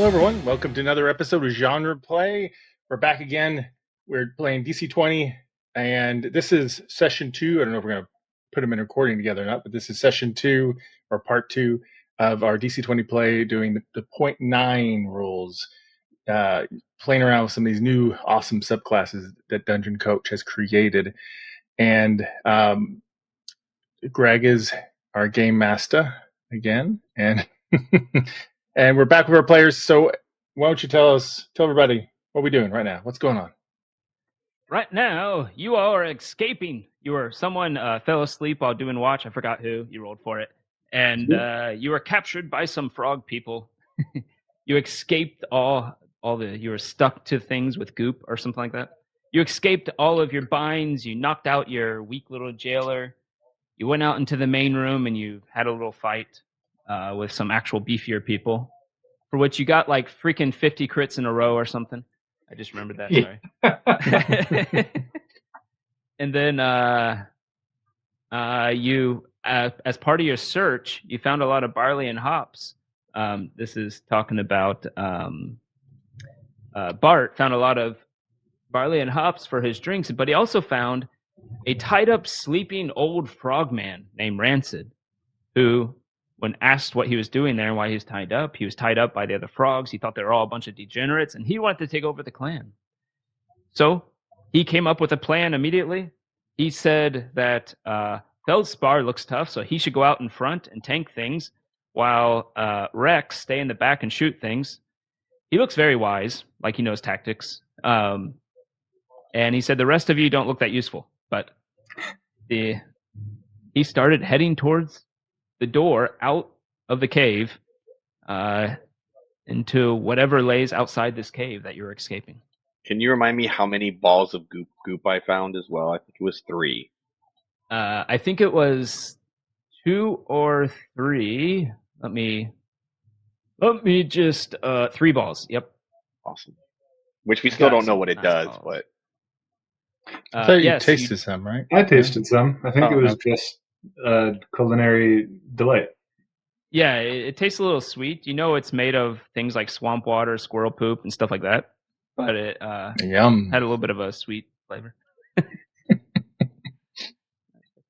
Hello, everyone. Welcome to another episode of GenrePlay. We're back again. We're playing DC20, and this is session 2. I don't know if we're going to put them in recording together or not, but this is session 2 or part 2 of our DC20 play, doing the 0.9 rules, playing around with some of these new awesome subclasses that Dungeon Coach has created. And Greg is our game master again, and and we're back with our players. So why don't you tell everybody what we're doing right now? What's going on? Right now, you are escaping. Someone fell asleep while doing watch. I forgot who. You rolled for it. And you were captured by some frog people. You escaped you were stuck to things with Goop or something like that. You escaped all of your binds. You knocked out your weak little jailer. You went out into the main room and you had a little fight with some actual beefier people, for which you got like freaking 50 crits in a row or something. I just remembered that, sorry. And then you, as part of your search, you found a lot of barley and hops. This is talking about Bart found a lot of barley and hops for his drinks, but he also found a tied-up, sleeping old frogman named Rancid, who, when asked what he was doing there and why he was tied up by the other frogs. He thought they were all a bunch of degenerates, and he wanted to take over the clan. So he came up with a plan immediately. He said that Feldspar looks tough, so he should go out in front and tank things, while Rex stay in the back and shoot things. He looks very wise, like he knows tactics. And he said the rest of you don't look that useful. But he started heading towards the door out of the cave into whatever lays outside this cave that you're escaping. Can you remind me how many balls of goop I found as well? I think it was 3. I think it was 2 or 3. Let me just 3 balls. Yep. Awesome. Which we still don't know what it does, balls. but I thought you tasted some, right? I tasted some. I think it was just culinary delight. Yeah, it tastes a little sweet. You know, it's made of things like swamp water, squirrel poop, and stuff like that. But it Yum. had a little bit of a sweet flavor.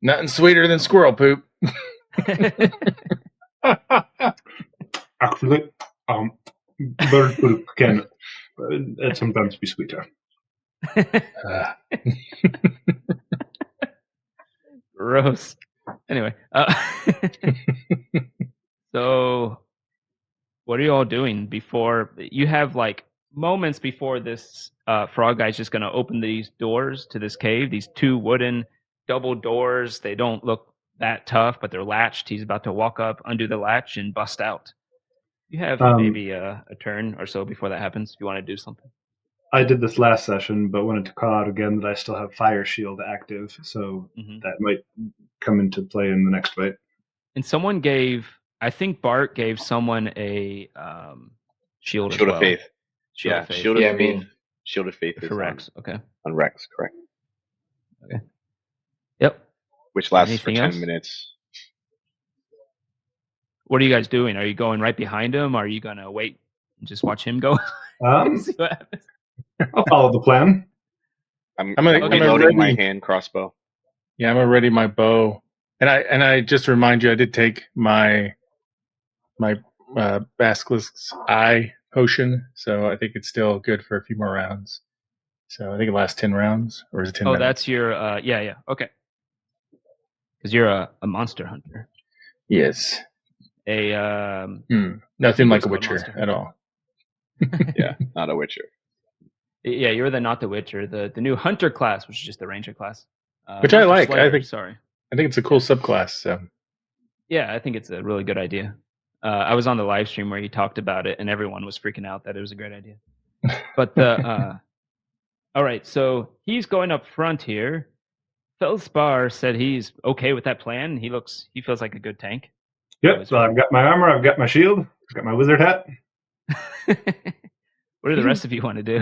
Nothing sweeter than squirrel poop. Actually, bird poop can sometimes be sweeter. Gross. Anyway, so what are you all doing before you have like moments before this frog guy's just going to open these doors to this cave? These 2 wooden double doors. They don't look that tough, but they're latched. He's about to walk up, undo the latch, and bust out. You have maybe a turn or so before that happens if you want to do something. I did this last session, but wanted to call out again that I still have Fire Shield active, so that might come into play in the next fight. And someone I think Bart gave someone a shield as well. Shield of Faith. Shield of Faith. Shield of Faith is for Rex. Okay. On Rex, correct. Okay. Yep. Which lasts Anything for 10 else? minutes. What are you guys doing? Are you going right behind him? Or are you going to wait and just watch him go? See what happens? I'll follow the plan. I'm reloading my hand crossbow. Yeah, I'm ready my bow. And I just remind you, I did take my Basilisk's Eye potion, so I think it's still good for a few more rounds. So I think it lasts 10 rounds, or is it 10 minutes? That's your, yeah, okay. Because you're a monster hunter. Yes. Nothing like a Witcher at all. Yeah, not a Witcher. Yeah, you're not the Witcher, the new hunter class, which is just the ranger class. Which I like. Slayer, I think it's a cool subclass. So. Yeah, I think it's a really good idea. I was on the live stream where he talked about it, and everyone was freaking out that it was a great idea. But all right, so he's going up front here. Feldspar said he's okay with that plan. He feels like a good tank. Yep. So I've got my armor. I've got my shield. I've got my wizard hat. What do the rest of you want to do?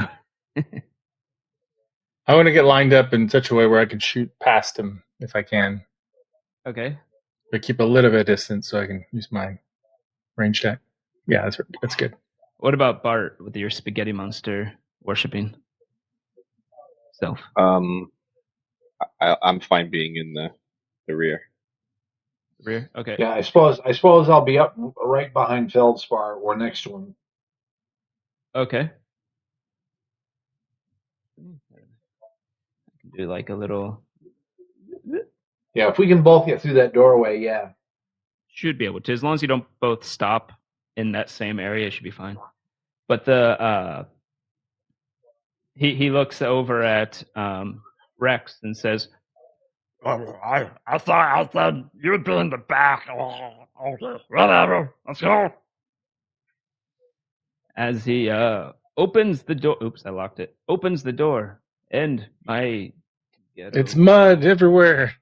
I want to get lined up in such a way where I can shoot past him if I can. Okay. But keep a little bit of distance so I can use my range attack. Yeah, that's good. What about Bart with your spaghetti monster worshipping self? I'm fine being in the rear. Rear? Okay. Yeah, I suppose I'll be up right behind Feldspar or next to him. Okay. I can do like a little. Yeah, if we can both get through that doorway, yeah. Should be able to, as long as you don't both stop in that same area, it should be fine. But the he looks over at Rex and says, I thought you'd be in the back. Oh, okay, whatever. Let's go. as he opens the door. Oops, I locked it. Opens the door, and my ghetto. It's mud everywhere.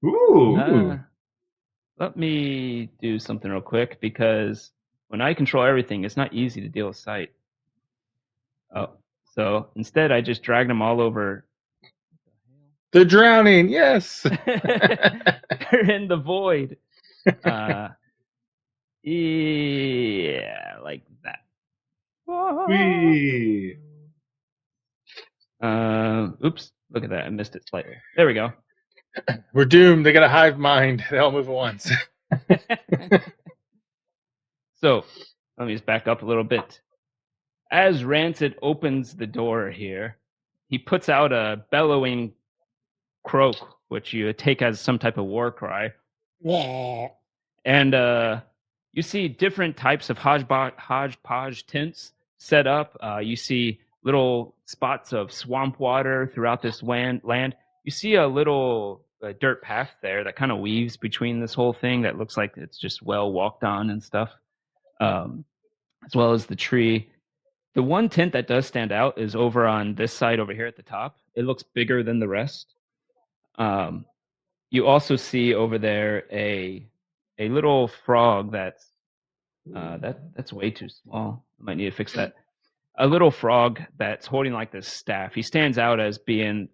Ooh. Let me do something real quick, because when I control everything, it's not easy to deal with sight. Oh, so instead I just dragged them all over. They're drowning. Yes. They're in the void. Yeah, like that. Whee. Oops, look at that. I missed it slightly. There we go. We're doomed. They got a hive mind. They all move at once. So let me just back up a little bit. As Rancid opens the door here, he puts out a bellowing croak, which you take as some type of war cry. And you see different types of hodgepodge tents set up. You see little spots of swamp water throughout this land. You see a little dirt path there that kind of weaves between this whole thing that looks like it's just well walked on and stuff, as well as the tree. The one tent that does stand out is over on this side over here at the top. It looks bigger than the rest. You also see over there a little frog that's way too small. I might need to fix that. A little frog that's holding like this staff. He stands out as being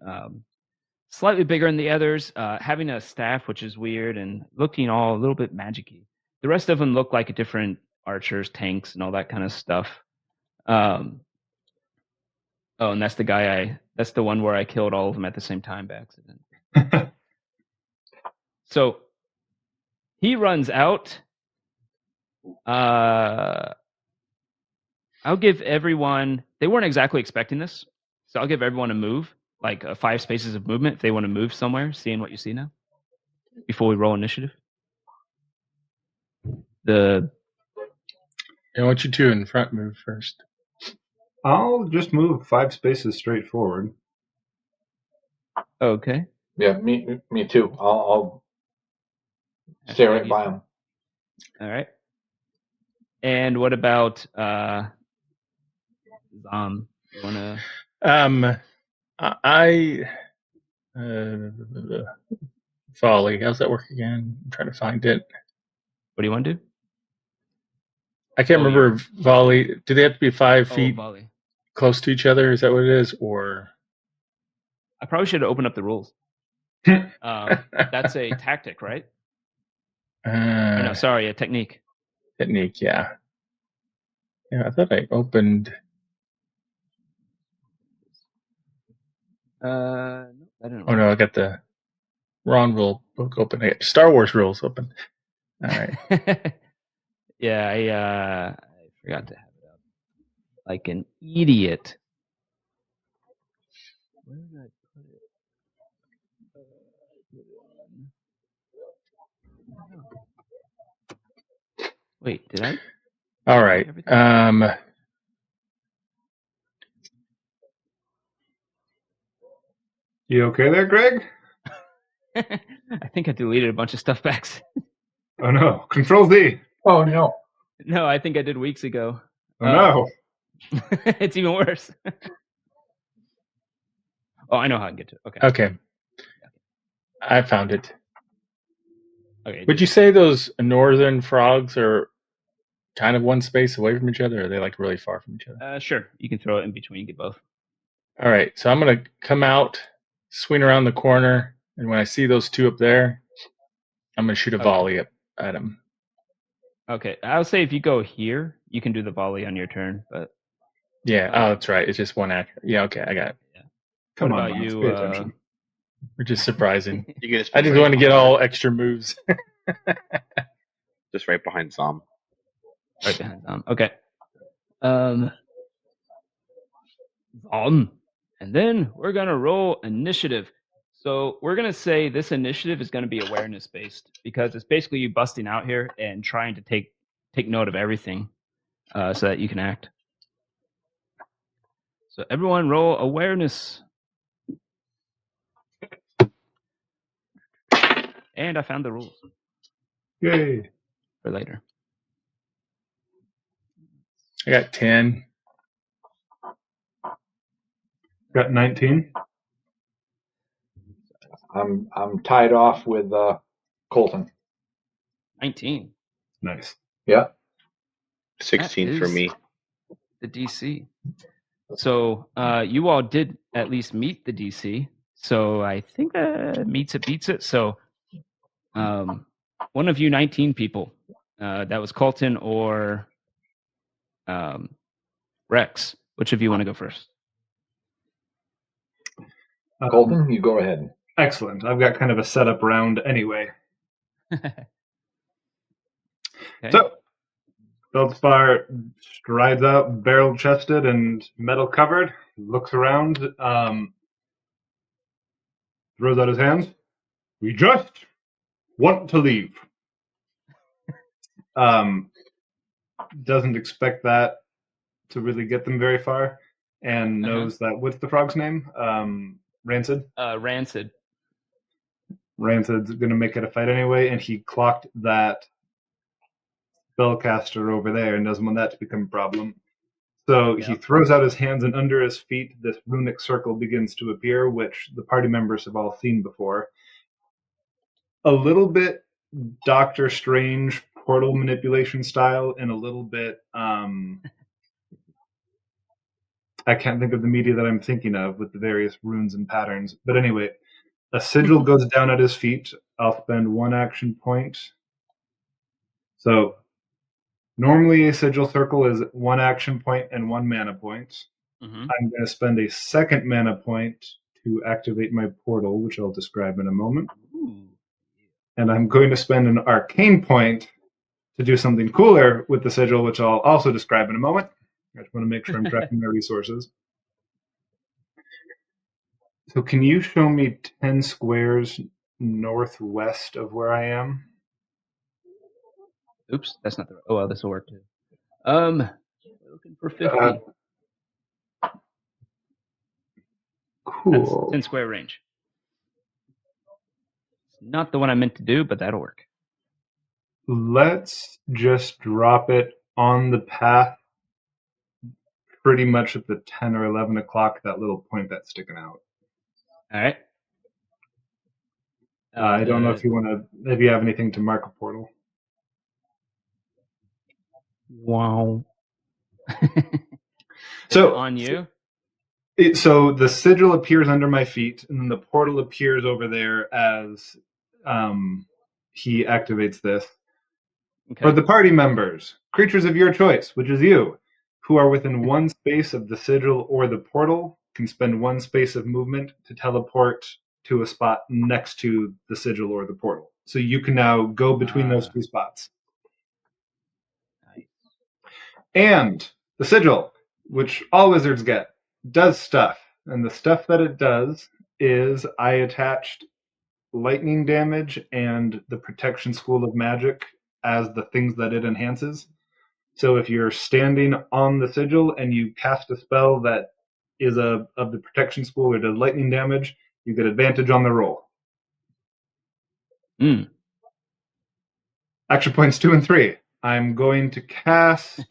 slightly bigger than the others, having a staff which is weird and looking all a little bit magic-y. The rest of them look like different archers, tanks, and all that kind of stuff. And that's the guy that's the one where I killed all of them at the same time by accident. So he runs out. I'll give everyone, they weren't exactly expecting this, so I'll give everyone a move, like 5 spaces of movement if they want to move somewhere, seeing what you see now, before we roll initiative. I want you two in front move first. I'll just move 5 spaces straight forward. Okay. Yeah, me too. I'll stay right by him. All right. And what about You wanna? Volley. How's that work again? I'm trying to find it. What do you want to do? I can't remember volley. Do they have to be 5 feet volley. close to each other? Is that what it is? Or I probably should have opened up the rules. That's a tactic, right? No, sorry, a technique. Technique, yeah. Yeah, I thought I opened. I don't know. Oh no, I got the wrong rule book open. I got Star Wars rules open. All right. Yeah, I forgot to have it up. Like an idiot. Where did I put it? Wait, did I? All right. You okay there, Greg? I think I deleted a bunch of stuff back. Oh no. Control Z. Oh no. No, I think I did weeks ago. Oh no. It's even worse. Oh, I know how to get to it. Okay. Okay. I found it. Okay. Would you say those northern frogs are kind of one space away from each other, or are they like really far from each other? Sure. You can throw it in between. Get both. All right. So I'm going to come out, swing around the corner, and when I see those two up there, I'm going to shoot a volley at them. Okay, I'll say if you go here, you can do the volley on your turn. But Yeah. Oh, that's right. It's just one act. Yeah. Okay, I got it. Come what on, about Miles, you? pay attention. Which is surprising. You can just I be just right want to get behind- all extra moves. just right behind Zom. Right behind Zom. Okay. And then we're gonna roll initiative. So we're gonna say this initiative is gonna be awareness based because it's basically you busting out here and trying to take note of everything, so that you can act. So everyone roll awareness. And I found the rules Yay. for later. I got 10. Got 19. I'm tied off with Colton. 19. Nice. Yeah. 16 for is- me. The DC. So you all did at least meet the DC. So I think meets it beats it. So one of you 19 people, that was Colton or Rex. Which of you want to go first? Colton, you go ahead. Excellent. I've got kind of a setup round anyway. Okay. So, Feldspar strides out, barrel chested and metal covered, looks around, throws out his hands. We just want to leave. Doesn't expect that to really get them very far, and knows that, what's the frog's name? Rancid? Rancid. Rancid's going to make it a fight anyway, and he clocked that spellcaster over there and doesn't want that to become a problem. So he throws out his hands, and under his feet, this runic circle begins to appear, which the party members have all seen before. A little bit Doctor Strange portal manipulation style, and a little bit, I can't think of the media that I'm thinking of with the various runes and patterns. But anyway, a sigil goes down at his feet. I'll spend 1 action point. So normally a sigil circle is 1 action point and 1 mana point. Mm-hmm. I'm going to spend a 2nd mana point to activate my portal, which I'll describe in a moment. Ooh. And I'm going to spend an arcane point to do something cooler with the sigil, which I'll also describe in a moment. I just want to make sure I'm tracking my resources. So can you show me 10 squares northwest of where I am? Oops, that's not the. Oh well, this will work too. Looking for 50. Cool. That's 10 square range. It's not the one I meant to do, but that'll work. Let's just drop it on the path pretty much at the 10 or 11 o'clock, that little point that's sticking out. All right. I don't know if you have anything to mark a portal. Wow. So on you. So the sigil appears under my feet, and then the portal appears over there as he activates this. Okay. For the party members, creatures of your choice, which is you, who are within 1 space of the sigil or the portal, can spend 1 space of movement to teleport to a spot next to the sigil or the portal. So you can now go between those 2 spots. Nice. And the sigil, which all wizards get, does stuff. And the stuff that it does is I attached lightning damage and the protection school of magic as the things that it enhances. So if you're standing on the sigil and you cast a spell that is of the protection school or does lightning damage, you get advantage on the roll. Action points 2 and 3. I'm going to cast.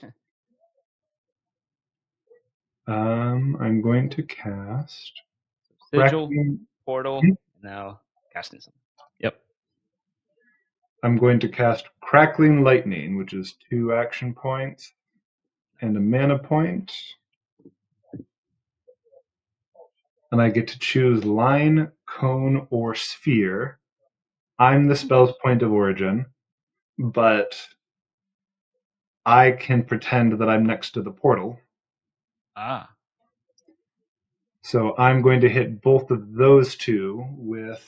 Sigil, portal, now casting something. Yep. I'm going to cast Crackling Lightning, which is 2 action points and a mana point. And I get to choose line, cone, or sphere. I'm the spell's point of origin, but I can pretend that I'm next to the portal. Ah. So I'm going to hit both of those two with,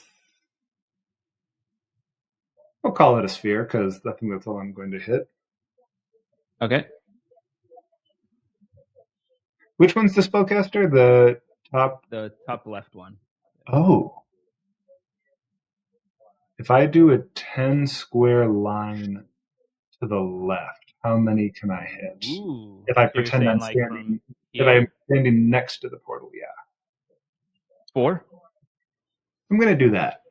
I'll call it a sphere, because I think that's all I'm going to hit. Okay. Which one's the spellcaster? The top? The top left one. Oh. If I do a 10 square line to the left, how many can I hit? Ooh. If I So you're pretend saying I'm like standing, from if here? I'm standing next to the portal, yeah. 4? I'm going to do that.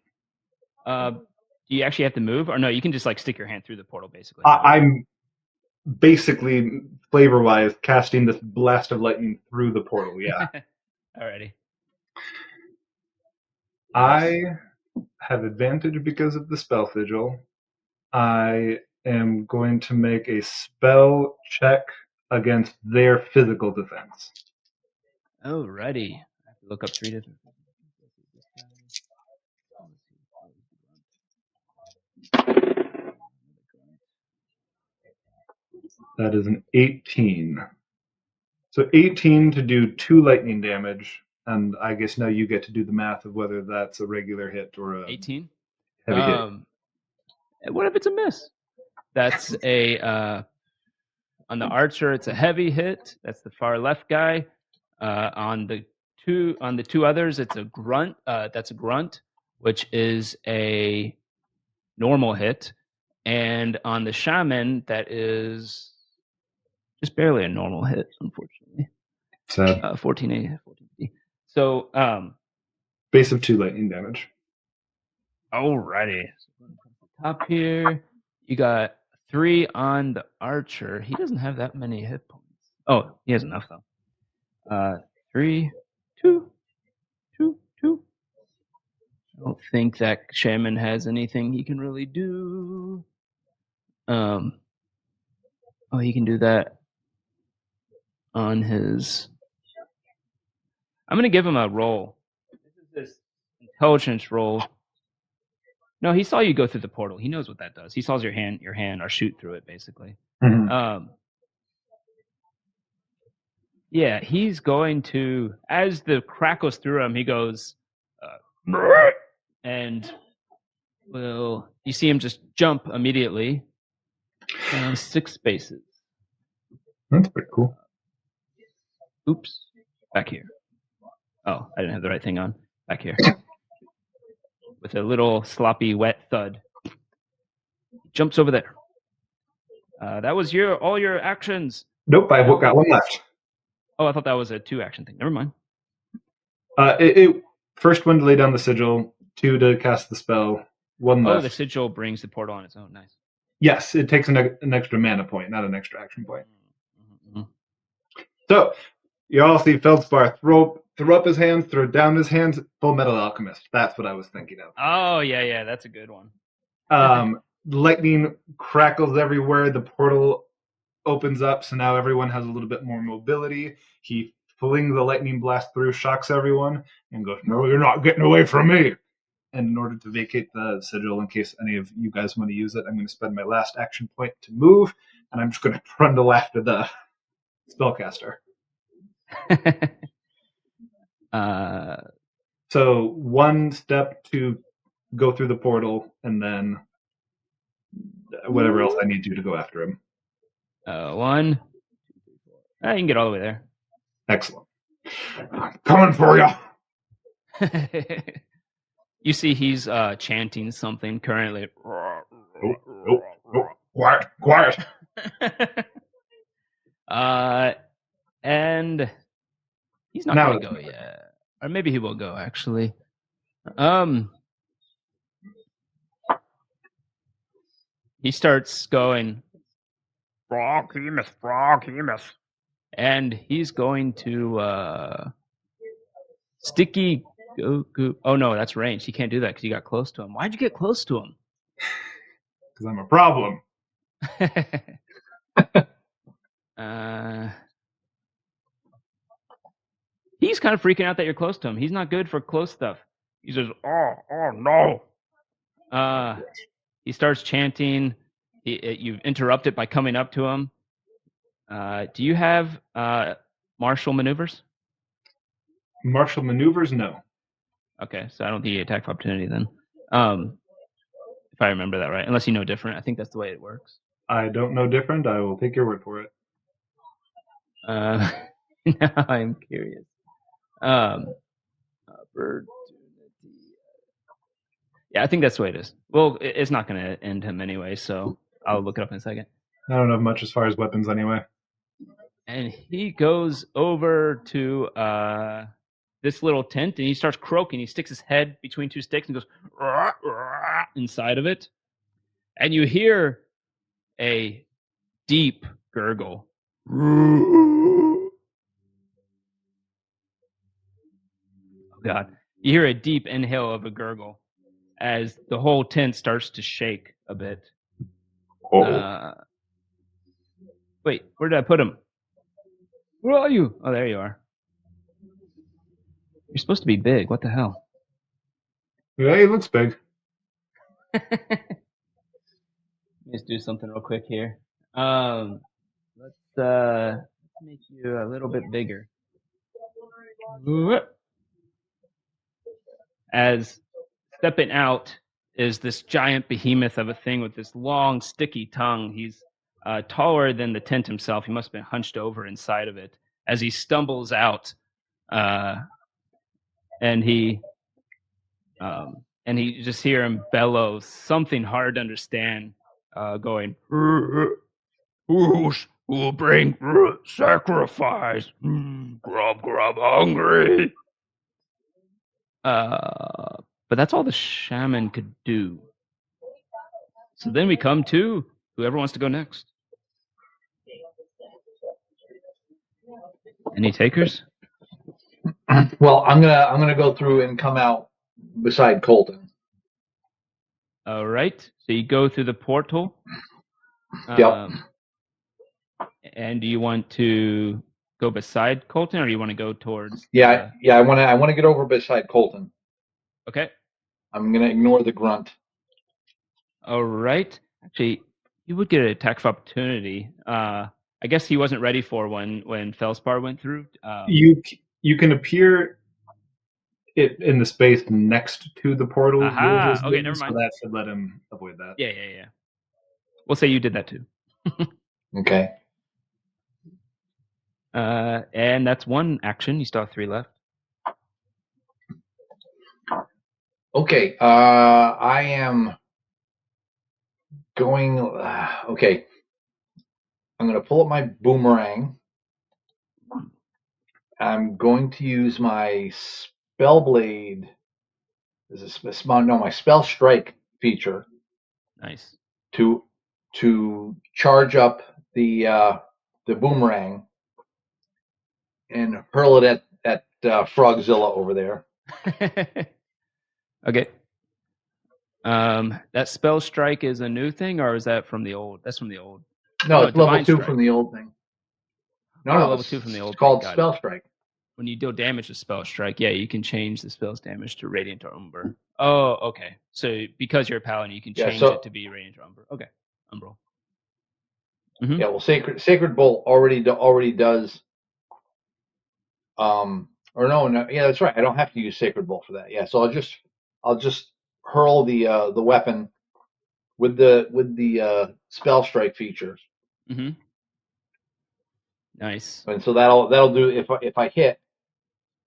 Do you actually have to move, or no? You can just like stick your hand through the portal, basically. I'm basically, flavor-wise, casting this blast of lightning through the portal, yeah. Alrighty. I have advantage because of the spell sigil. I am going to make a spell check against their physical defense. Alrighty. I have to look up 3 different. That is an 18. So 18 to do 2 lightning damage, and I guess now you get to do the math of whether that's a regular hit or a 18. heavy hit. What if it's a miss? That's a on the archer. It's a heavy hit. That's the far left guy. On the two others, it's a grunt. That's a grunt, which is a normal hit. And on the shaman, that is just barely a normal hit, unfortunately. So 14 14. So base of 2 lightning damage. alrighty. So top here, you got 3 on the archer. He doesn't have that many hit points. Oh, he has enough though. 3, 2, 2, 2. I don't think that shaman has anything he can really do. Oh, he can do that on his. I'm gonna give him a roll. This is this intelligence roll. No, he saw you go through the portal. He knows what that does. He saw your hand, or shoot through it, basically. Mhm. Yeah, he's going to, as the crackles through him, he goes, and you see him just jump immediately down 6 spaces. That's pretty cool. Oops, back here. Oh, I didn't have the right thing on. Back here. With a little sloppy, wet thud. Jumps over there. That was all your actions. Nope, I've got one left. Oh, I thought that was a 2-action thing. Never mind. First one to lay down the sigil, 2 to cast the spell, 1 left. Oh, the sigil brings the portal on its own. Nice. Yes, it takes an extra mana point, not an extra action point. Mm-hmm. So, you all see Feldspar throw up his hands, throw down his hands, Full Metal Alchemist. That's what I was thinking of. Oh, yeah, that's a good one. Lightning crackles everywhere. The portal opens up, so now everyone has a little bit more mobility. He flings the lightning blast through, shocks everyone, and goes, "No, you're not getting away from me." And in order to vacate the sigil, in case any of you guys want to use it, I'm going to spend my last action point to move, and I'm just going to trundle after the spellcaster. So 1 step to go through the portal, and then whatever else I need to go after him. 1. You can get all the way there. Excellent. I'm coming for you. You see he's chanting something currently. Oh, quiet. And he's not going to go yet. Or maybe he will go, actually. He starts going, Frog, he miss. and he's going to sticky Goop. Oh no, that's range. He can't do that because you got close to him. Why'd you get close to him? Because I'm a problem. He's kind of freaking out that you're close to him. He's not good for close stuff. He says, oh no. He starts chanting. You've interrupted by coming up to him. Do you have martial maneuvers? Martial maneuvers? No. Okay, so I don't think you attack of opportunity then. If I remember that right, unless you know different. I think that's the way it works. I don't know different. I will take your word for it. Now I'm curious. Opportunity. Yeah, I think that's the way it is. Well, it's not going to end him anyway, so I'll look it up in a second. I don't have much as far as weapons anyway. And he goes over to this little tent and he starts croaking. He sticks his head between two sticks and goes "Rah, rah," inside of it. And you hear a deep gurgle. Oh, God. You hear a deep inhale of a gurgle as the whole tent starts to shake a bit. Wait, where did I put him? Where are you? Oh, there you are. You're supposed to be big. What the hell? Yeah, he looks big. Let's do something real quick here. Let's make you a little bit bigger. As stepping out is this giant behemoth of a thing with this long, sticky tongue. He's taller than the tent himself. He must have been hunched over inside of it as he stumbles out, and you just hear him bellow something hard to understand, going, Who will bring sacrifice? Grub, hungry. but that's all the shaman could do. So then we come to whoever wants to go next. Any takers? Well, I'm gonna go through and come out beside Colton. All right. So you go through the portal. Yep. And do you want to go beside Colton, or do you want to go towards? Yeah. I want to get over beside Colton. Okay. I'm gonna ignore the grunt. All right. Actually, you would get an attack of opportunity. I guess he wasn't ready for when Felspar went through. You can appear in the space next to the portal. Aha, where his okay, is, never mind. So that should let him avoid that. Yeah. We'll say you did that too. Okay. And that's one action. You still have 3 left. Okay. I am going. Okay. I'm gonna pull up my boomerang. I'm going to use my spell blade. My spell strike feature Nice. to charge up the boomerang and hurl it at Frogzilla over there. Okay. That spell strike is a new thing, or is that from the old? That's from the old. No, it's level Divine 2 Strike. from the old thing. No, level 2 from the old. It's called thing. spell strike. When you deal damage with spell strike, yeah, you can change the spell's damage to radiant or umber. Oh, okay. So because you're a paladin, you can change it to be radiant or umber. Okay, umbral. Mm-hmm. Yeah, well, Sacred Bolt already does. Or no, yeah, that's right. I don't have to use Sacred Bolt for that. Yeah, so I'll just hurl the weapon with the spell strike feature. Mm-hmm. Nice. And so that'll do if I hit.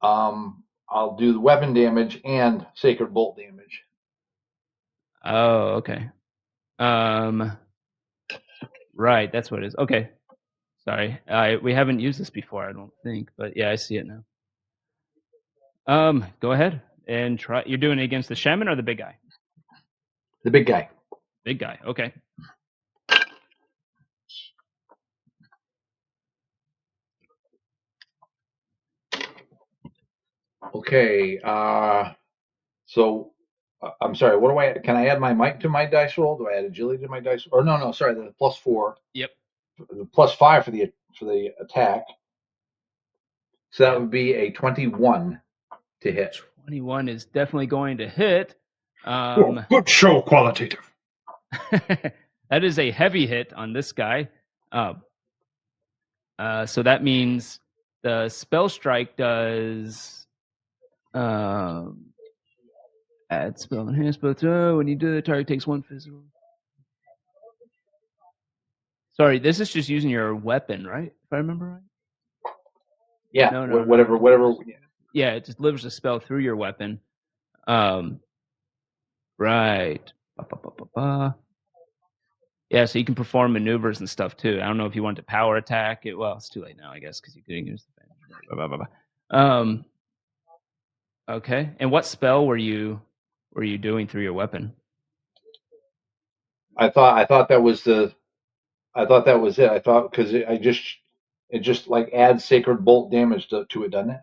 I'll do the weapon damage and Sacred Bolt damage. Oh, okay. Right, that's what it is. Okay. Sorry. We haven't used this before, I don't think, but yeah, I see it now. Go ahead and try. You're doing it against the shaman or the big guy? The big guy. Big guy. Okay. Okay. So I'm sorry. What do I? Can I add my mic to my dice roll? Do I add agility to my dice? Or no. Sorry, the +4. Yep. The +5 for the attack. So that would be a 21 to hit. 21 is definitely going to hit. Good show, qualitative. That is a heavy hit on this guy. So that means the spell strike does add spell enhance spell throw. When you do the target takes 1 physical. Sorry, this is just using your weapon, right? If I remember right. Yeah. No. Whatever. Yeah, it just delivers a spell through your weapon. Right. Yeah, so you can perform maneuvers and stuff too. I don't know if you want to power attack it. Well, it's too late now, I guess, because you couldn't use the. Okay. And what spell were you doing through your weapon? I thought that was it. I thought because it just like adds Sacred Bolt damage to it, doesn't it?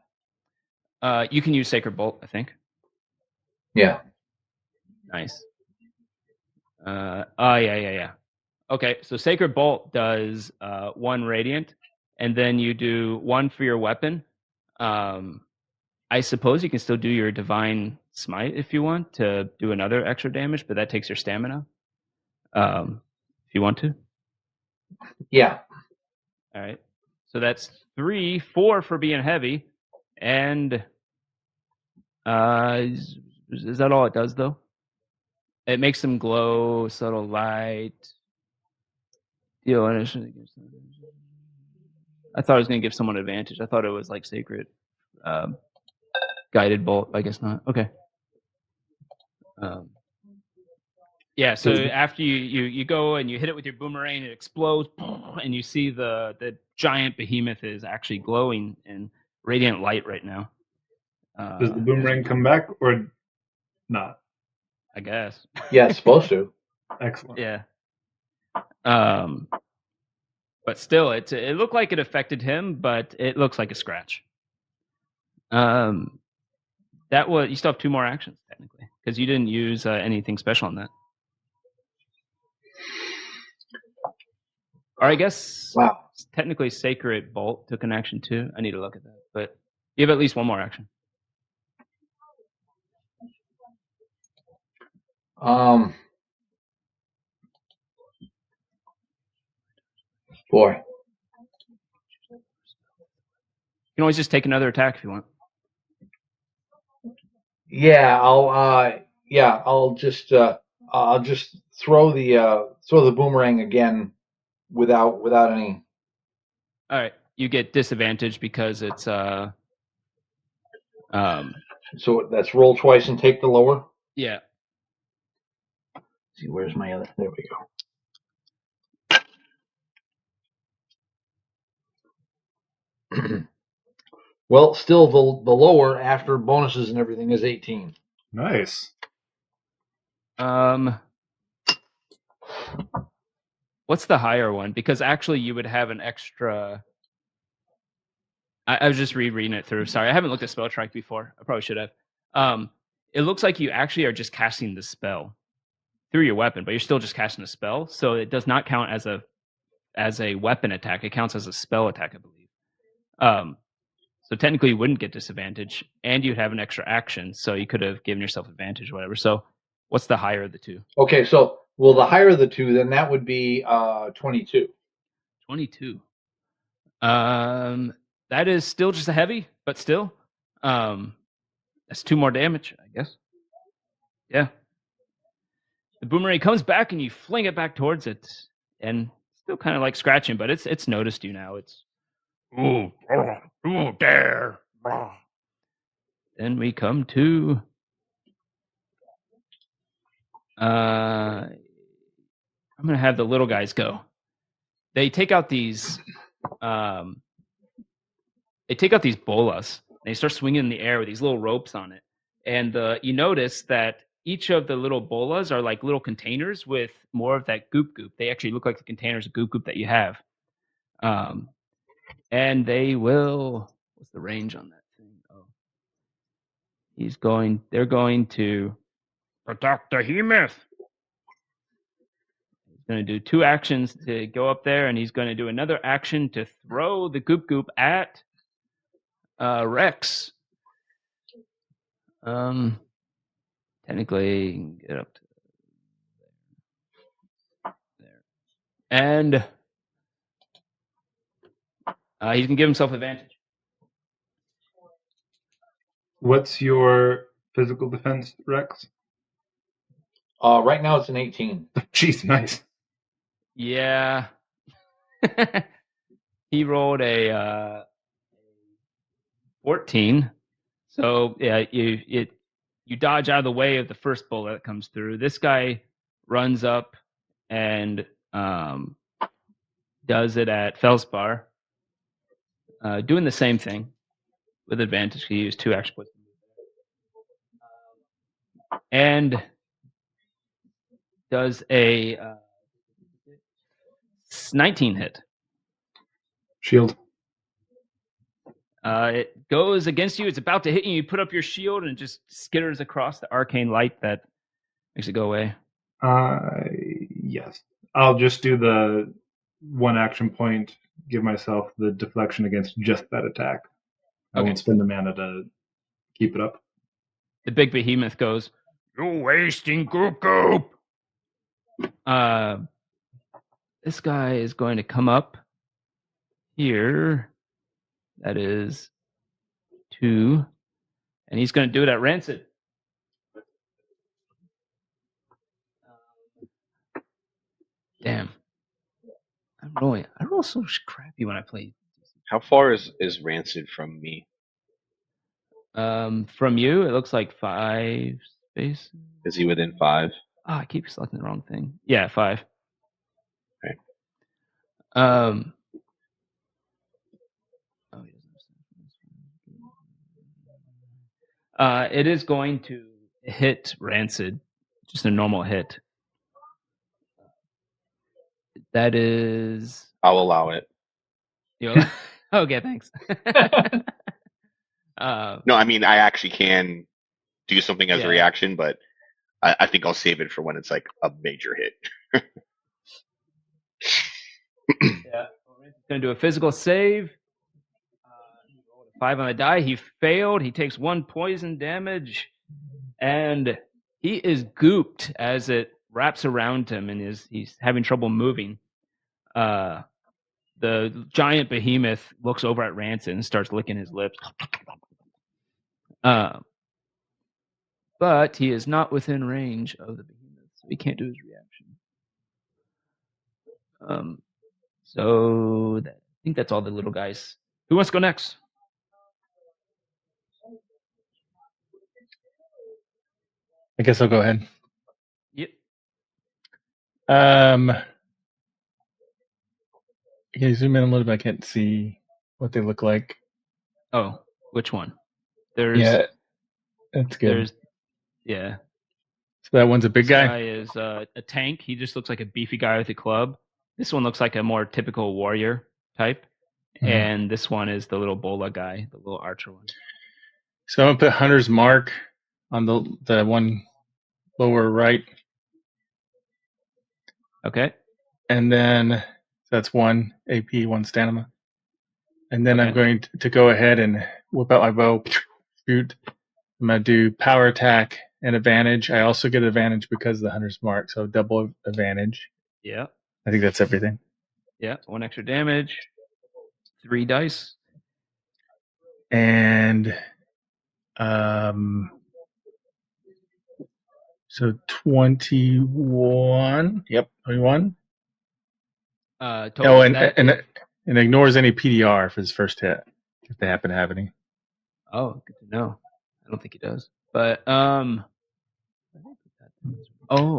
You can use Sacred Bolt, I think. Yeah. Nice. Yeah. Okay, so Sacred Bolt does 1 radiant, and then you do 1 for your weapon. I suppose you can still do your Divine Smite if you want to do another extra damage, but that takes your stamina. If you want to. Yeah. All right. So that's 3, 4 for being heavy, and is that all it does though? It makes them glow, subtle light. Deal initially. I thought it was going to give someone advantage. I thought it was like sacred, guided bolt. I guess not. Okay. Yeah. So after you go and you hit it with your boomerang, it explodes, and you see the giant behemoth is actually glowing in radiant light right now. Does the boomerang come back or not? I guess. Yeah, it's supposed to. Excellent. Yeah. But still, it looked like it affected him, but it looks like a scratch. That was you still have 2 more actions technically because you didn't use anything special on that. Or I guess Wow. technically Sacred Bolt took an action too. I need to look at that, but you have at least 1 more action. Boy. You can always just take another attack if you want. Yeah, I'll just throw the boomerang again without any. All right, you get disadvantage because it's So that's roll twice and take the lower. yeah. Let's see, where's my other? There we go. Well, still the lower after bonuses and everything is 18. Nice. What's the higher one? Because actually you would have an extra. I was just rereading it through. Sorry, I haven't looked at spell track before. I probably should have. It looks like you actually are just casting the spell through your weapon, but you're still just casting a spell, so it does not count as a weapon attack. It counts as a spell attack, I believe. So technically you wouldn't get disadvantage, and you'd have an extra action, so you could have given yourself advantage or whatever. So what's the higher of the 2? Okay, so the higher of the 2, then that would be 22. 22. That is still just a heavy, but still. That's 2 more damage, I guess. Yeah. The boomerang comes back and you fling it back towards it, and still kind of like scratching, but it's noticed you now. It's Ooh, dare. then we come to I'm gonna have the little guys go. They take out these bolas. They start swinging in the air with these little ropes on it, and you notice that each of the little bolas are like little containers with more of that goop. They actually look like the containers of goop that you have. And they will. What's the range on that thing? Oh, they're going to Attack the Behemoth. He's going to do 2 actions to go up there, and he's going to do another action to throw the goop at Rex. Technically, you can get up to there. And He can give himself advantage. What's your physical defense, Rex? Right now it's an 18. Jeez, nice. Yeah. He rolled a 14. So yeah, you dodge out of the way of the first bullet that comes through. This guy runs up and does it at Felspar, doing the same thing with advantage. He used 2 action points. And does a 19 hit. Shield. It goes against you. It's about to hit you. You put up your shield and it just skitters across the arcane light that makes it go away. Yes. I'll just do the 1 action point, give myself the deflection against just that attack. I Okay. won't spend the mana to keep it up. The big behemoth goes, You're wasting Goop. this guy is going to come up here. That is 2. And he's going to do it at Rancid. Damn. I roll so crappy when I play. How far is Rancid from me? From you, it looks like 5 spaces. Is he within 5? Oh, I keep selecting the wrong thing. Yeah, 5. Okay. It is going to hit Rancid, just a normal hit. That is. I'll allow it. Okay, thanks. No, I mean I actually can do something as Yeah. a reaction, but I think I'll save it for when it's like a major hit. Yeah, Rancid going to do a physical save. He rolled a 5 on the die. He failed. He takes 1 poison damage, and he is gooped as it wraps around him, and he's having trouble moving. The giant behemoth looks over at Rancid and starts licking his lips. But he is not within range of the behemoth, so he can't do his reaction. So I think that's all the little guys. Who wants to go next? I guess I'll go ahead. Yep. Can you zoom in a little bit? I can't see what they look like. Oh, which one? There's Yeah, that's good. there's yeah. So that one's a big This guy. guy is a tank. He just looks like a beefy guy with a club. This one looks like a more typical warrior type. Mhm. And this one is the little bola guy, the little archer one. So I'm gonna put Hunter's Mark on the one lower right, Okay. and then that's 1 AP, 1 stamina. And then I'm Okay. going to go ahead and whip out my bow, shoot. I'm gonna do power attack and advantage. I also get advantage because of the Hunter's Mark, so double advantage. Yeah. I think that's everything. Yeah. 1 extra damage. 3 dice. And so 21. Yep, 21. Total. Oh, and ignores any PDR for his first hit if they happen to have any. Oh, good to know. I don't think he does. But oh,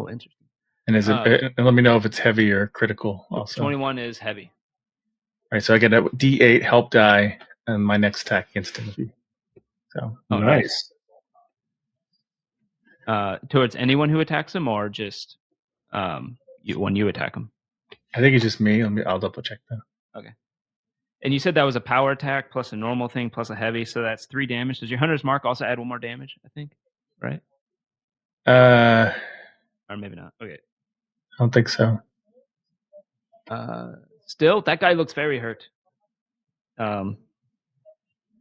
interesting. And and let me know if it's heavy or critical. Also, 21 is heavy. All right, so I get a D8 help die, and my next attack against him. So Oh, nice. Towards anyone who attacks him, or just when you attack him. I think it's just me. I'll double check that. Okay. And you said that was a power attack plus a normal thing plus a heavy, so that's 3 damage. Does your Hunter's Mark also add 1 more damage? I think, right? I Or maybe not. Okay. don't think so. Still, that guy looks very hurt.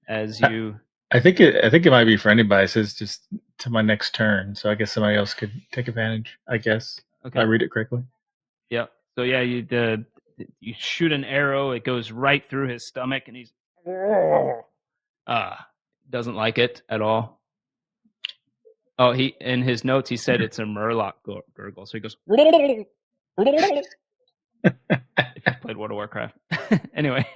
As you, I think it might be for anybody. It says just to my next turn, so I guess somebody else could take advantage. I guess if I okay, read it correctly. yeah. So yeah, you You shoot an arrow, it goes right through his stomach, and he's doesn't like it at all. Oh, he in his notes he said it's a Murloc gurgle, so he goes. If you've played World of Warcraft, anyway.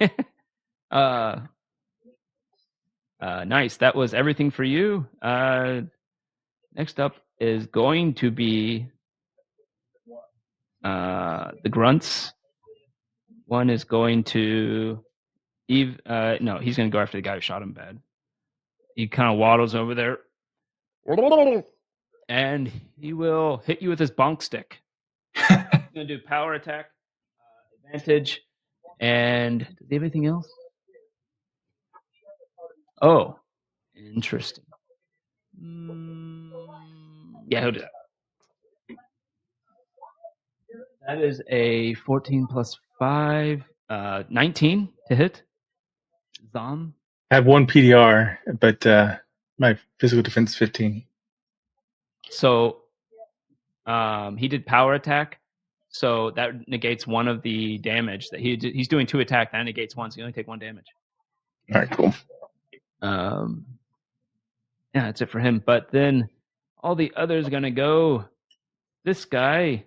Nice. That was everything for you. Next up is going to be the grunts. One is going to Eve. No, he's going to go after the guy who shot him bad. He kind of waddles over there, and he will hit you with his bonk stick. He's going to do power attack, advantage, and does he have anything else? Oh, interesting. Yeah, he'll do that. That is a 14 plus 5, 19 to hit. Zom. I have 1 PDR, but my physical defense is 15. So he did power attack, so that negates one of the damage that he's doing 2 attack. That negates 1, so you only take 1 damage. All right, cool. Yeah, that's it for him. But then all the others are gonna go. This guy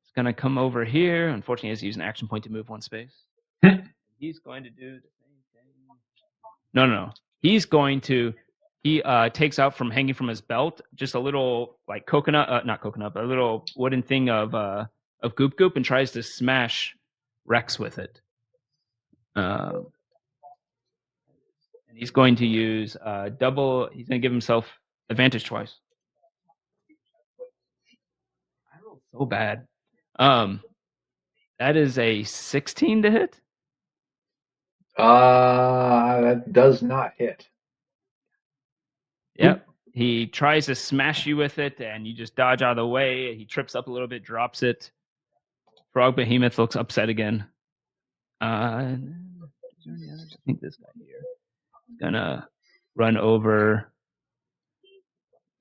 is gonna come over here. Unfortunately, he has to use an action point to move 1 space. He's going to do the same thing. No. He's going to. He takes out from hanging from his belt just a little like coconut, not coconut, but a little wooden thing of Goop Goop, and tries to smash Rex with it. And he's going to use double. He's going to give himself advantage twice. I rolled so bad. That is a 16 to hit. That does not hit. Yep. He tries to smash you with it, and you just dodge out of the way. He trips up a little bit, drops it. Frog Behemoth looks upset again. I think this guy here is gonna run over.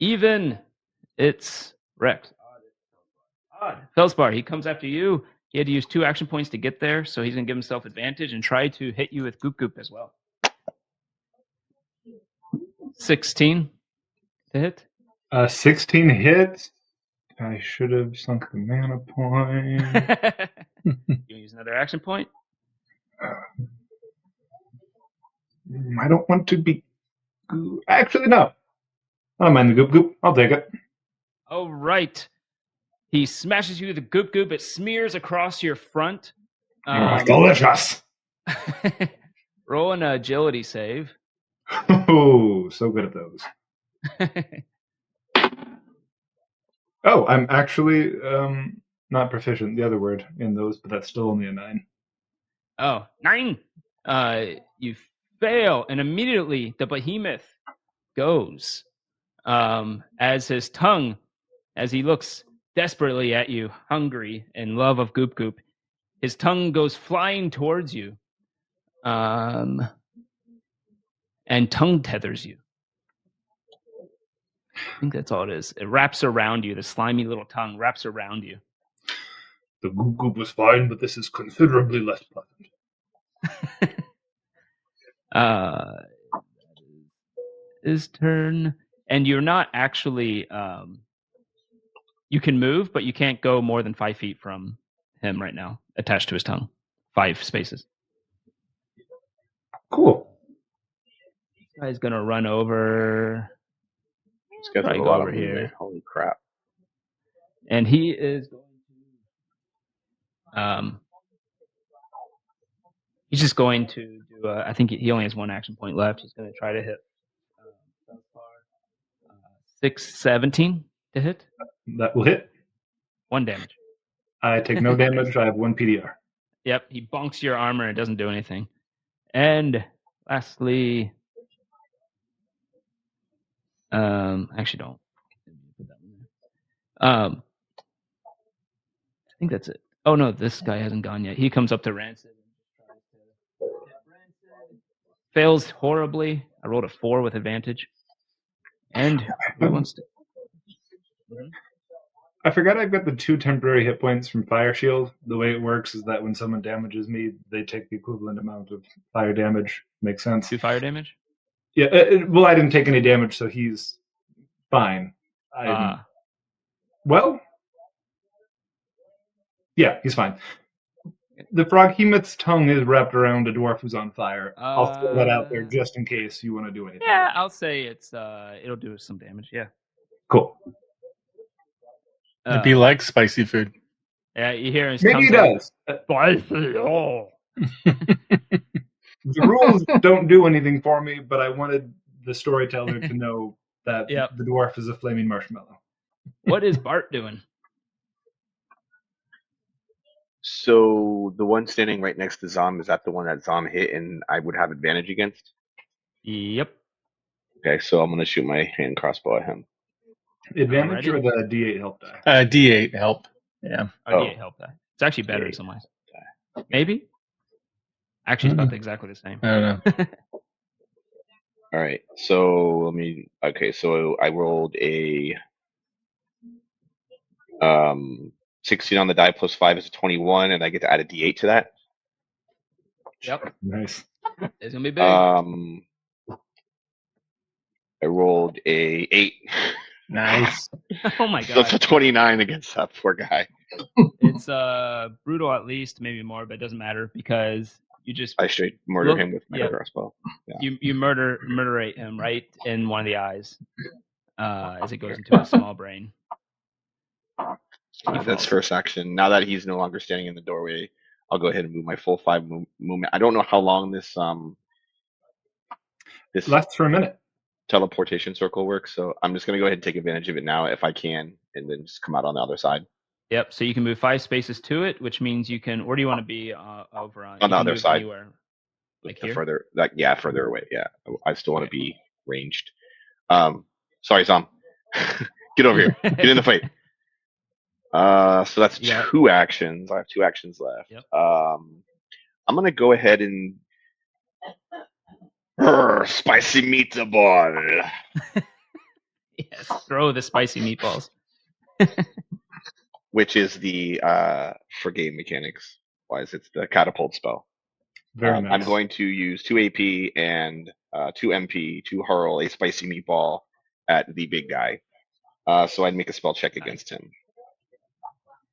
Even it's Rex. Odd. Felspar, he comes after you. He had to use 2 action points to get there, so he's gonna give himself advantage and try to hit you with Goop Goop as well. 16 to hit. 16 hits. I should have sunk the mana point. You use another action point? I don't want to be. Actually, no. I don't mind the Goop Goop. I'll take it. Oh, right. He smashes you with the Goop Goop. It smears across your front. Delicious. Roll an agility save. Oh, so good at those. Oh, I'm actually not proficient, the other word, in those, but that's still only a 9. Oh, 9. You fail, and immediately the behemoth goes as his tongue, as he looks desperately at you, hungry in love of Goop Goop, his tongue goes flying towards you and tongue tethers you. I think that's all it is. It wraps around you. The slimy little tongue wraps around you. The Goop Goop was fine, but this is considerably less pleasant. His turn. And you're not actually... you can move, but you can't go more than 5 feet from him right now, attached to his tongue. 5 spaces. Cool. This guy's going to run over... This guy's Probably a go lot over of here. movement. Holy crap. And he is going to... he's just going to do... I think he only has 1 action point left. He's going to try to hit 6-17 to hit. That will hit. 1 damage. I take no damage. I have 1 PDR. Yep, he bonks your armor and it doesn't do anything. And lastly... actually don't. Put that one there. I think that's it. Oh no, this guy hasn't gone yet. He comes up to Rancid and tries to hit Rancid. Fails horribly. I rolled a 4 with advantage. And who wants to? I forgot I've got the 2 temporary hit points from Fire Shield. The way it works is that when someone damages me, they take the equivalent amount of fire damage. Makes sense. 2 fire damage? Yeah, well, I didn't take any damage, so he's fine. Well, yeah, he's fine. The Froghemoth's tongue is wrapped around a dwarf who's on fire. I'll throw that out there just in case you want to do anything. Yeah, I'll say it'll do some damage. Yeah. Cool. It'd be like spicy food. Yeah, you hear his Maybe he tongue's does. Spicy. Oh. The rules don't do anything for me, but I wanted the storyteller to know that Yep. the dwarf is a flaming marshmallow. What is Bart doing? So the one standing right next to Zom, is that the one that Zom hit and I would have advantage against? Yep. Okay, so I'm going to shoot my hand crossbow at him. Advantage Alrighty. or the D8 help die? D8 help. Yeah. Oh, yeah, help that. It's actually better in some ways. Maybe? Actually, it's about exactly the same. I don't know. All right, so let me. Okay, so I rolled a 16 on the die plus 5 is a 21, and I get to add a D8 to that. Yep. Nice. It's going to be big. I rolled a 8. Nice. Oh my So it's god. a 29 against that poor guy. It's brutal at least, maybe more, but it doesn't matter because you just I straight murder Look, him with my yeah. crossbow. you murderate him right in one of the eyes as it goes into his small brain. That's first action. Now that he's no longer standing in the doorway, I'll go ahead and move my full 5 movement. I don't know how long this Lasts for a minute. teleportation circle works, so I'm just gonna go ahead and take advantage of it now if I can, and then just come out on the other side. Yep. So you can move 5 spaces to it, which means you can. Where do you want to be over on? On You the can other move side. Anywhere. Like The here. further, further away. Yeah, I still want to be ranged. Sorry, Zom. Get over here. Get in the fight. So that's Yeah. 2 actions. I have 2 actions left. Yep. I'm gonna go ahead and spicy meatball. Yes. Throw the spicy meatballs. Which is the for game mechanics wise, it's the catapult spell. Very nice. I'm going to use 2 AP and 2 MP to hurl a spicy meatball at the big guy. So I'd make a spell check against him.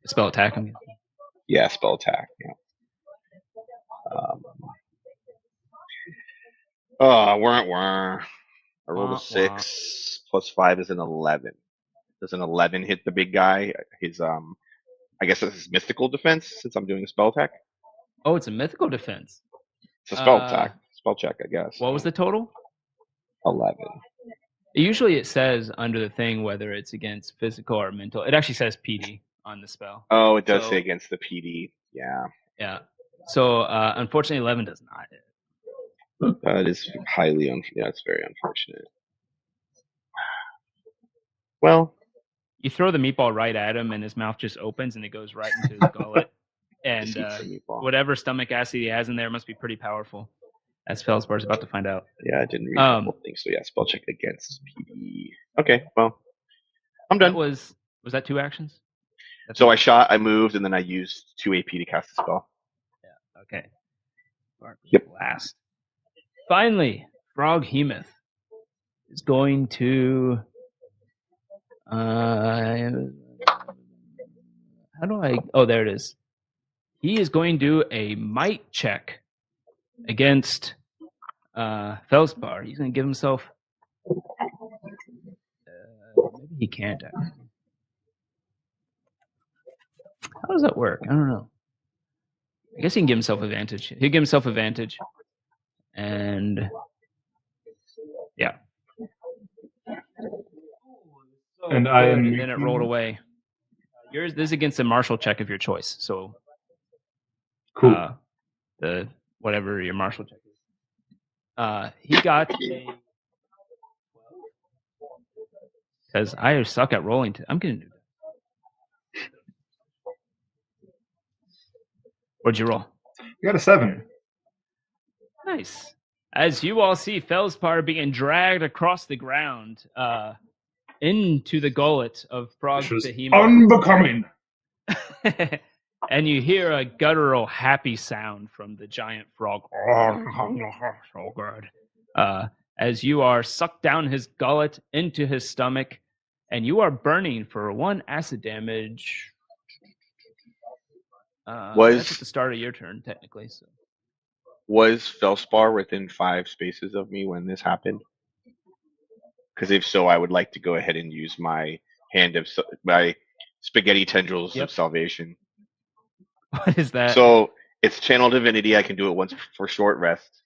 Spell attack him. Yeah, spell attack. Yeah. I rolled a 6 plus 5 is an 11. Does an 11 hit the big guy? His I guess that's his mythical defense since I'm doing a spell attack. Oh, it's a mythical defense. It's a spell attack, spell check, I guess. What was the total? 11. Usually it says under the thing whether it's against physical or mental. It actually says PD on the spell. Oh, it does So- say against the PD. Yeah, Yeah. So unfortunately, 11 does not hit. that is highly yeah, it's very unfortunate. Well, You throw the meatball right at him, and his mouth just opens, and it goes right into his gullet. And just eats the meatball. whatever stomach acid he has in there must be pretty powerful. As Felsbar's about to find out. Yeah, I didn't read the whole thing, so yeah, spell check against PD. Okay, well, I'm done. Was that 2 actions? So I shot, I moved, and then I used 2 AP to cast the spell. Yeah. Okay. Yep. Last. Finally, Froghemoth is going to. How do I? Oh, there it is. He is going to do a might check against Felspar. He's going to give himself. Maybe he can't. Actually. How does that work? I don't know. I guess he can give himself advantage. He'll give himself advantage. And yeah. And I am And then it rolled away. Yours. This is against a martial check of your choice. So cool. The whatever your martial check is. He got a. Because I suck at rolling. I'm gonna do that. What'd you roll? You got a 7. Nice. As you all see Felspar being dragged across the ground, into the gullet of Frog Which was Behemoth. unbecoming. And you hear a guttural happy sound from the giant frog. So good. As you are sucked down his gullet into his stomach, and you are burning for 1 acid damage. That's at the start of your turn, technically. So. Was Felspar within 5 spaces of me when this happened? Because if so, I would like to go ahead and use my my spaghetti tendrils of salvation. What is that? So it's channel divinity. I can do it once for short rest.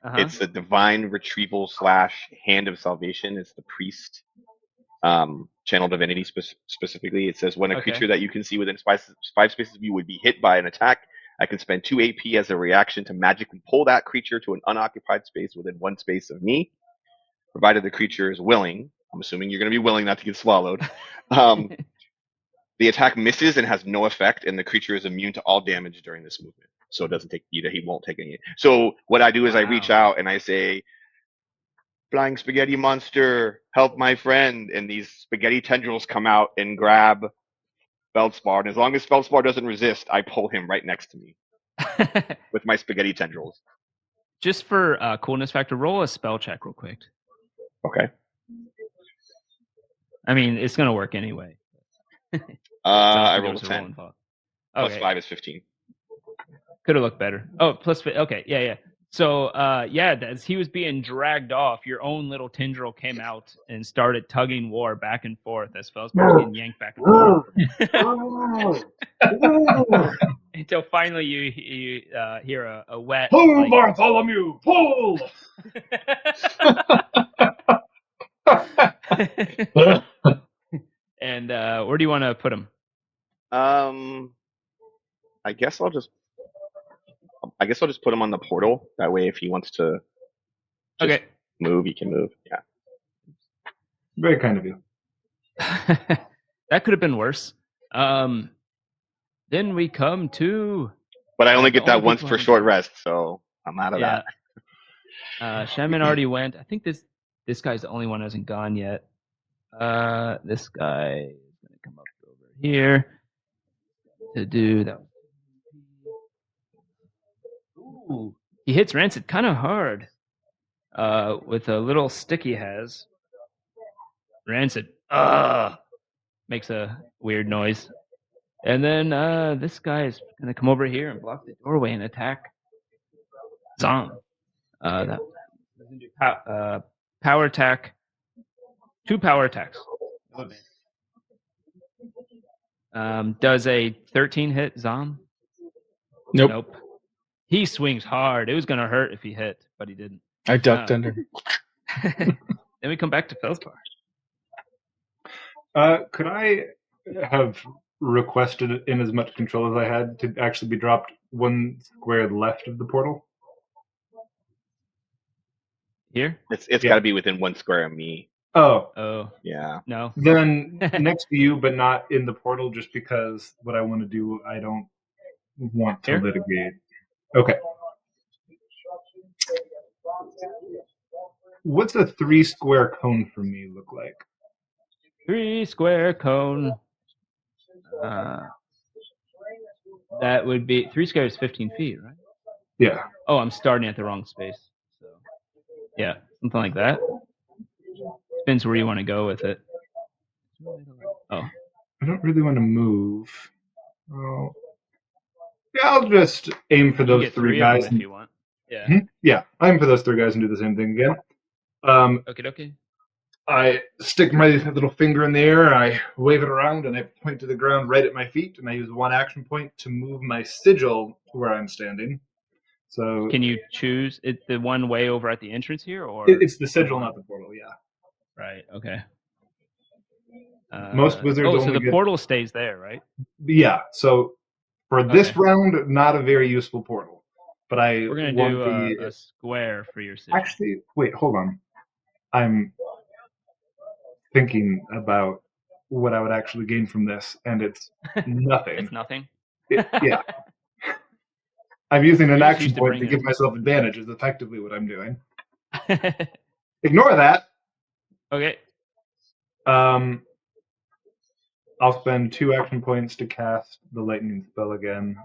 Uh-huh. It's the divine retrieval / hand of salvation. It's the priest channel divinity specifically. It says when a creature that you can see within 5 spaces of you would be hit by an attack, I can spend 2 AP as a reaction to magically pull that creature to an unoccupied space within 1 space of me, provided the creature is willing. I'm assuming you're going to be willing not to get swallowed. The attack misses and has no effect, and the creature is immune to all damage during this movement. So it doesn't take either. He won't take any. So what I do is I reach out and I say, "Flying spaghetti monster, help my friend!" And these spaghetti tendrils come out and grab Feldspar. And as long as Feldspar doesn't resist, I pull him right next to me with my spaghetti tendrils. Just for coolness factor, roll a spell check real quick. Okay. I mean, it's going to work anyway. I rolled a 10. Plus 5 is 15. Could have looked better. Oh, plus okay, yeah. So, as he was being dragged off, your own little tendril came out and started tugging war back and forth as Feldspar was getting yanked back and forth. Until finally you hear a wet... Pull, Bartholomew, pull! And where do you want to put him? I guess I'll just put him on the portal. That way, if he wants to move, he can move. Yeah. Very kind of you. That could have been worse. Then we come to... But I only get that once for short rest, so I'm out of that. Shaman already went. I think this guy's the only one who hasn't gone yet. This guy is going to come up over here to do that. Ooh, he hits Rancid kind of hard with a little stick he has. Rancid makes a weird noise. And then this guy is going to come over here and block the doorway and attack Zom. That power attack. 2 power attacks. Does a 13 hit Zom? Nope. He swings hard. It was going to hurt if he hit, but he didn't. I ducked under. Then we come back to Feldspar. Could I have requested in as much control as I had to actually be dropped 1 square left of the portal? Here? It's got to be within 1 square of me. Oh. Yeah. No. Then next to you, but not in the portal, just because what I want to do, I don't want to litigate. Okay. What's a 3 square cone for me look like? 3 square cone. That would be 3 square is 15 feet, right? Yeah. Oh, I'm starting at the wrong space. So, yeah, something like that. Depends where you want to go with it. Oh. I don't really want to move. Oh. Yeah, I'll just aim for those 3 guys. If you want. Yeah. Yeah, aim for those 3 guys and do the same thing again. Okay. I stick my little finger in the air, I wave it around, and I point to the ground right at my feet, and I use 1 action point to move my sigil to where I'm standing. So can you choose it the one way over at the entrance here, or it's the sigil, not the portal? Yeah. Right. Okay. Most wizards so the portal stays there, right? Yeah. So for this round, not a very useful portal. But we're gonna do a square for your sigil. Actually, wait, hold on. I'm thinking about what I would actually gain from this, and it's nothing. It's nothing. Yeah. I'm using an action point to give myself advantage is effectively what I'm doing. Ignore that. Okay. I'll spend 2 action points to cast the lightning spell again.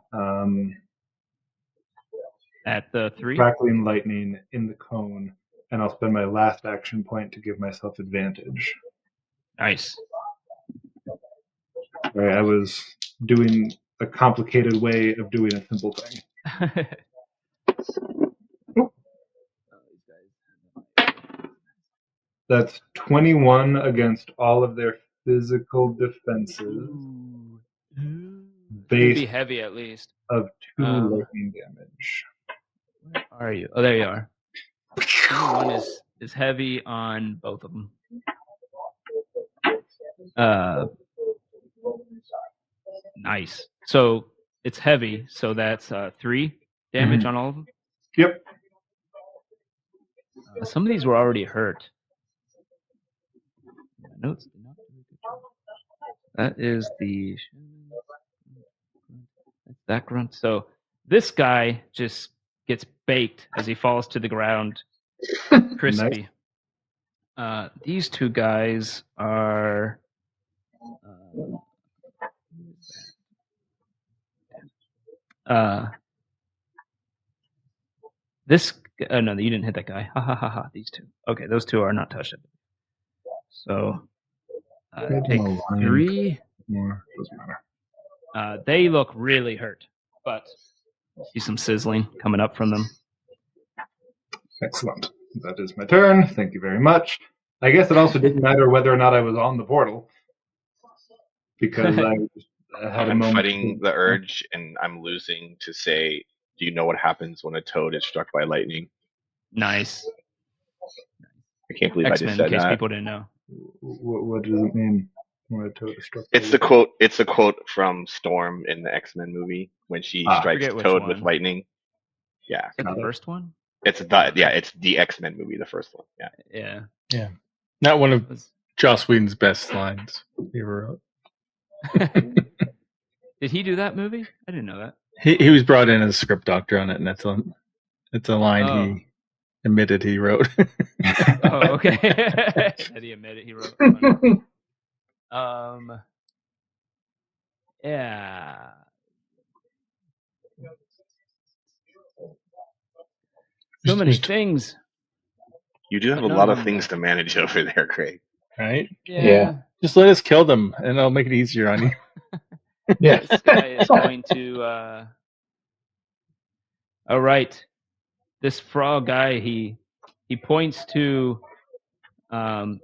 At the 3? Crackling lightning in the cone, and I'll spend my last action point to give myself advantage. Nice. Right, I was doing a complicated way of doing a simple thing. That's 21 against all of their physical defenses. Could Base be heavy at least. of 2 Um, lightning damage. Where are you? Oh, there you are. 21 is heavy on both of them. Nice. So it's heavy. So that's 3 damage on all of them. Yep. Some of these were already hurt. Notes did not do a good job. That is the that grunt. So this guy just gets baked as he falls to the ground, crispy. Nice. These 2 guys are. This. No, you didn't hit that guy. Ha ha ha ha. These 2. Okay, those 2 are not touched. So take 3. More doesn't matter. They look really hurt, but see some sizzling coming up from them. Excellent. That is my turn. Thank you very much. I guess it also didn't matter whether or not I was on the portal, because I had a I'm moment. fighting the urge, and I'm losing to say, do you know what happens when a toad is struck by lightning? Nice. I can't believe X-Men, I just said in case that. people didn't know. What does it mean when a toad is struck? It's the quote. It's a quote from Storm in the X-Men movie when she strikes Forget which Toad one. with lightning. Yeah, Is that the first one? it's the X-Men movie, the first one. Yeah. Yeah. Not one of Joss Whedon's best lines he ever wrote. Did he do that movie? I didn't know that. He was brought in as a script doctor on it, and it's a line he admitted he wrote. Oh, okay. Did he admit it? He wrote. Yeah. So many things. You do have But a none lot of of them things to manage over there, Craig. Right? Yeah. Just let us kill them, and I'll make it easier on you. Yeah. This guy is going to. All right. This frog guy, he points to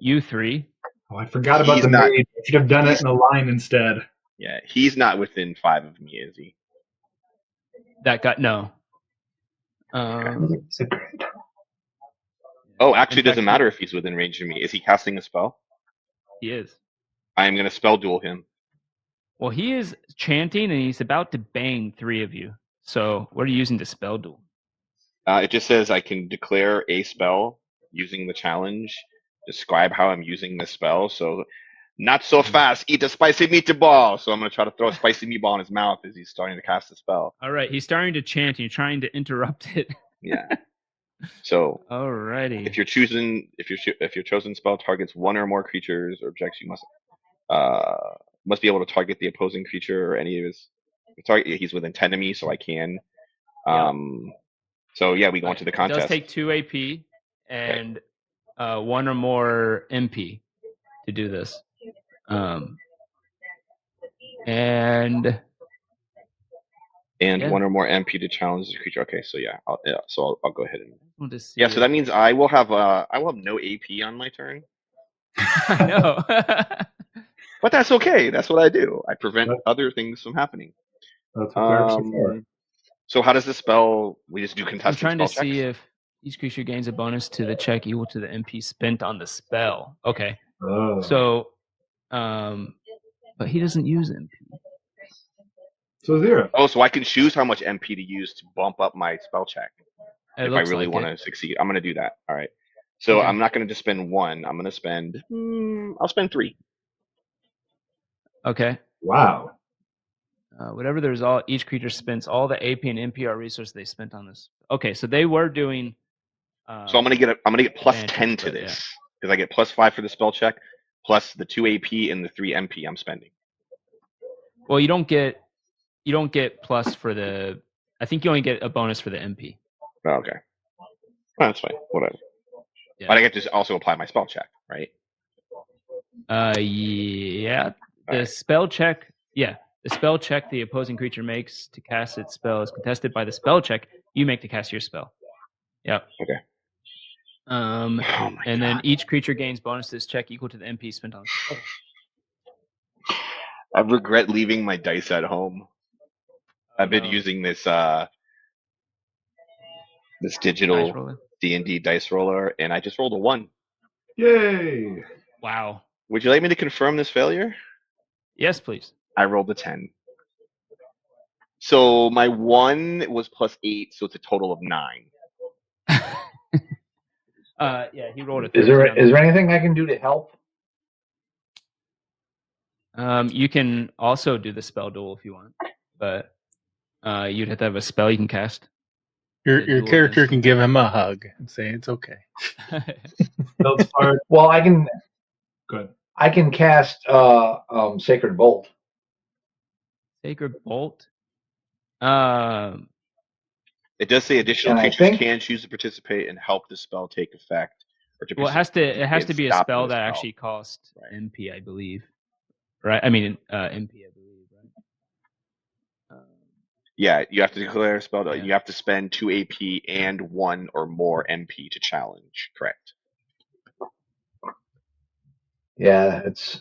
you 3. Oh, I forgot about He's the not- maid. I should have done it in a line instead. Yeah, he's not within 5 of me, is he? That guy, no. Oh, actually, In it doesn't fact, matter if he's within range of me. Is he casting a spell? He is. I am going to spell duel him. Well, he is chanting, and he's about to bang 3 of you. So, what are you using to spell duel? It just says I can declare a spell using the challenge. Describe how I'm using the spell. So, not so fast. Eat a spicy meatball. So I'm going to try to throw a spicy meatball in his mouth as he's starting to cast the spell. All right, he's starting to chant, and you're trying to interrupt it. Yeah. So Alrighty. if your chosen spell targets 1 or more creatures or objects, you must be able to target the opposing creature or any of his target. He's within 10 of me, so I can. So yeah, we go into the contest. It does take 2 AP and 1 or more MP to do this. And 1 or more MP to challenge the creature. Okay, so I'll go ahead and want to see so that means I will have no AP on my turn. I know. But that's okay. That's what I do. I prevent other things from happening. That's what So how does the spell? We just do I'm contested trying to spell see checks? if each creature gains a bonus to the check equal to the MP spent on the spell. Okay. Oh. So, but he doesn't use MP. So 0. Oh, so I can choose how much MP to use to bump up my spell check if I really want to to succeed. I'm going to do that. All right. So Okay. I'm not going to just spend 1. I'm going to spend. I'll spend 3. Okay. Wow. Whatever there's each creature spends all the AP and NPR resources they spent on this. Okay, so they were doing. So I'm gonna get plus advantage, 10 to but this because I get plus 5 for the spell check, plus the 2 AP and the 3 MP I'm spending. Well, you don't get plus for the. I think you only get a bonus for the MP. Oh, okay. That's fine. Whatever. Yeah. But I get to also apply my spell check, right? Yeah. The Alright. spell check. Yeah. The spell check the opposing creature makes to cast its spell is contested by the spell check you make to cast your spell. Yep. Okay. And God. then each creature gains bonus to this check equal to the MP spent on spell. I regret leaving my dice at home. I've been using this digital Dice roller. D&D dice roller, and I just rolled a 1. Yay! Wow. Would you like me to confirm this failure? Yes, please. I rolled a 10. So my 1 was plus 8, so it's a total of 9. Yeah, he rolled a 13. Is there anything I can do to help? You can also do the spell duel if you want, but you'd have to have a spell you can cast. Your Duel character against can give him a hug and say it's okay. Feldspar, Well, I can good. I can cast Sacred Bolt. Sacred Bolt. It does say additional And I creatures think- can choose to participate and help the spell take effect. Or to Well, it has to be a stop spell the that spell. actually costs Right. MP, I believe. Right? I mean, MP, I believe. Right? Yeah, you have to declare a spell. Yeah. You have to spend 2 AP and 1 or more MP to challenge. Correct. Yeah, it's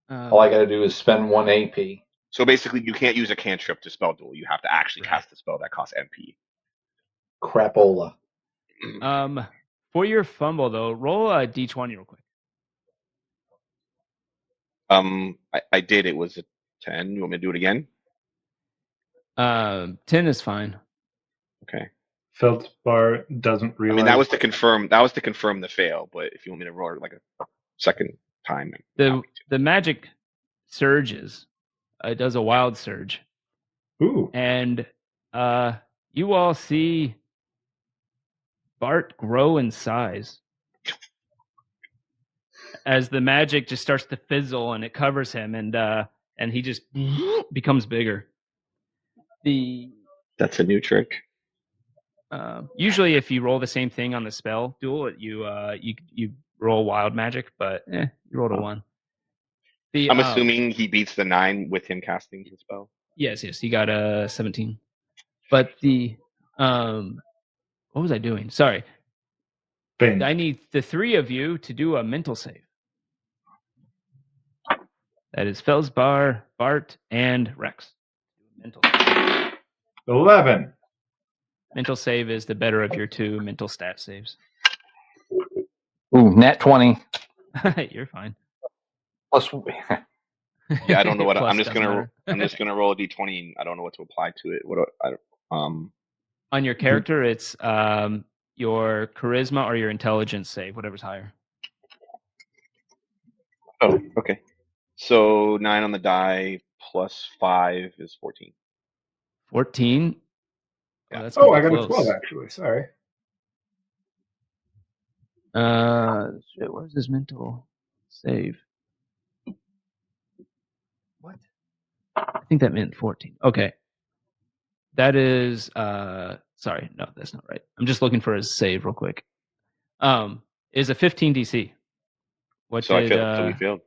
all I got to do is spend 1 AP. So basically, you can't use a cantrip to spell duel. You have to actually Right. cast a spell that costs MP. Crapola. For your fumble though, roll a D20 real quick. I did. It was a 10. You want me to do it again? 10 is fine. Okay. Feldspar doesn't I realize. mean, that was to confirm. That was to confirm the fail. But if you want me to roll it like a second time, The magic surges. It does a wild surge, Ooh. and you all see Bart grow in size as the magic just starts to fizzle and it covers him, and he just becomes bigger. that's a new trick. Usually, if you roll the same thing on the spell duel, you roll wild magic, but you rolled a 1. I'm assuming he beats the 9 with him casting the spell. Yes, you got a 17. But what was I doing? Sorry. Bane. I need the 3 of you to do a mental save. That is Feldspar, Bart, and Rex. Mental save. 11. Mental save is the better of your 2 mental stat saves. Ooh, nat 20. You're fine. Plus, Yeah, I don't know what Plus I'm just doesn't gonna. matter. I'm just gonna roll a d20. And I don't know what to apply to it. What do I? On your character, it's your charisma or your intelligence save, whatever's higher. Oh, okay. So 9 on the die plus 5 is 14. 14. Yeah. That's Oh, gonna I be got a close. 12 actually. Sorry. Shit, where's his mental save? What? I think that meant 14. Okay. That is sorry, no, that's not right. I'm just looking for his save real quick. Is a 15 DC. What So I did failed. So we failed.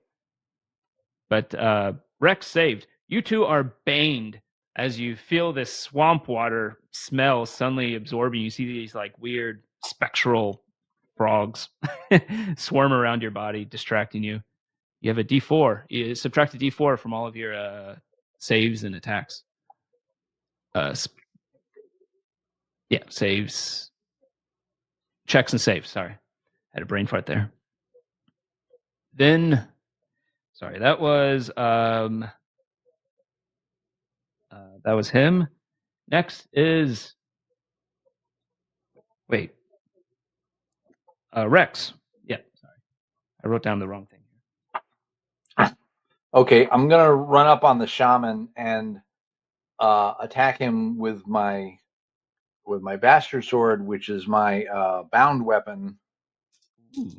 but Rex saved. You two are baned as you feel this swamp water smell suddenly absorbing. You see these like weird spectral frogs swarm around your body, distracting you. You have a D4. You subtract a D4 from all of your saves and attacks. Saves, checks and saves. Sorry, had a brain fart there. Then, sorry, that was him. Next is Rex. Yeah, sorry, I wrote down the wrong thing. okay, I'm gonna run up on the shaman and attack him with my bastard sword, which is my bound weapon. Ooh.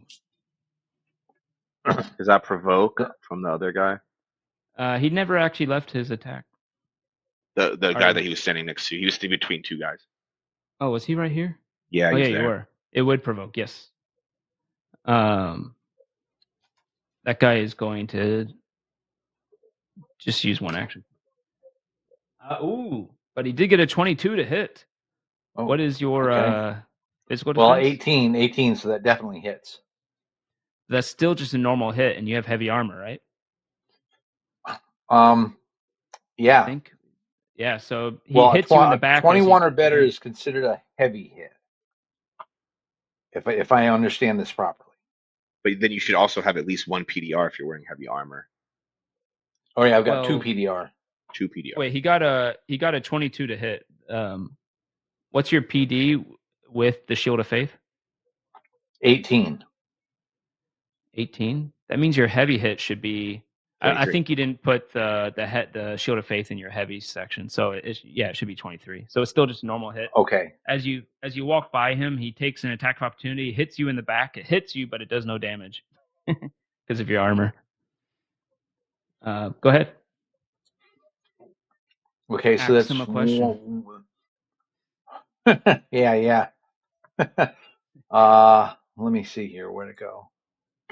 Is that provoke from the other guy? He never actually left his attack. The Or- guy that he was standing next to. He was between two guys. Oh, was he right here? Yeah, Oh he's yeah, you there. were. It would provoke, yes. That guy is going to just use one action. But he did get a 22 to hit. Oh, What is your okay. physical Well, defense? 18, so that definitely hits. That's still just a normal hit, and you have heavy armor, right? I Yeah. think. Yeah, so he hits you in the back. 21 or better is considered a heavy hit. If I understand this properly. But then you should also have at least one PDR if you're wearing heavy armor. Oh yeah, I've got Well, 2 PDR. 2 PDR. Wait, he got a 22 to hit. What's your PD with the Shield of Faith? 18. 18. That means your heavy hit should be. I 23. think you didn't put the Shield of Faith in your heavy section, so it should be 23. So it's still just a normal hit. Okay. As you walk by him, he takes an attack of opportunity, hits you in the back. It hits you, but it does no damage because of your armor. Go ahead. Okay, so Ask that's him a question. yeah. Let me see here. Where'd it go?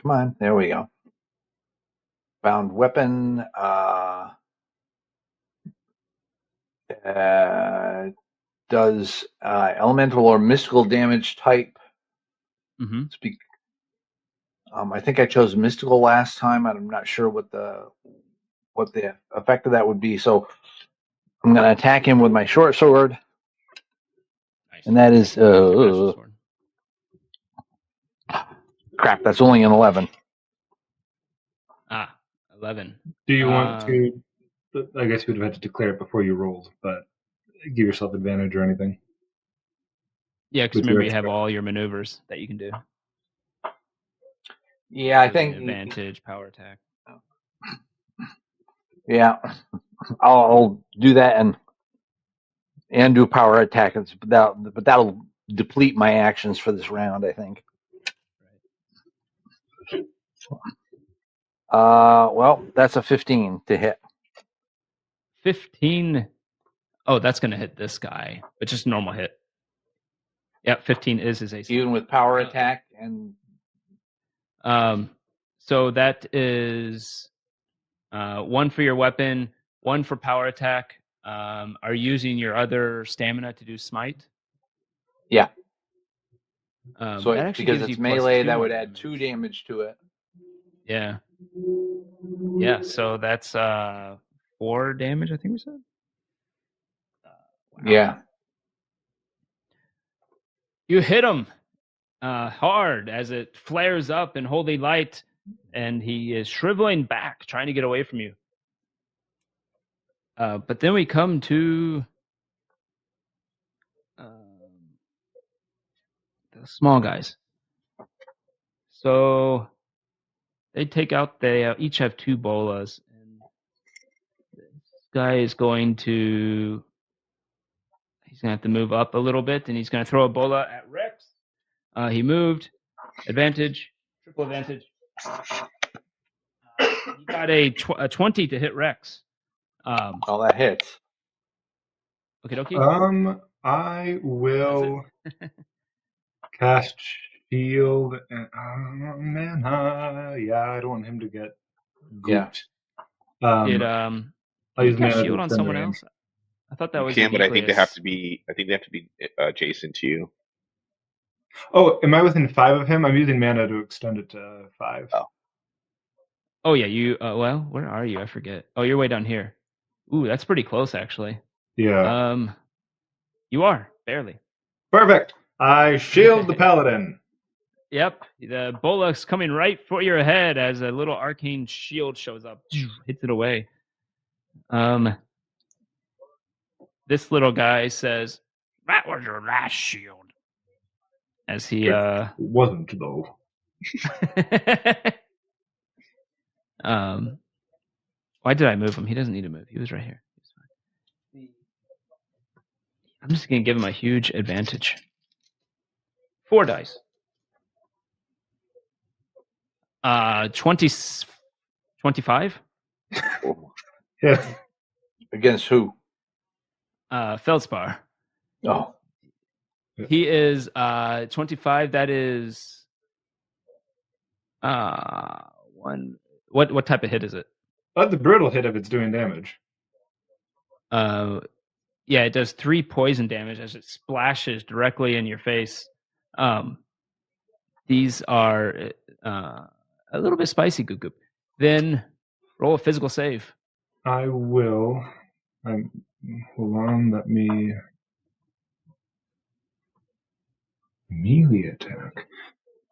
Come on, there we go. Found weapon. Does elemental or mystical damage type. Mm-hmm. Speak. I think I chose mystical last time. I'm not sure what the effect of that would be. So I'm going to attack him with my short sword, Nice. and that is crap. That's only an 11. 11. Do you want to? I guess you would have had to declare it before you rolled, but give yourself advantage or anything. Yeah, because With your remember you have extra. all your maneuvers that you can do. Yeah, I think advantage, power attack. Yeah, I'll do that and do power attack, but that'll deplete my actions for this round, I think. Well, that's a 15 to hit. 15. Oh, that's going to hit this guy, but just a normal hit. Yeah, 15 is his AC. Even with power attack and. So that is 1 for your weapon, 1 for power attack. Are you using your other stamina to do smite? Yeah. That So actually because gives it's you melee, +2 that would more add 2 damage to it. Yeah. Yeah, so that's 4 damage, I think we said. Wow. Yeah. You hit him hard as it flares up in holy light, and he is shriveling back, trying to get away from you. But then we come to the small guys. So they take out. They each have 2 bolas, and this guy is going to. He's going to have to move up a little bit, and he's going to throw a bola at Rex. He moved. Advantage. Triple advantage. He got a 20 to hit Rex. Oh, that hits. Okay, dokie. I will cast shield. And, yeah, I don't want him to get gooped. Yeah. I'll use mana to shield on extend the someone range. else. I thought that was. But I think they have Demetrius. to be. I think they have to be adjacent to you. Oh, am I within 5 of him? I'm using mana to extend it to 5. Oh yeah, you. Well, where are you? I forget. Oh, you're way down here. Ooh, that's pretty close actually. Yeah. You are barely. Perfect. I shield the paladin. Yep, the bola's coming right for your head as a little arcane shield shows up, hits it away. This little guy says, "That was your last shield." As he It wasn't though. Why did I move him? He doesn't need to move. He was right here. I'm just gonna give him a huge advantage. 4 dice. 25. Hits. Against who? Feldspar. Oh, He is 25. That is one. What type of hit is it? The brutal hit if it's doing damage. Yeah, it does 3 poison damage as it splashes directly in your face. These are a little bit spicy, Goop. Then roll a physical save. I will. Hold on, let me. Melee attack.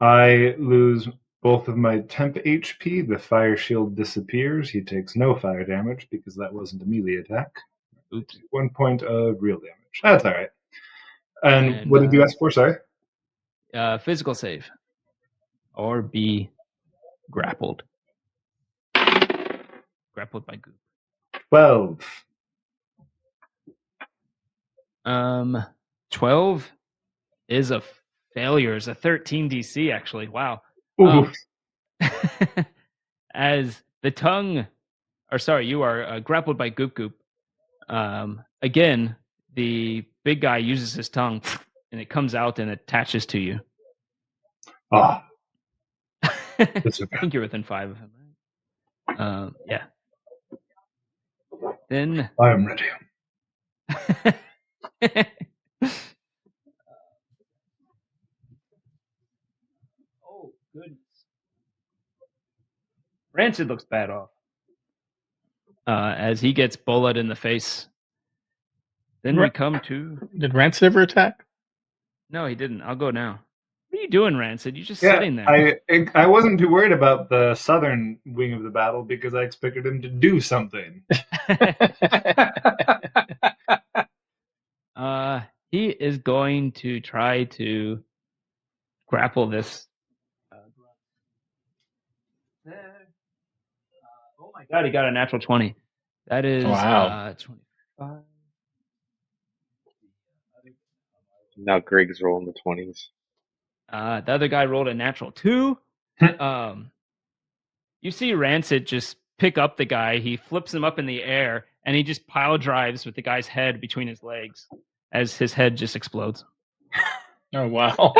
I lose both of my temp HP. The fire shield disappears. He takes no fire damage because that wasn't a melee attack. Oops. 1 point of real damage. That's all right. And And, what did you ask for? Sorry. Physical save. Or be grappled. Grappled by Goop. 12. 12 is a failure. It's a 13 DC, actually. Wow. Ooh. As the tongue, or sorry, you are grappled by Goop. Again, the big guy uses his tongue and it comes out and attaches to you. Ah, I that's okay. think you're within 5 of him, right? Yeah. Then I am ready. oh goodness, Rancid looks bad off as he gets bullet in the face. Then we come to. Did Rancid ever attack? No, he didn't. I'll go now. What are you doing, Rancid? You're just sitting there. I wasn't too worried about the southern wing of the battle because I expected him to do something. He is going to try to grapple this. Oh my god, he got a natural 20. That is Wow. 25. Now Greg's rolling the 20s. The other guy rolled a natural 2. You see Rancid just pick up the guy. He flips him up in the air, and he just pile drives with the guy's head between his legs as his head just explodes. Oh, wow.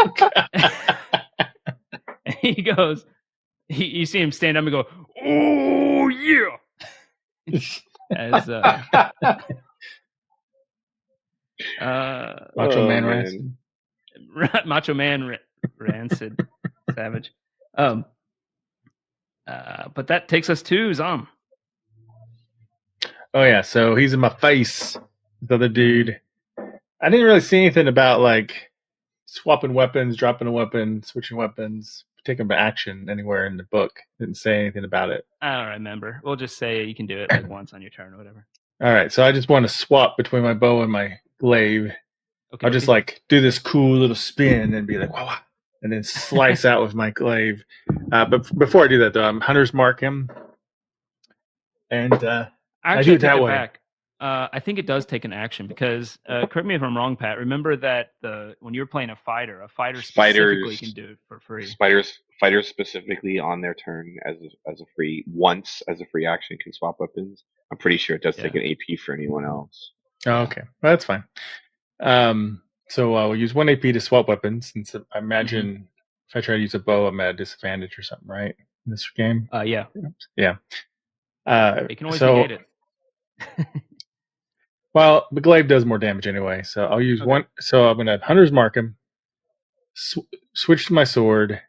And he goes, you see him stand up and go, oh, yeah. As Macho Man man. Rancid. Macho Man Rancid Savage. But that takes us to Zom. Oh, yeah. So he's in my face. The other dude. I didn't really see anything about like swapping weapons, dropping a weapon, switching weapons, taking action anywhere in the book. Didn't say anything about it. I don't remember. We'll just say you can do it like once on your turn or whatever. All right. So I just want to swap between my bow and my glaive. Okay. I'll just like do this cool little spin and be like, wow, and then slice out with my glaive. But before I do that, though, I'm Hunter's Mark him. And I do it that way. Back. I think it does take an action because, correct me if I'm wrong, Pat, remember that when you're playing a fighter specifically can do it for free. Fighters specifically on their turn as a free action can swap weapons. I'm pretty sure it does take an AP for anyone else. Oh, okay. Well, that's fine. So we'll use 1 AP to swap weapons, since I imagine if I try to use a bow, I'm at a disadvantage or something, right? In this game? Yeah. Yeah. You can always negate it. Well, the glaive does more damage anyway, so I'll use one. So I'm going to Hunter's Mark him, switch to my sword,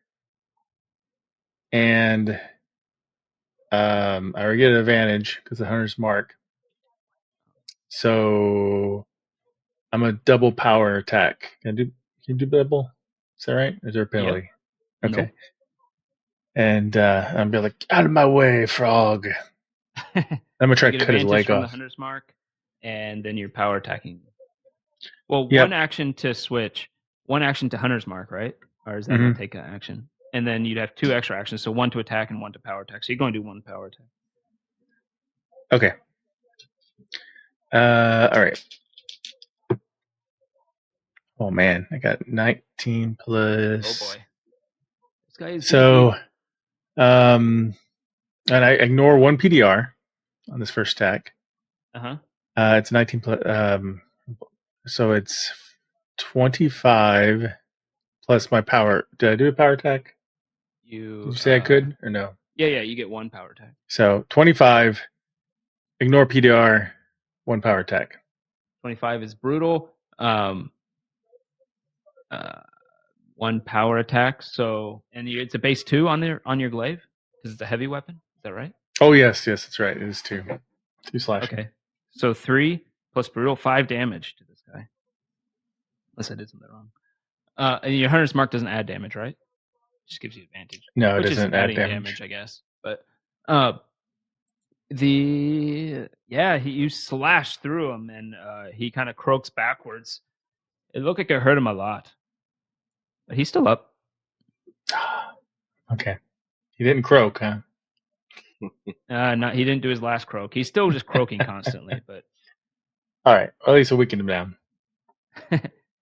and I already get an advantage because of Hunter's Mark. So I'm a double power attack. Can you do double? Is that right? Or is there a penalty? Yep. Okay. Nope. And I'm be like, out of my way, frog. I'm gonna try to cut his leg from off. The Hunter's Mark, and then you're power attacking. Well, one action to switch, one action to Hunter's Mark, right? Or does that not take an action? And then you'd have 2 extra actions, so 1 to attack and 1 to power attack. So you're going to do 1 power attack. Okay. All right. Oh man, I got 19 plus. Oh boy. This guy is so beefy. And I ignore one PDR on this first attack. Uh-huh. It's 19 plus, so it's 25 plus my power. Did I do a power attack? Did you say I could or no? Yeah, you get one power attack. So 25, ignore PDR, one power attack. 25 is brutal. One power attack. So, and it's a base 2 on your glaive because it's a heavy weapon. Is that right? Oh yes, that's right. It is 2 slashing. Okay. So 3 plus brutal, 5 damage to this guy. Unless I did something wrong. And your hunter's mark doesn't add damage, right? Just gives you advantage. No, it which doesn't is add adding damage. I guess. But you slash through him and he kind of croaks backwards. It looked like it hurt him a lot, but he's still up. Okay, he didn't croak, huh? No, he didn't do his last croak. He's still just croaking constantly, but all right. At least we weakened him down.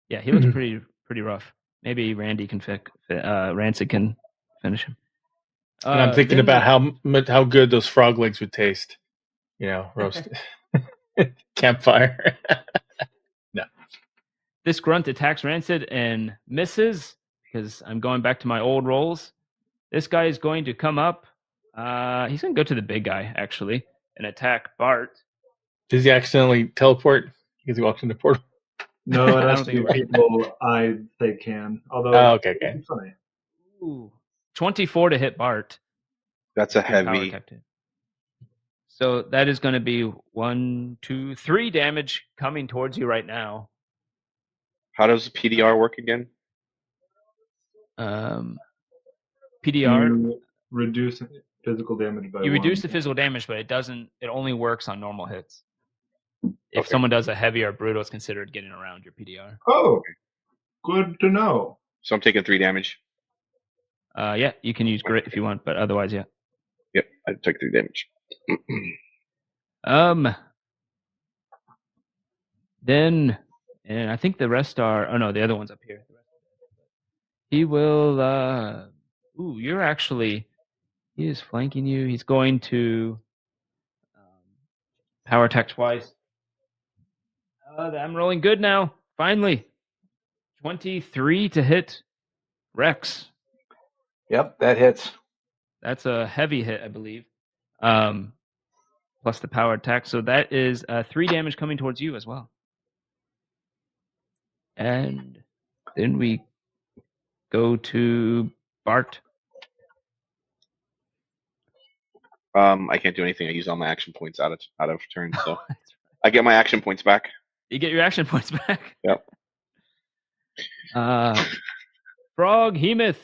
yeah, he looks pretty rough. Maybe Randy can Rancid can finish him. And I'm thinking about how good those frog legs would taste. Roast campfire. No. This grunt attacks Rancid and misses because I'm going back to my old rolls. This guy is going to come up. He's going to go to the big guy, actually, and attack Bart. Does he accidentally teleport because he walks in the portal? No, it I has don't to think be it people they can. Although, okay. it's funny. Ooh, 24 to hit Bart. That's a Power heavy. captain. So that is going to be 1, 2, 3 damage coming towards you right now. How does PDR work again? PDR. You reduce physical damage by You reduce one. the physical damage, but it doesn't. It only works on normal hits. If Okay. someone does a heavy or brutal, it's considered getting around your PDR. Oh, good to know. So I'm taking 3 damage. Yeah, you can use grit if you want, but otherwise, yeah. Yep, I took 3 damage. Then, and I think the rest are. Oh no, the other one's up here. He will. You're actually. He is flanking you. He's going to power attack twice. I'm rolling good now. Finally, 23 to hit Rex. Yep, that hits. That's a heavy hit, I believe. Plus the power attack. So that is 3 damage coming towards you as well. And then we go to Bart. I can't do anything. I use all my action points out of turn, so I get my action points back. You get your action points back. Yep. Frog Hemoth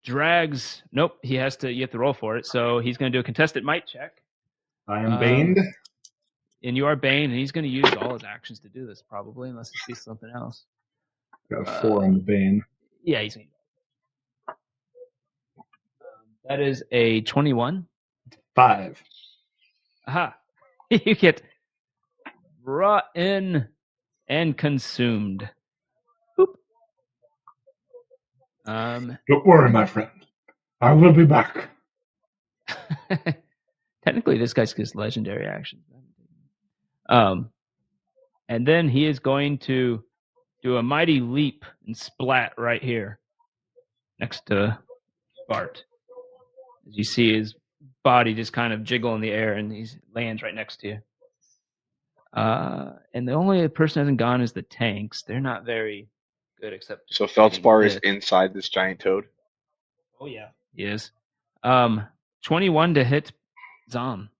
drags. Nope, you have to roll for it. So he's going to do a contested might check. I am baned. And you are Bane, and he's going to use all his actions to do this, probably, unless he sees something else. Got 4 on the bane. Yeah, he's going to. That is a 21. 5. Aha. You get rotten and consumed. Boop. Don't worry, my friend. I will be back. Technically, this guy's just legendary actions. And then he is going to do a mighty leap and splat right here next to Bart. As you see his body just kind of jiggle in the air, and he lands right next to you. And the only person who hasn't gone is the tanks. They're not very good, except. So Feldspar is inside this giant toad. Oh yeah, he is. 21 to hit Zom.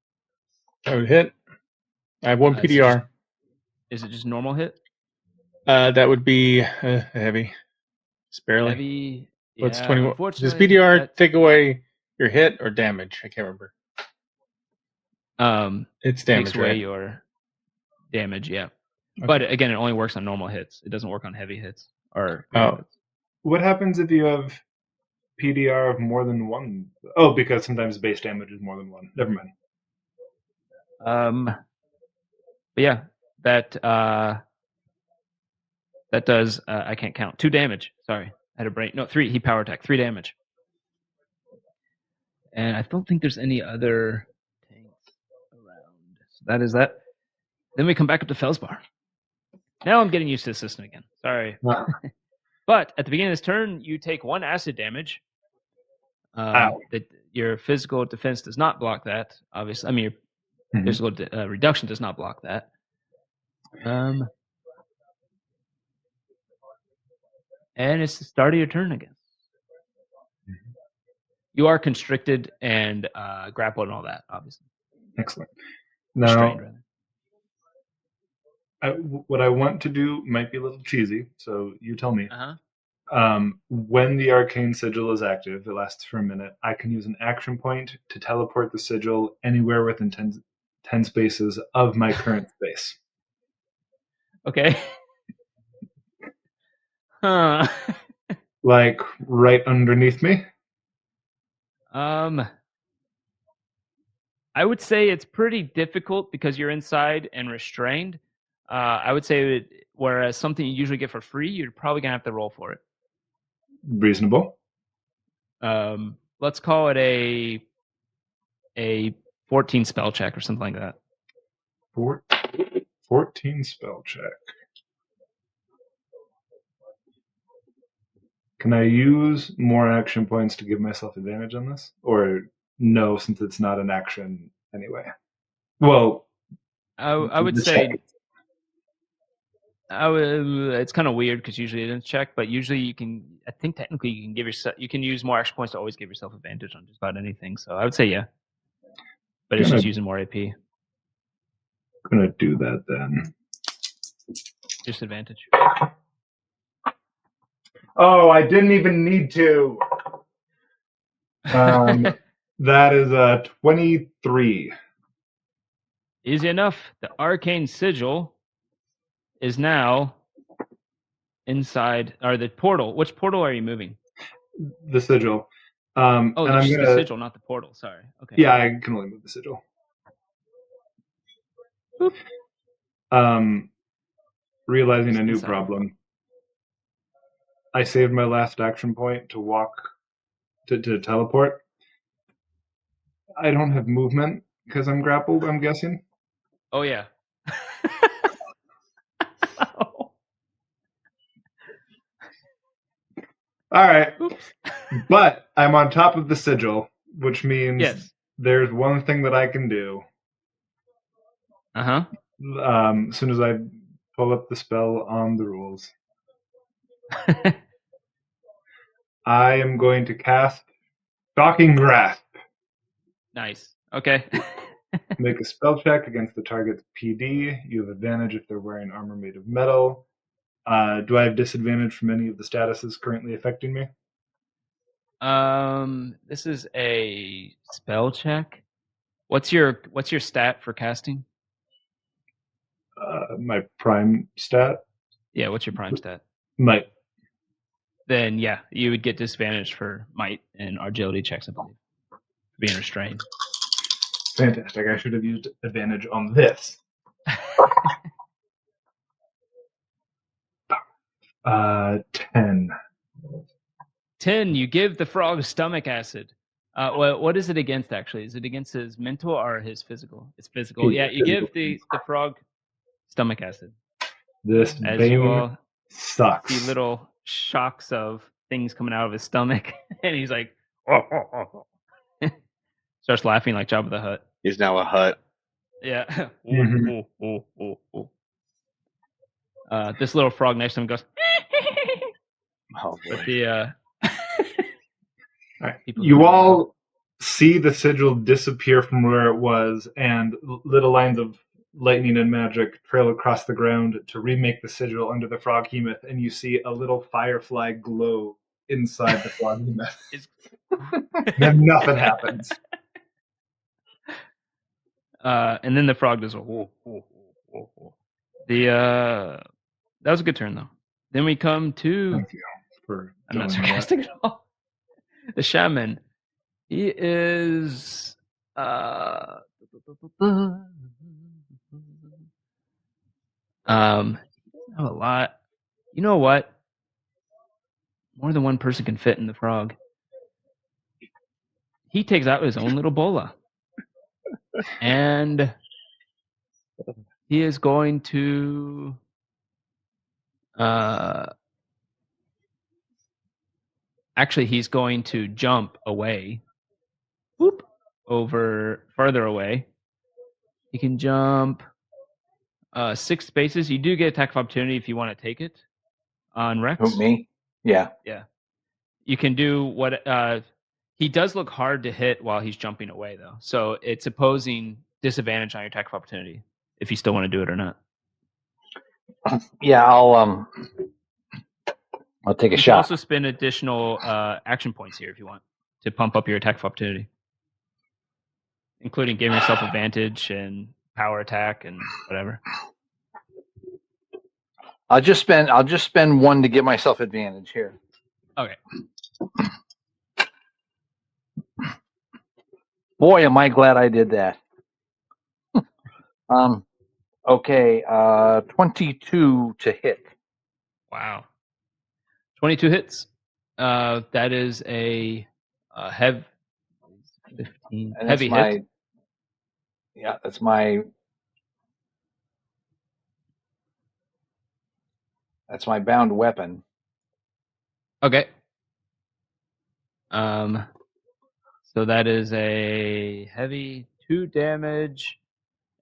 I would hit. I have 1 PDR. Is it just normal hit? That would be heavy. It's barely. Heavy. What's Yeah, 21? unfortunately, Does PDR take away your hit or damage? I can't remember. It's damage, takes away right? your damage, yeah. Okay. But again, it only works on normal hits. It doesn't work on heavy hits or hits. What happens if you have PDR of more than 1? Oh, because sometimes base damage is more than 1. Never mind. But yeah, that does I can't count 2 damage. Sorry, I had a brain. No, 3. He power attack 3 damage. And I don't think there's any other tanks around. So that is that. Then we come back up to Felsbar. Now I'm getting used to the system again. Sorry. Wow. But at the beginning of this turn, you take 1 acid damage. Ow. Your physical defense does not block that. Obviously, I mean, your Mhm. physical reduction does not block that. And it's the start of your turn again. You are constricted and grappled and all that, obviously. Excellent. Restrained, Now, rather. what I want to do might be a little cheesy, so you tell me. Uh-huh. When the arcane sigil is active, it lasts for a minute. I can use an action point to teleport the sigil anywhere within 10 spaces of my current space. Okay. Huh. Like right underneath me? I would say it's pretty difficult because you're inside and restrained. I would say whereas something you usually get for free, you're probably gonna have to roll for it. Reasonable. Let's call it a 14 spell check or something like that. 14 spell check. Can I use more action points to give myself advantage on this? Or no, since it's not an action anyway? Well, I would the say check. it's kind of weird because usually it doesn't check, but usually you can. I think technically you can use more action points to always give yourself advantage on just about anything. So I would say yeah, but it's just using more AP. Gonna do that then. Disadvantage. Oh, I didn't even need to. That is a 23. Easy enough. The arcane sigil is now inside, or the portal. Which portal are you moving? The sigil. Oh, and I'm just gonna, the sigil, not the portal. Sorry. Okay. Yeah, I can only move the sigil. Boop. Realizing Just a new inside. problem. I saved my last action point to walk, to teleport. I don't have movement because I'm grappled, I'm guessing. Oh yeah. All right. Oops. But I'm on top of the sigil, which means Yes. there's one thing that I can do. Uh-huh. As soon as I pull up the spell on the rules, I am going to cast Shocking Grasp. Nice. Okay. Make a spell check against the target's PD. You have advantage if they're wearing armor made of metal. Do I have disadvantage from any of the statuses currently affecting me? This is a spell check. What's your stat for casting? My prime stat? Yeah, what's your prime stat? Might. Then yeah, you would get disadvantage for might and agility checks, I believe. Being restrained. Fantastic. I should have used advantage on this. 10. 10, you give the frog stomach acid. What is it against, actually? Is it against his mental or his physical? It's physical. Yeah, you give the frog stomach acid. This As bane you all sucks. see little shocks of things coming out of his stomach. And he's like, starts laughing like Jabba the Hutt. He's now a hut. Yeah. Mhm. This little frog next to him goes, Oh but boy. the All right. people You who- all see the sigil disappear from where it was, and little lines of lightning and magic trail across the ground to remake the sigil under the frog behemoth, and you see a little firefly glow inside the frog behemoth. Then nothing happens. And then the frog does a whoa. That was a good turn though. Then we come to Thank you for I'm not doing that. sarcastic at all. The shaman. He is a lot. You know what? More than one person can fit in the frog. he takes out his own little bola. And he is going to actually he's going to jump away. Whoop, further away. He can jump 6 spaces. You do get attack of opportunity if you want to take it on Rex. Who, me? Yeah. Yeah. You can do what he does look hard to hit while he's jumping away though. So it's opposing disadvantage on your attack of opportunity if you still want to do it or not. Yeah, I'll take a You can shot. also spend additional action points here if you want to pump up your attack of opportunity, including giving yourself advantage and power attack and whatever. I'll just spend 1 to give myself advantage here. Okay. Boy, am I glad I did that. Okay, 22 to hit. Wow. 22 hits. That is a heavy 15 And heavy hit. Yeah, that's my bound weapon. Okay. So that is a heavy 2 damage,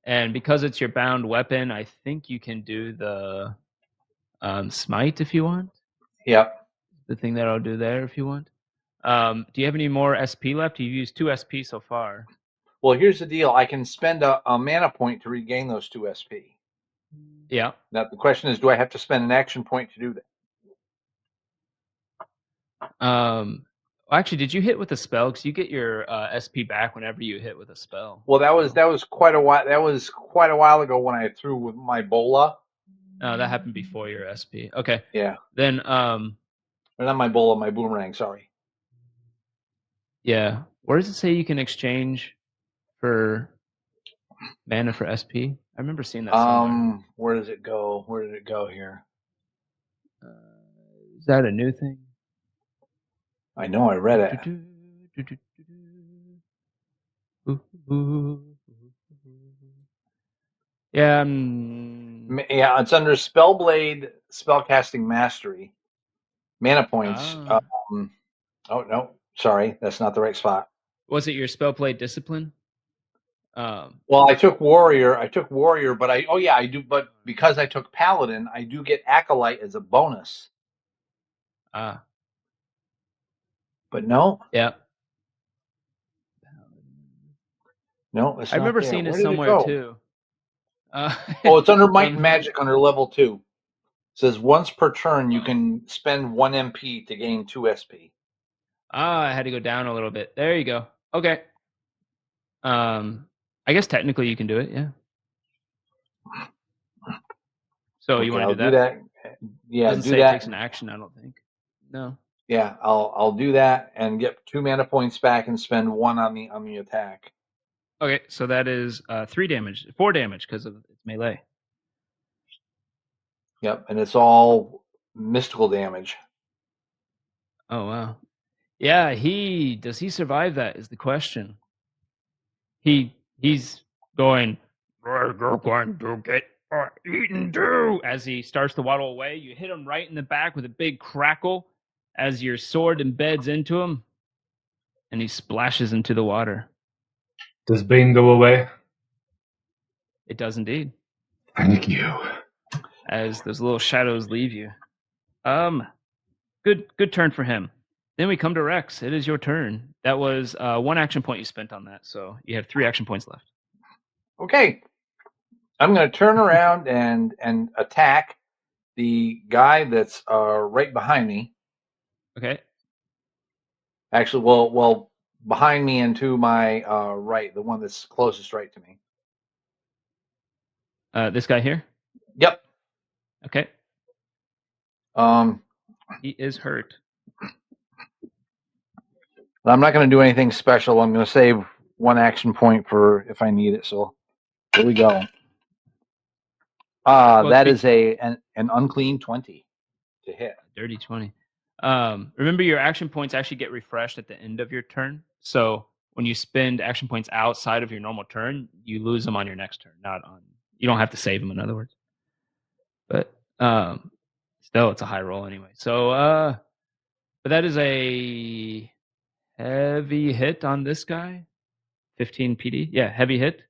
and because it's your bound weapon, I think you can do the smite if you want. Yep. The thing that I'll do there if you want. Do you have any more SP left? You've used 2 SP so far. Well, here's the deal. I can spend a mana point to regain those 2 SP. Yeah. Now, the question is, do I have to spend an action point to do that? Actually, did you hit with a spell? Because you get your SP back whenever you hit with a spell. Well, that was quite a while. That was quite a while ago when I threw with my bola. Oh, that happened before your SP. Okay. Yeah. Then Or not my bola, my boomerang. Sorry. Yeah. Where does it say you can exchange for mana for SP? I remember seeing that somewhere. Where does it go? Where did it go here? Is that a new thing? I know I read it. Yeah. Yeah, it's under Spellblade Spellcasting Mastery. Mana points. Oh no, sorry, that's not the right spot. Was it your Spellblade Discipline? Well, I took Warrior, but I do. But because I took Paladin, I do get Acolyte as a bonus. But no. Yeah. No, it's I not remember there. seeing it Where did somewhere go? too. Oh, it's under Might and Magic under level 2. It says once per turn you can spend 1 MP to gain 2 SP. I had to go down a little bit. There you go. Okay. I guess technically you can do it, yeah. So Okay, you want to I'll do that? Yeah, Doesn't do say that. it takes an action, I don't think. No. Yeah, I'll do that and get 2 mana points back and spend 1 on the attack. Okay, so that is 4 damage because of its melee. Yep, and it's all mystical damage. Oh wow. Yeah, does he survive that is the question. He's going, We're going to get eaten too. as he starts to waddle away. You hit him right in the back with a big crackle as your sword embeds into him, and he splashes into the water. Does Bane go away? It does indeed. Thank you. As those little shadows leave you. Good turn for him. Then we come to Rex. It is your turn. That was 1 action point you spent on that, so you have 3 action points left. Okay. I'm going to turn around and attack the guy that's right behind me. Okay. Actually, well, behind me and to my right, the one that's closest right to me. This guy here? Yep. Okay. He is hurt. I'm not going to do anything special. I'm going to save 1 action point for if I need it. So here we go. That is an unclean 20 to hit. Dirty 20. Remember, your action points actually get refreshed at the end of your turn. So when you spend action points outside of your normal turn, you lose them on your next turn. You don't have to save them, in other words. But still, it's a high roll anyway. So, but that is a heavy hit on this guy. 15 PD. Yeah, heavy hit.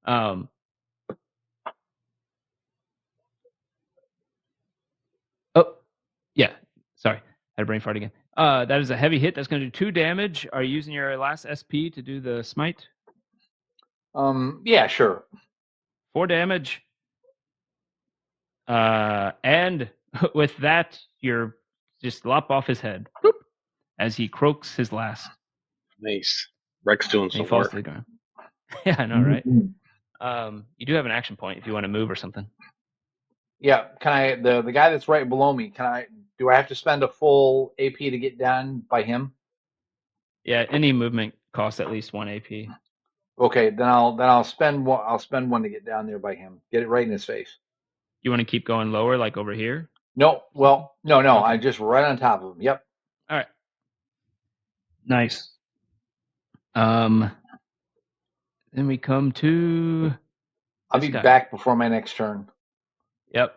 Oh, yeah. Sorry, had a brain fart again. That is a heavy hit. That's going to do 2 damage. Are you using your last SP to do the smite? Yeah, sure. 4 damage. And with that, you're just lop off his head. Boop, as he croaks his last. Nice. Rex doing And he some falls work. to the ground. Yeah, I know, right? Mm-hmm. You do have an action point if you want to move or something. Yeah, can I? The guy that's right below me. Do I have to spend a full AP to get down by him? Yeah, any movement costs at least 1 AP. Okay, then I'll spend one. I'll spend one to get down there by him. Get it right in his face. You want to keep going lower, like over here? No, well, no. Okay. I just right on top of him. Yep. All right. Nice. Then we come to. I'll this be guy. back before my next turn. Yep.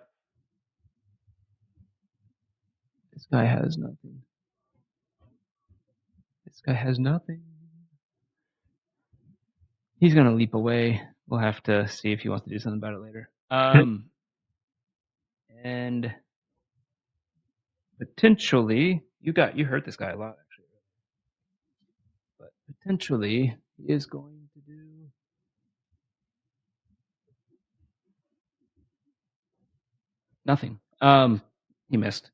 This guy has nothing. This guy has nothing. He's gonna leap away. We'll have to see if he wants to do something about it later. And potentially, you hurt this guy a lot actually. But potentially, he is going to do. Nothing. He missed.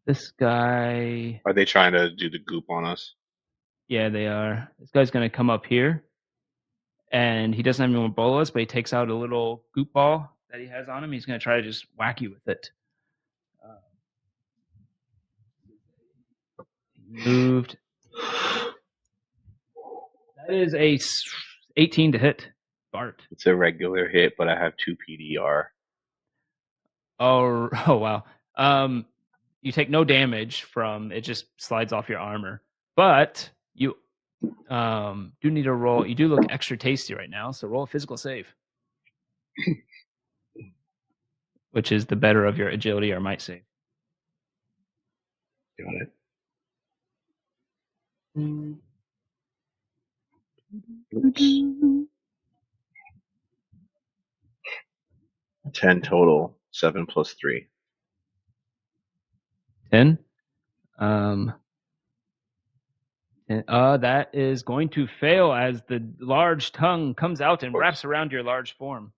This guy. Are they trying to do the goop on us? Yeah, they are. This guy's gonna come up here, and he doesn't have any more bolas, but he takes out a little goop ball that he has on him. He's gonna try to just whack you with it. Moved. That is a 18 to hit. Bart. It's a regular hit, but I have 2 PDR. Oh wow. You take no damage from it. Just slides off your armor, but you do need a roll. You do look extra tasty right now, so roll a physical save, which is the better of your agility or might save. Got it. Oops. 10 total. 7 plus 3. 10. That is going to fail as the large tongue comes out and wraps around your large form.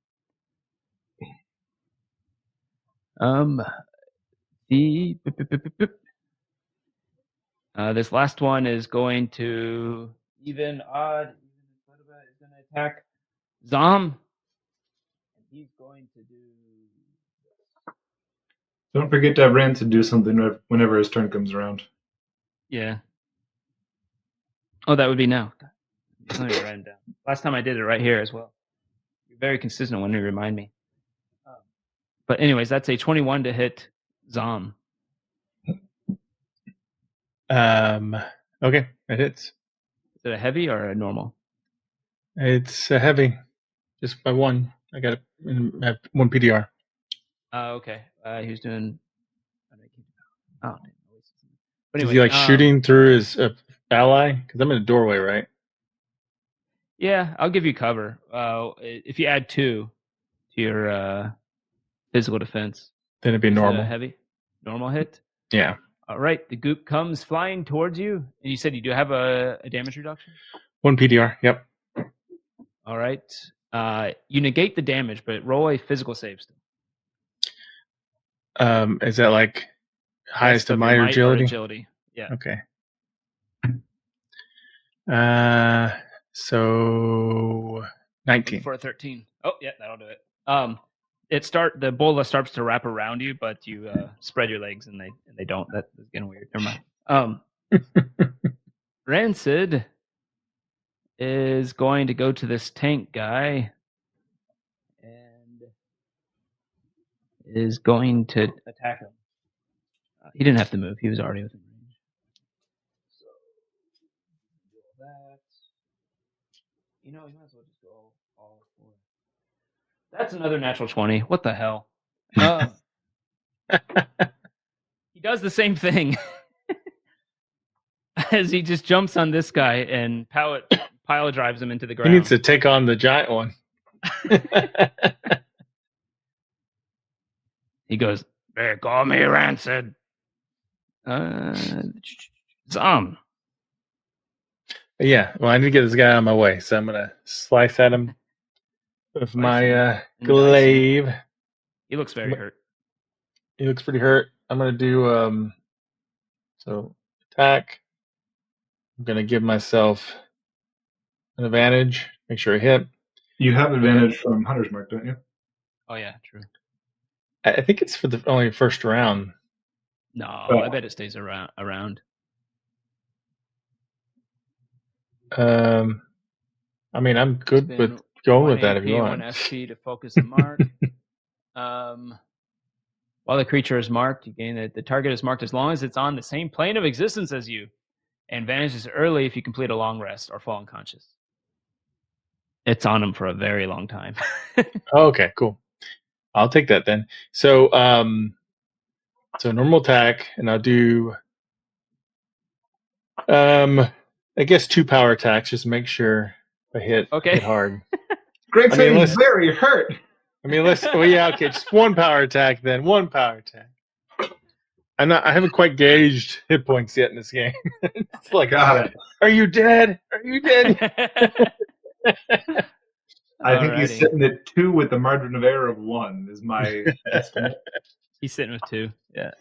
This last one is going to even odd. Is going to attack Zom. He's going to do. Don't forget to have Rancid do something whenever his turn comes around. Yeah. Oh, that would be now. Let me write it down. Last time I did it right here as well. You're very consistent when you remind me. But anyways, that's a 21 to hit Zom. Okay, it hits. Is it a heavy or a normal? It's a heavy, just by 1. I got I have 1 PDR. Okay. He was doing. Oh. But Is anyway, he like shooting through his ally? Because I'm in a doorway, right? Yeah, I'll give you cover. If you add 2 to your physical defense, Then it'd be normal. Heavy, normal hit. Yeah. All right, the goop comes flying towards you, and you said you do have a damage reduction. 1 PDR. Yep. All right. You negate the damage, but roll a physical save still. Is that like highest of my agility? Agility. Yeah. Okay. So 19 for a 13. Oh yeah, that'll do it. The bola starts to wrap around you, but you spread your legs and they don't. That is getting weird. Never mind. Rancid is going to go to this tank guy and is going to attack him. He didn't have to move. He was already within range. So, You know, you might as well just go all for it. That's another natural 20. What the hell? He does the same thing as he just jumps on this guy and pile drives him into the He ground. needs to take on the giant one. He goes, They call me Rancid. Yeah, well, I need to get this guy out of my way, so I'm gonna slice at him with my and glaive. He looks very hurt. He looks pretty hurt. I'm gonna do so attack. I'm gonna give myself an advantage. Make sure I hit. You have advantage from Hunter's Mark, don't you? Oh yeah, true. I think it's for the only first round. No, Oh. I bet it stays around. I mean, I'm good with going with that if you want. 1 SP to focus and mark. While the creature is marked, you gain that the target is marked as long as it's on the same plane of existence as you, and vanishes early if you complete a long rest or fall unconscious. It's on him for a very long time. Okay, cool. I'll take that then. So, so normal attack, and I'll do, I guess 2 power attacks just to make sure I hit hard. Greg said he's unless- very hurt. I mean, okay, just 1 power attack then. 1 power attack. I haven't quite gauged hit points yet in this game. It's like, Got it. Are you dead? Are you dead? I think he's sitting at 2 with a margin of error of 1 is my estimate. He's sitting with 2. Yeah.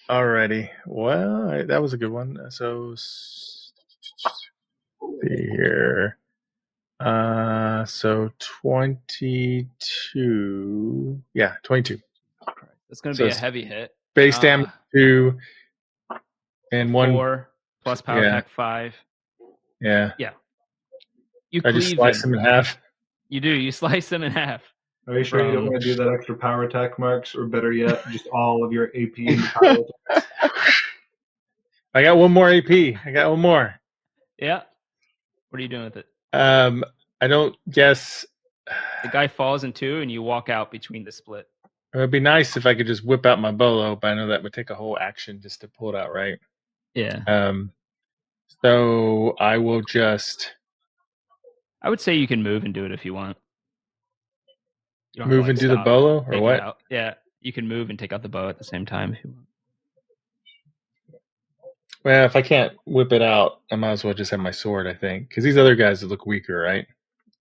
Alrighty. Well, that was a good one. So, see here. So 22. Yeah, 22. That's going to So be a it's heavy hit. Base damage 2 and 1. 4 plus power attack 5. Yeah. Yeah. You I just cleave slice him in half. You do. You slice him in half. Are you sure you don't want to do that extra power attack, Marks? Or better yet, just all of your AP and power attacks? I got 1 more AP. I got 1 more. Yeah. What are you doing with it? I don't guess. The guy falls in 2 and you walk out between the split. It would be nice if I could just whip out my bolo, but I know that would take a whole action just to pull it out, right? Yeah. So I will just I would say you can move and do it if you want. You don't have to, move and do the stop, bolo, or take it what? out. Yeah, you can move and take out the bow at the same time if you want. Well, if I can't whip it out, I might as well just have my sword, I think. Because these other guys look weaker, right?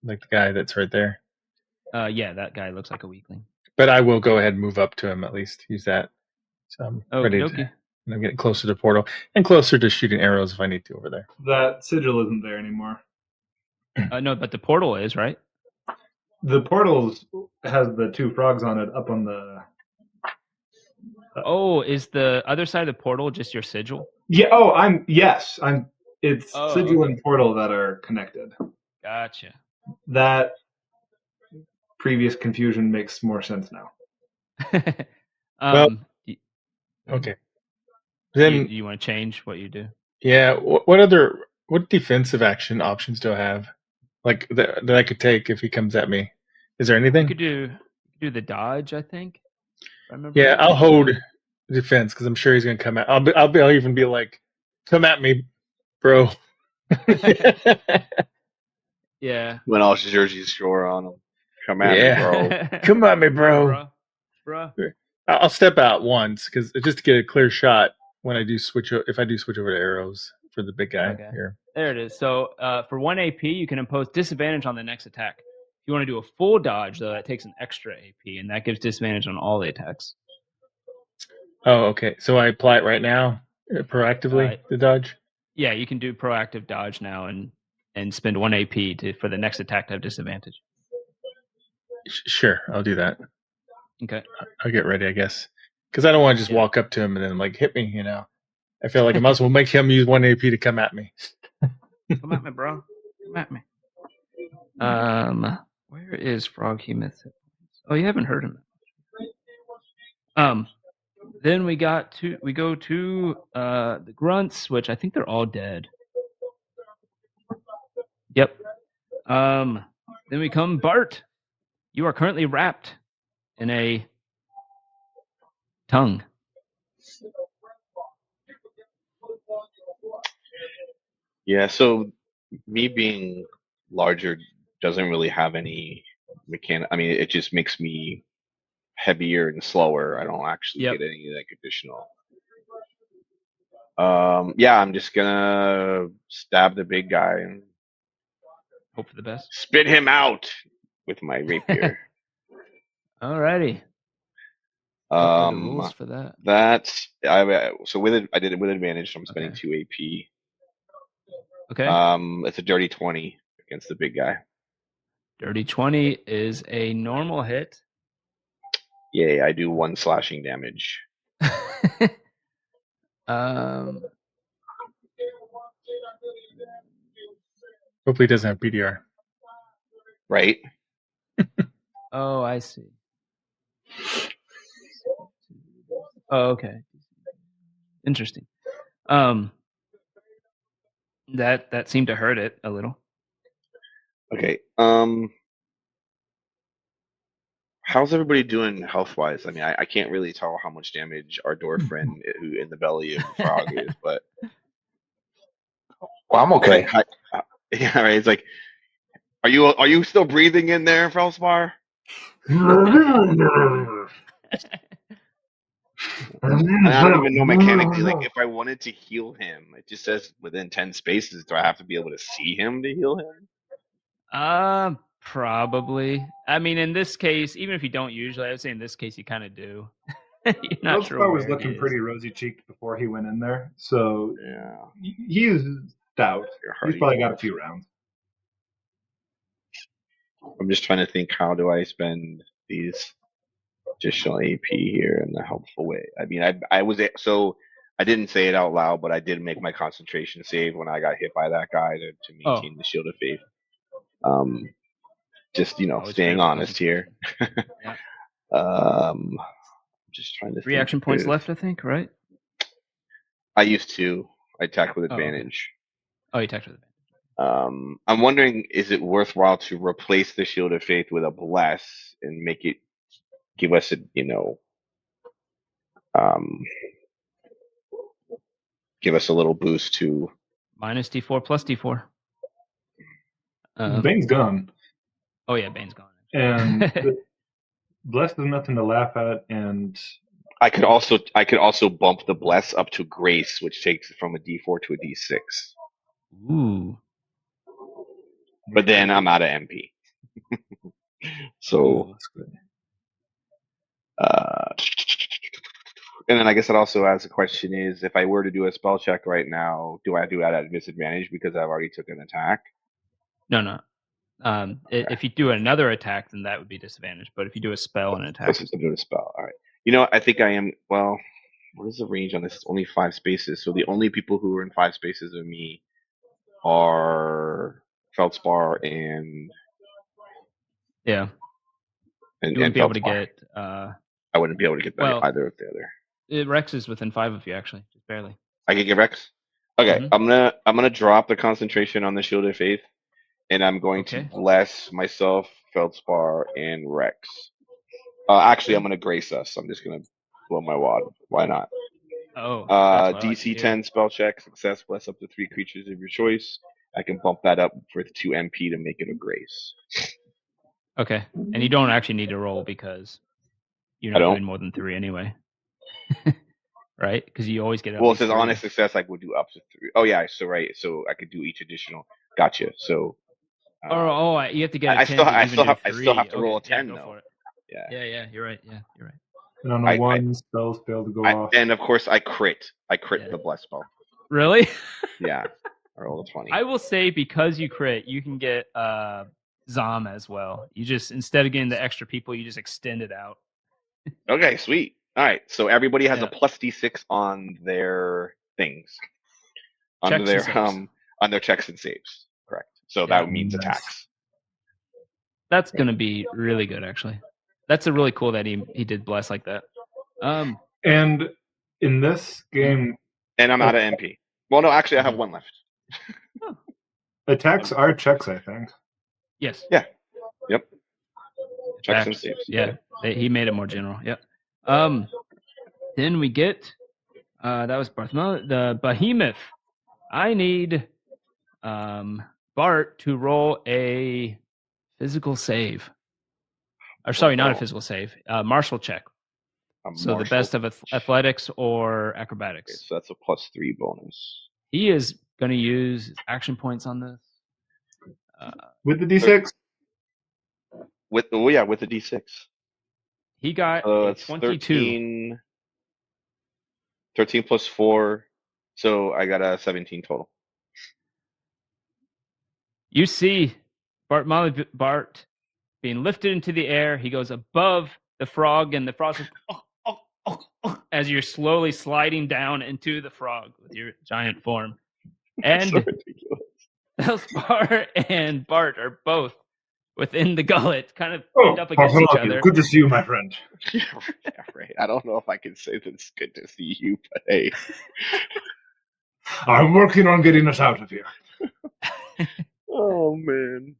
Like the guy that's right there. Yeah, that guy looks like a weakling. But I will go ahead and move up to him at least. Use that. So I'm ready to. Okay. And I'm getting closer to the portal and closer to shooting arrows if I need to over there. That sigil isn't there anymore. No, but the portal is, right? The portal has the 2 frogs on it up on the... Oh, is the other side of the portal just your sigil? Yeah, it's sigil and portal that are connected. Gotcha. That previous confusion makes more sense now. Okay. Then you want to change what you do? Yeah. What defensive action options do I have? Like that I could take if he comes at me. Is there anything? You could do the dodge, I think. I remember. Yeah, I'll hold defense because I'm sure he's gonna come at. I'll even be like, "Come at me, bro." Yeah. When all jerseys shore on him. Come at me, bro. Come at me, bro. Bro. I'll step out once because just to get a clear shot when I do switch. If I do switch over to arrows for the big guy here. There it is. So for 1 AP, you can impose disadvantage on the next attack. If you want to do a full dodge, though, that takes an extra AP, and that gives disadvantage on all the attacks. Oh, okay. So I apply it right now, proactively, the dodge? Yeah, you can do proactive dodge now and spend 1 AP for the next attack to have disadvantage. Sure, I'll do that. Okay. I'll get ready, I guess. Because I don't want to just walk up to him and then, like, hit me, you know. I feel like I might as well make him use 1 AP to come at me. Come at me, bro. Come at me. Where is Froghemoth? Oh, you haven't heard him. Then we go to the grunts, which I think they're all dead. Yep. Then we come Bart. You are currently wrapped in a tongue. Yeah, so me being larger doesn't really have any mechanic. I mean, it just makes me heavier and slower. I don't actually Yep. get any like additional. Yeah, I'm just gonna stab the big guy and Hope for the best. spit him out with my rapier. Alrighty. What are the um, rules for that? that's so with it, I did it with advantage. So I'm spending Okay. 2 AP. Okay. It's a dirty 20 against the big guy. Dirty 20 is a normal hit. Yay! I do 1 slashing damage. Hopefully, it doesn't have PDR. Right? Oh, I see. Oh, okay. Interesting. That seemed to hurt it a little. Okay. How's everybody doing health wise? I mean, I can't really tell how much damage our dwarf friend who in the belly of the frog is, but Well, I'm okay. yeah, right. It's like, are you still breathing in there, Felspar? I don't even know mechanically. Like, if I wanted to heal him, it just says within 10 spaces. Do I have to be able to see him to heal him? Probably. I mean, in this case, even if you don't usually, I would say in this case you kind of do. You're not sure Feldspar where was looking he is. pretty rosy cheeked before he went in there, so Yeah. he's stout. You're He's hardy probably got a dwarf. few rounds. I'm just trying to think, how do I spend these additional AP here in a helpful way? I mean, I didn't say it out loud, but I did make my concentration save when I got hit by that guy to maintain the shield of faith. Just Always staying great honest here. Yeah. Just trying to 3 action think points if- left, I think, right? I used to. I attack with Oh, okay. advantage. Oh, you attacked with advantage. I'm wondering, is it worthwhile to replace the shield of faith with a bless and make it give us a give us a little boost to Minus D4 plus D4. Bane's gone, Oh yeah, Bane's gone. and Blessed is nothing to laugh at, and I could also bump the bless up to grace, which takes it from a D4 to a D6. Ooh. But then I'm out of MP. So that's good. and then I guess it also asks the question is, if I were to do a spell check right now, do I do that at disadvantage because I've already took an attack? No. If you do another attack, then that would be disadvantage. But if you do a spell and an attack, I'm doing a spell. All right. I think I am. Well, what is the range on this? It's only 5 spaces. So the only people who are in 5 spaces of me are Feldspar and yeah, and, you wouldn't and be able to Feldspar. get. I wouldn't be able to get either of the other. Rex is within 5 of you, actually, just barely. I can get Rex. Okay, Mhm. I'm gonna drop the concentration on the Shield of Faith, and I'm going to bless myself, Feldspar, and Rex. Actually, I'm gonna grace us. I'm just gonna blow my wad. Why not? Oh. That's what I like to DC hear. 10 spell check success. Bless up to 3 creatures of your choice. I can bump that up for 2 MP to make it a grace. Okay, and you don't actually need to roll because you're not doing more than 3 anyway. Right? Because you always get. Well, it says honest success. I would do up to 3. Oh yeah, so right. So I could do each additional. Gotcha. So. You have to get a 10 I still have to okay. roll a 10 go though. for it. Yeah. Yeah, you're right. Yeah, you're right. And on a 1, spells fail to go off. And of course, I crit the bless spell. Really? Yeah. I rolled a 20. I will say, because you crit, you can get Zom as well. You just, instead of getting the extra people, you just extend it out. Okay, sweet. All right, so everybody has a plus D6 on their things, on their checks and saves. Correct. So that means attacks. That's gonna be really good, actually. That's a really cool that he did bless like that. And in this game, and I'm out of MP. Well, no, actually, I have 1 left. Attacks are checks, I think. Yes. Yeah. Yep. Checks Back. and saves. Yeah. He made it more general. Yep. Then we get that was Bartholomew, the Behemoth. I need Bart to roll a physical save. Or sorry, not a physical save. Martial check. So the best of athletics or acrobatics. Okay, so that's a +3 bonus. He is going to use his action points on this. With the D6? With the D6. He got So a it's 22. 13 plus 4. So I got a 17 total. You see Bart being lifted into the air. He goes above the frog, and the frog's like, as you're slowly sliding down into the frog with your giant form. And So ridiculous. Felspar and Bart are both within the gullet, kind of pinned up against each other. Good to see you, my friend. Yeah, right. I don't know if I can say that it's good to see you, but hey. I'm working on getting us out of here. Oh, man.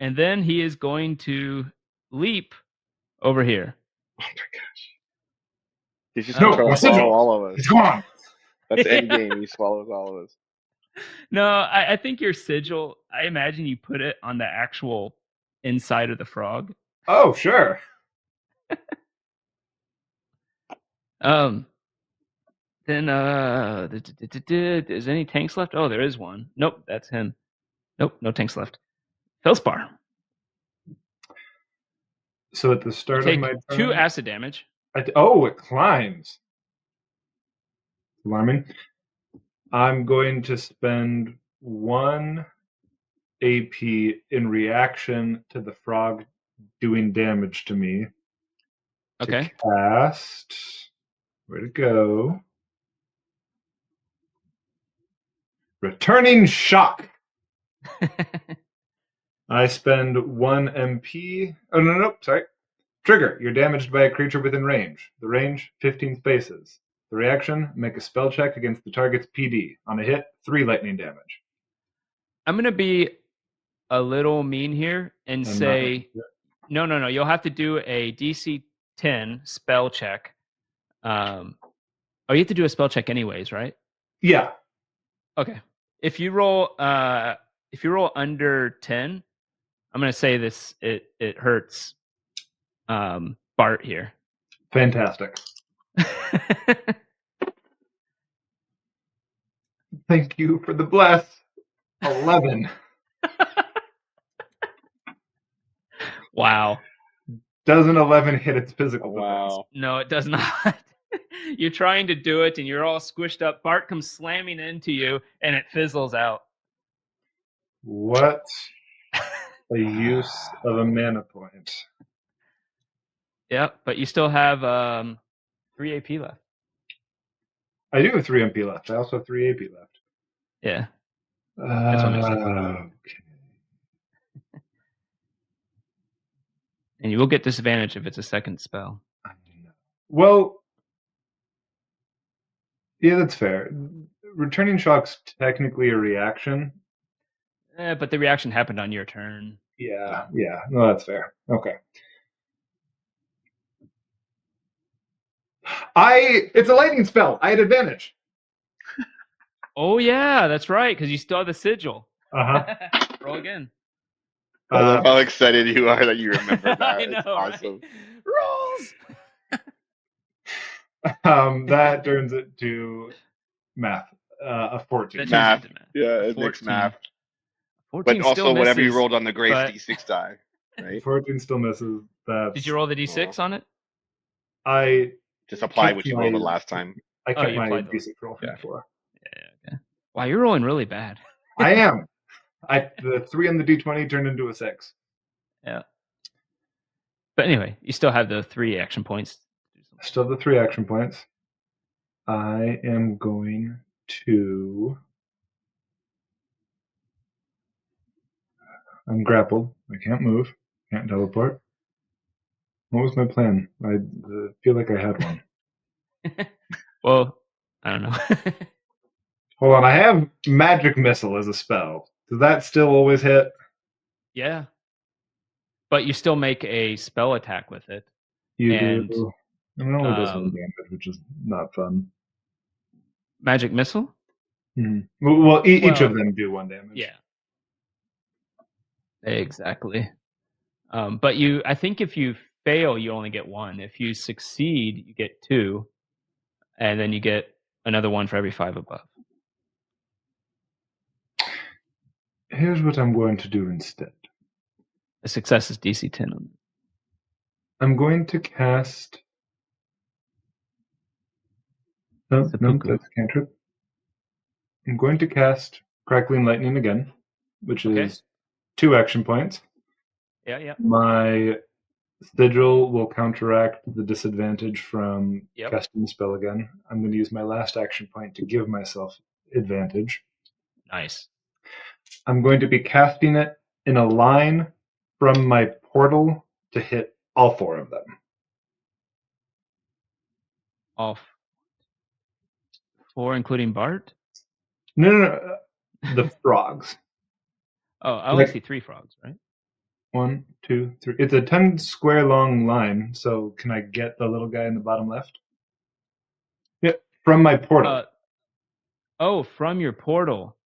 And then he is going to leap over here. Oh, my gosh. He's just No, going to swallow all of us. It's gone. That's endgame. He swallows all of us. No, I think your sigil, I imagine you put it on the actual inside of the frog. Oh, sure. Then is any tanks left? Oh, there is one. Nope, that's him. Nope, no tanks left. Felspar. So at the start Take of my turn, 2 acid damage. it climbs. Alarming. I'm going to spend 1 AP in reaction to the frog doing damage to me. Okay. To cast. Where to go? Returning shock. I spend 1 MP. Oh, no, sorry. Trigger. You're damaged by a creature within range. The range, 15 spaces. The reaction, make a spell check against the target's PD. On a hit, 3 lightning damage. I'm going to be a little mean here and say, no. You'll have to do a DC 10 spell check. You have to do a spell check anyways, right? Yeah. Okay. If you roll under 10, I'm going to say this. It hurts Bart here. Fantastic. Thank you for the bless. 11. Wow. Doesn't 11 hit its physical defense? Wow. No, it does not. You're trying to do it, and you're all squished up. Bart comes slamming into you, and it fizzles out. What a use of a mana point. Yep, but you still have 3 AP left. I do have 3 MP left. I also have 3 AP left. Yeah. That's what makes sense. Okay. And you will get disadvantage if it's a second spell. Well, yeah, that's fair. Returning shock's technically a reaction. But the reaction happened on your turn. Yeah. No, that's fair. Okay. It's a lightning spell. I had advantage. Oh, yeah, that's right, because you still have the sigil. Uh-huh. Roll again. I love how excited you are that you remember that. I know, it's awesome. Right? Rolls! That turns it to math. A 14. Math. Yeah, it makes 14. math. 14 But also still whatever you misses, rolled on the Grace but- D6 die, right? 14 still misses. Did you roll the D6 on it? I Just apply kept what you my- rolled the last time. I kept you my applied those. D6 roll from before. Yeah, okay. Wow, you're rolling really bad. I am. The 3 on the D20 turned into a 6. Yeah. But anyway, you still have the 3 action points. Still the 3 action points. I am going to. I'm grappled. I can't move. Can't teleport. What was my plan? I feel like I had one. Well, I don't know. Hold on. I have Magic Missile as a spell. Does that still always hit? Yeah. but you still make a spell attack with it. You And, do. And it only does 1 um, damage, which is not fun. Magic missile? Well, each of Well, them do 1 damage. Yeah. Exactly. But I think if you fail, you only get 1. If you succeed, you get 2, and then you get another 1 for every 5 above. Here's what I'm going to do instead. A success is DC 10 on it. I'm going to cast. No, Seppuku. that's a cantrip. I'm going to cast Crackling Lightning again, which Okay. is 2 action points. Yeah. My sigil will counteract the disadvantage from Yep. casting the spell again. I'm going to use my last action point to give myself advantage. Nice. I'm going to be casting it in a line from my portal to hit all 4 of them. Off 4, including Bart? No. The frogs. Oh, I only Like- see 3 frogs, right? 1, 2, 3. It's a 10 square long line, so can I get the little guy in the bottom left? Yeah, from my portal. From your portal.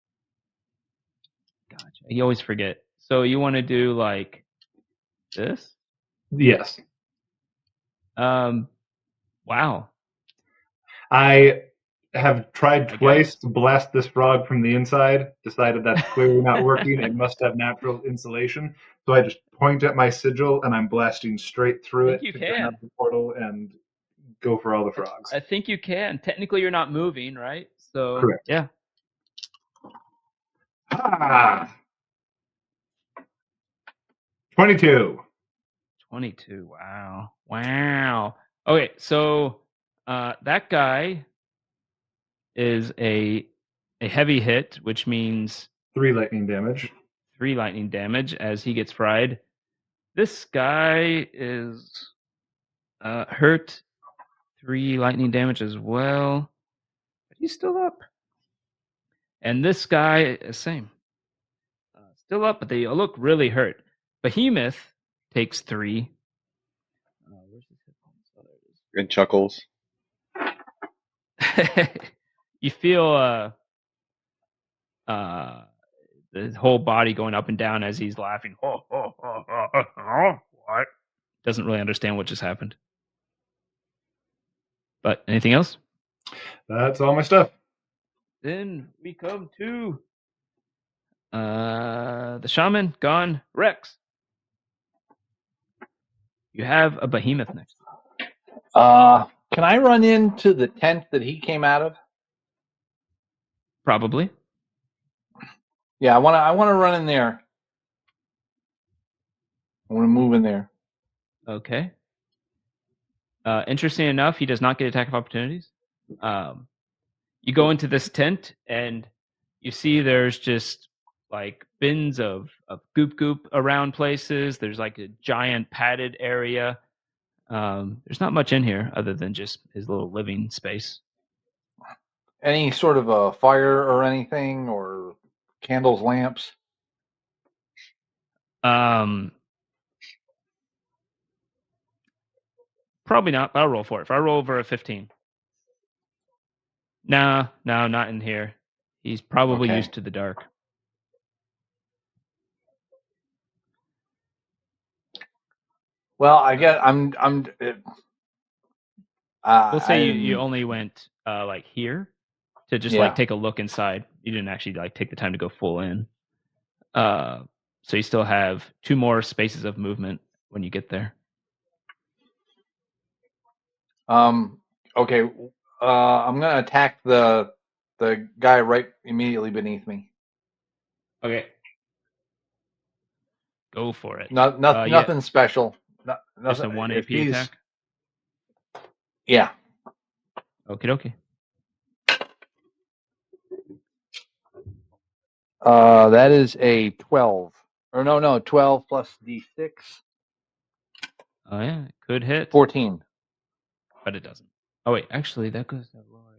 Gotcha. You always forget. So you want to do like this? Yes. Wow. I have tried I twice to blast this frog from the inside, decided that's clearly not working. It must have natural insulation. So I just point at my sigil and I'm blasting straight through I it think to you turn can. up the portal and go for all the frogs. I think you can. Technically, you're not moving, right? So Correct. yeah. Ah! 22. 22. Wow. Okay, so that guy is a heavy hit, which means 3 lightning damage. 3 lightning damage as he gets fried. This guy is hurt, 3 lightning damage as well. But he's still up. And this guy is same. Still up, but they look really hurt. Behemoth takes 3. Where's his hit points? Oh, there And chuckles. it is. You feel his whole body going up and down as he's laughing. What? Doesn't really understand what just happened. But anything else? That's all my stuff. Then we come to the shaman gone. Rex, you have a behemoth next. Can I run into the tent that he came out of? Probably. Yeah, I want to run in there. I want to move in there. Okay. Interesting enough, he does not get attack of opportunities. You go into this tent and you see there's just like bins of goop around places. There's like a giant padded area. There's not much in here other than just his little living space. Any sort of a fire or anything, or candles, lamps? Probably not, but I'll roll for it. If I roll over a 15. No, not in here. He's probably Okay. used to the dark. Well, I guess I'm. We'll say you only went like here to just Yeah. like take a look inside. You didn't actually like take the time to go full in. So you still have 2 more spaces of movement when you get there. Okay. I'm gonna attack the guy right immediately beneath me. Okay. Go for it. Nothing special. Just a 1 AP attack? Yeah. Okie dokie. That is a 12. Or no, 12 plus D6. Oh yeah, it could hit. 14. But it doesn't. Oh wait, actually that goes to lower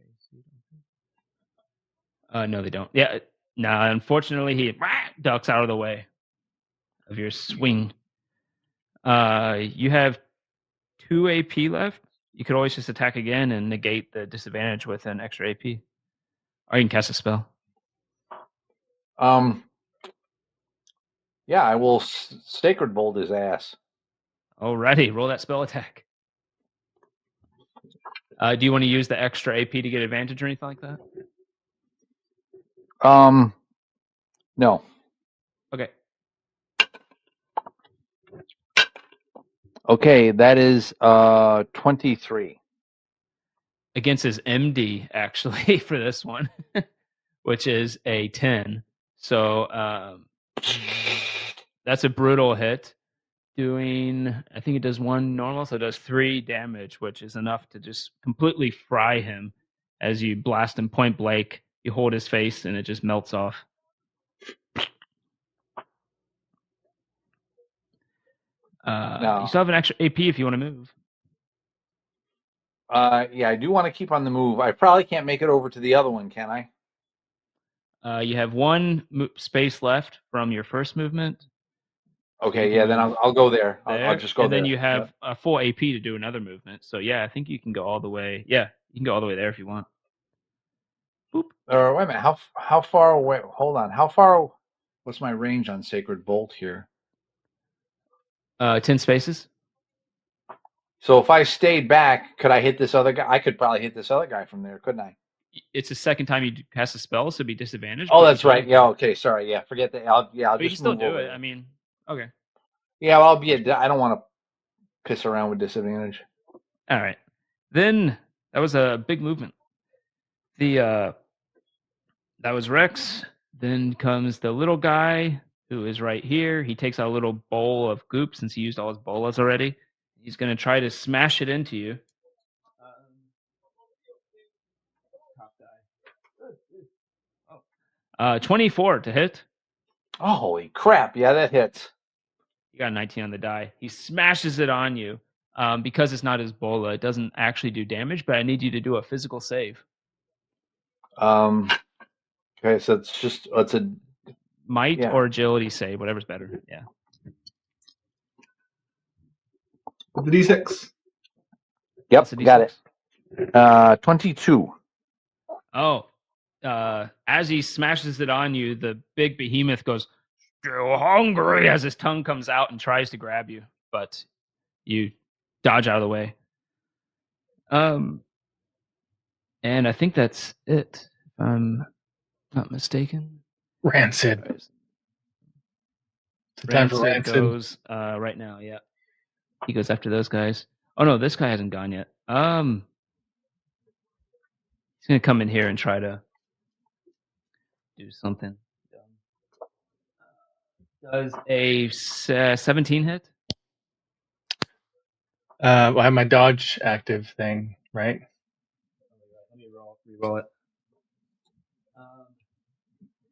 AC. No, they don't. Yeah, nah. Unfortunately, he ducks out of the way of your swing. You have 2 AP left. You could always just attack again and negate the disadvantage with an extra AP. Or you can cast a spell. Yeah, I will Sacred Bolt his ass. Alrighty, roll that spell attack. Do you want to use the extra AP to get advantage or anything like that? No. Okay. Okay, that is 23. Against his MD, actually, for this one, which is a 10. So that's a brutal hit. I think it does 1 normal, so it does 3 damage, which is enough to just completely fry him as you blast him point blank. You hold his face, and it just melts off. No. You still have an extra AP if you want to move. Yeah, I do want to keep on the move. I probably can't make it over to the other one, can I? You have 1 space left from your first movement. Okay, yeah, then I'll go there. I'll just go and there. then you have a full AP to do another movement. So yeah, I think you can go all the way. Yeah, you can go all the way there if you want. Boop. Or wait a minute, how far away? Hold on, how far? What's my range on Sacred Bolt here? 10 spaces. So if I stayed back, could I hit this other guy? I could probably hit this other guy from there, couldn't I? It's the second time you cast a spell, so it'd be disadvantaged. Oh, that's right. Yeah. Okay. Sorry. Yeah. Forget that. I'll but you can just still move do over it. there. I mean, okay. Yeah. Well, I don't want to piss around with disadvantage. All right. Then that was a big movement. That was Rex. Then comes the little guy who is right here. He takes out a little bowl of goop since he used all his bolas already. He's going to try to smash it into you. 24 to hit. Oh, holy crap. Yeah, that hits. You got a 19 on the die. He smashes it on you. Because it's not his bola, it doesn't actually do damage, but I need you to do a physical save. Okay, so it's a might or agility save, whatever's better. Yeah. The D6. Yep, got it. 22. Oh, as he smashes it on you, the big behemoth goes, "Still hungry," as his tongue comes out and tries to grab you, but you dodge out of the way. And I think that's it, if I'm not mistaken. Rancid. It's time for Rancid Rancid. goes right now. Yeah, he goes after those guys. Oh no, this guy hasn't gone yet. He's gonna come in here and try to do something. Does a 17 hit? I have my dodge active thing, right? Let me re-roll it.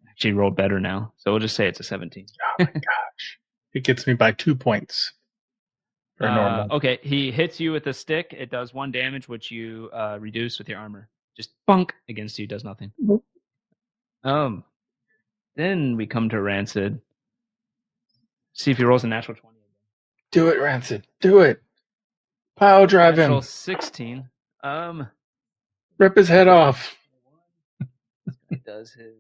Actually, rolled better now, so we'll just say it's a 17. Oh my gosh! It gets me by 2 points. For normal. Okay, he hits you with a stick. It does 1 damage, which you reduce with your armor. Just bunk against you, does nothing. Then we come to Rancid. See if he rolls a natural 20 again. Do it, Rancid. Do it. Pile drive natural him. 16. Rip his head off. He does his.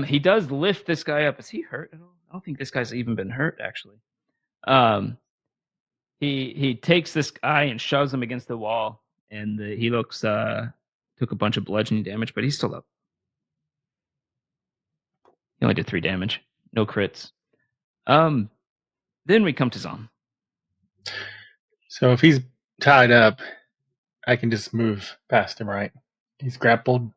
He does lift this guy up. Is he hurt at all? I don't think this guy's even been hurt, actually. He takes this guy and shoves him against the wall, and he looks took a bunch of bludgeoning damage, but he's still up. He only did 3 damage. No crits. Then we come to Zom. So if he's tied up, I can just move past him, right? He's grappled.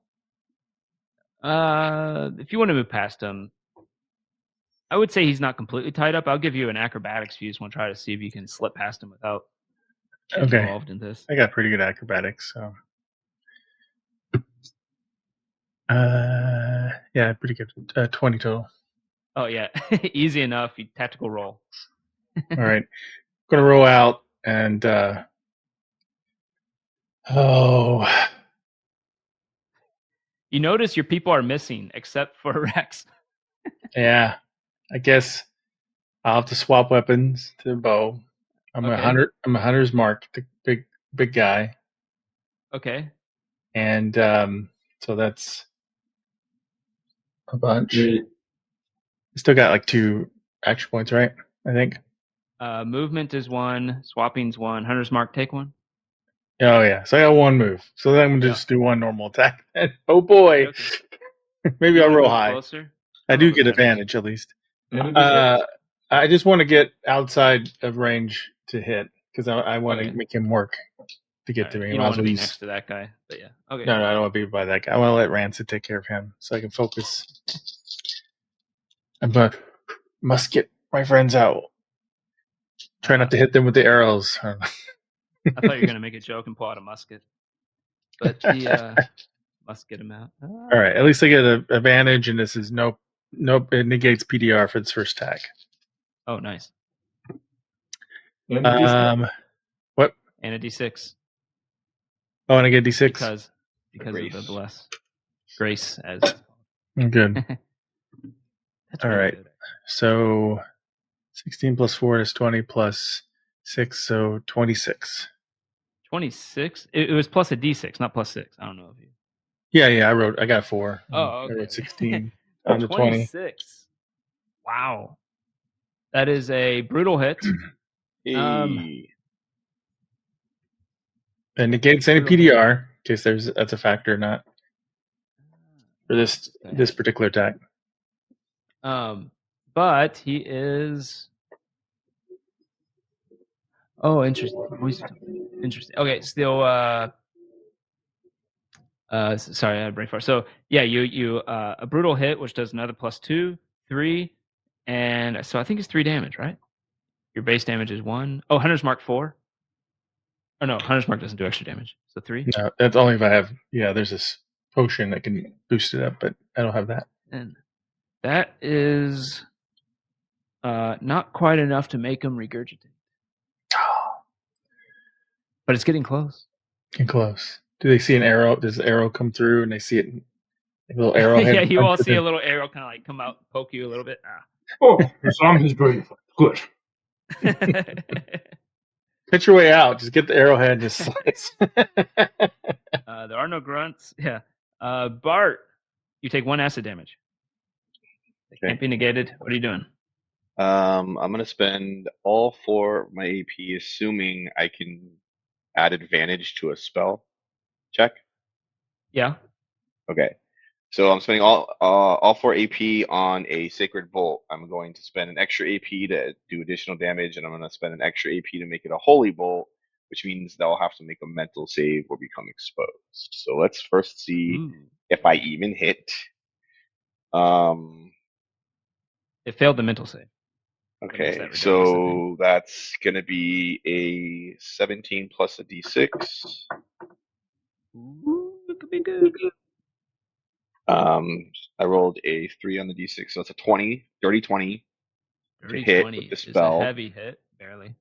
If you want to move past him, I would say he's not completely tied up. I'll give you an acrobatics if you just want to try to see if you can slip past him without getting involved in this. I got pretty good acrobatics, so. Yeah, pretty good. 20 total. Oh yeah, easy enough. Tactical roll. All right, gonna roll out and. You notice your people are missing except for Rex. Yeah, I guess I'll have to swap weapons to the bow. I'm a Okay. hunter. I'm a hunter's mark, the big guy, Okay. and so that's a bunch. Still got like 2 action points, right? I think. Movement is 1. Swapping's 1. Hunter's mark, take 1. Oh yeah, so I got 1 move. So then I'm gonna Yeah. just do 1 normal attack. Oh boy, Okay. maybe You I'll wanna roll move high. closer? I I'll do roll get damage. advantage at least. And a D6. I just want to get outside of range to hit because I want to Okay. make him work to get to Alright, me. you Might don't as want to well be use- next to that guy, but yeah. Okay. No, I don't want to be by that guy. I want to let Rancid take care of him so I can focus. But must get my friends out. Try not to hit them with the arrows. I thought you were gonna make a joke and pull out a musket, but the must get him out. All right, at least I get an advantage, and this is nope. It negates PDR for its first attack. Oh, nice. And a D6. What? And a D6 Oh, and I get D6. because of Grace. the bless grace as it's Good. called. That's All really right. good. So 16 plus 4 is 20 plus 6, so 26. 26. It was plus a D6, not plus 6. I don't know if you. Yeah, I got 4. Oh, I okay. wrote 16 So on the 20. 26. Wow. That is a brutal hit. Hey. And negates any PDR, in case that's a factor or not for this particular attack. But he is. Oh, interesting. Interesting. Okay, still. Sorry, I had brain fart. So yeah, you a brutal hit, which does another +2, 3, and so I think it's 3 damage, right? Your base damage is 1. Oh, Hunter's Mark 4. Oh no, Hunter's Mark doesn't do extra damage. So 3. No, that's only if I have. Yeah, there's this potion that can boost it up, but I don't have that. And that is not quite enough to make him regurgitate. But it's getting close. Getting close. Do they see an arrow? Does the arrow come through and they see it? A little arrowhead. Yeah, you all see a little arrow kind of like come out, poke you a little bit. Oh, it's on his brain. Good. Pitch your way out. Just get the arrowhead and just slice. There are no grunts. Yeah. Bart, you take 1 acid damage. It Okay. can't be negated. What are you doing? I'm gonna spend all 4 of my AP, assuming I can add advantage to a spell check. Yeah. Okay. So I'm spending all 4 AP on a Sacred Bolt. I'm going to spend an extra AP to do additional damage, and I'm going to spend an extra AP to make it a Holy Bolt, which means they'll have to make a mental save or become exposed. So let's first see if I even hit. It failed the mental save. Okay, that ridiculous, so that's going to be a 17 plus a D6. Ooh, it could be good. I rolled a 3 on the D6, so it's a 20, dirty 20 Dirty to hit 20 with the is spell. a heavy hit, barely.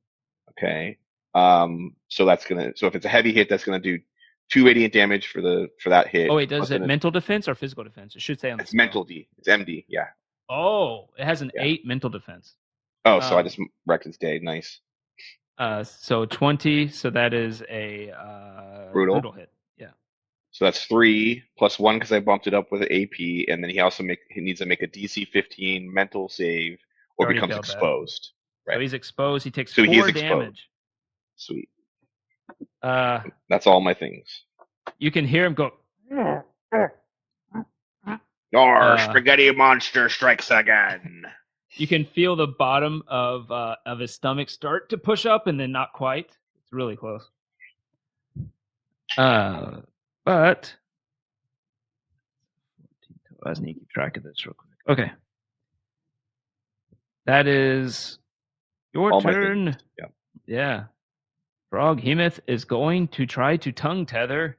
Okay. So if it's a heavy hit, that's gonna do 2 radiant damage for that hit. Oh wait, does plus it an- mental defense or physical defense? It should say on the It's spell. mental D. It's MD. Yeah. Oh, it has an Yeah. 8 mental defense. Oh, so I just wrecked its day. Nice. So 20. So that is a brutal hit. Yeah. So that's 3 plus 1 because I bumped it up with an AP, and then he needs to make a DC 15 mental save or Already becomes failed that. exposed. So Right. he's exposed. He takes So 4 he is exposed. damage. Sweet. Uh, That's all my things. you can hear him go. Spaghetti monster strikes again. You can feel the bottom of his stomach start to push up, and then not quite. It's really close. But I need to keep track of this real quick. Okay, that is your All my turn. things. Yeah. Yeah. Frog Behemoth is going to try to tongue tether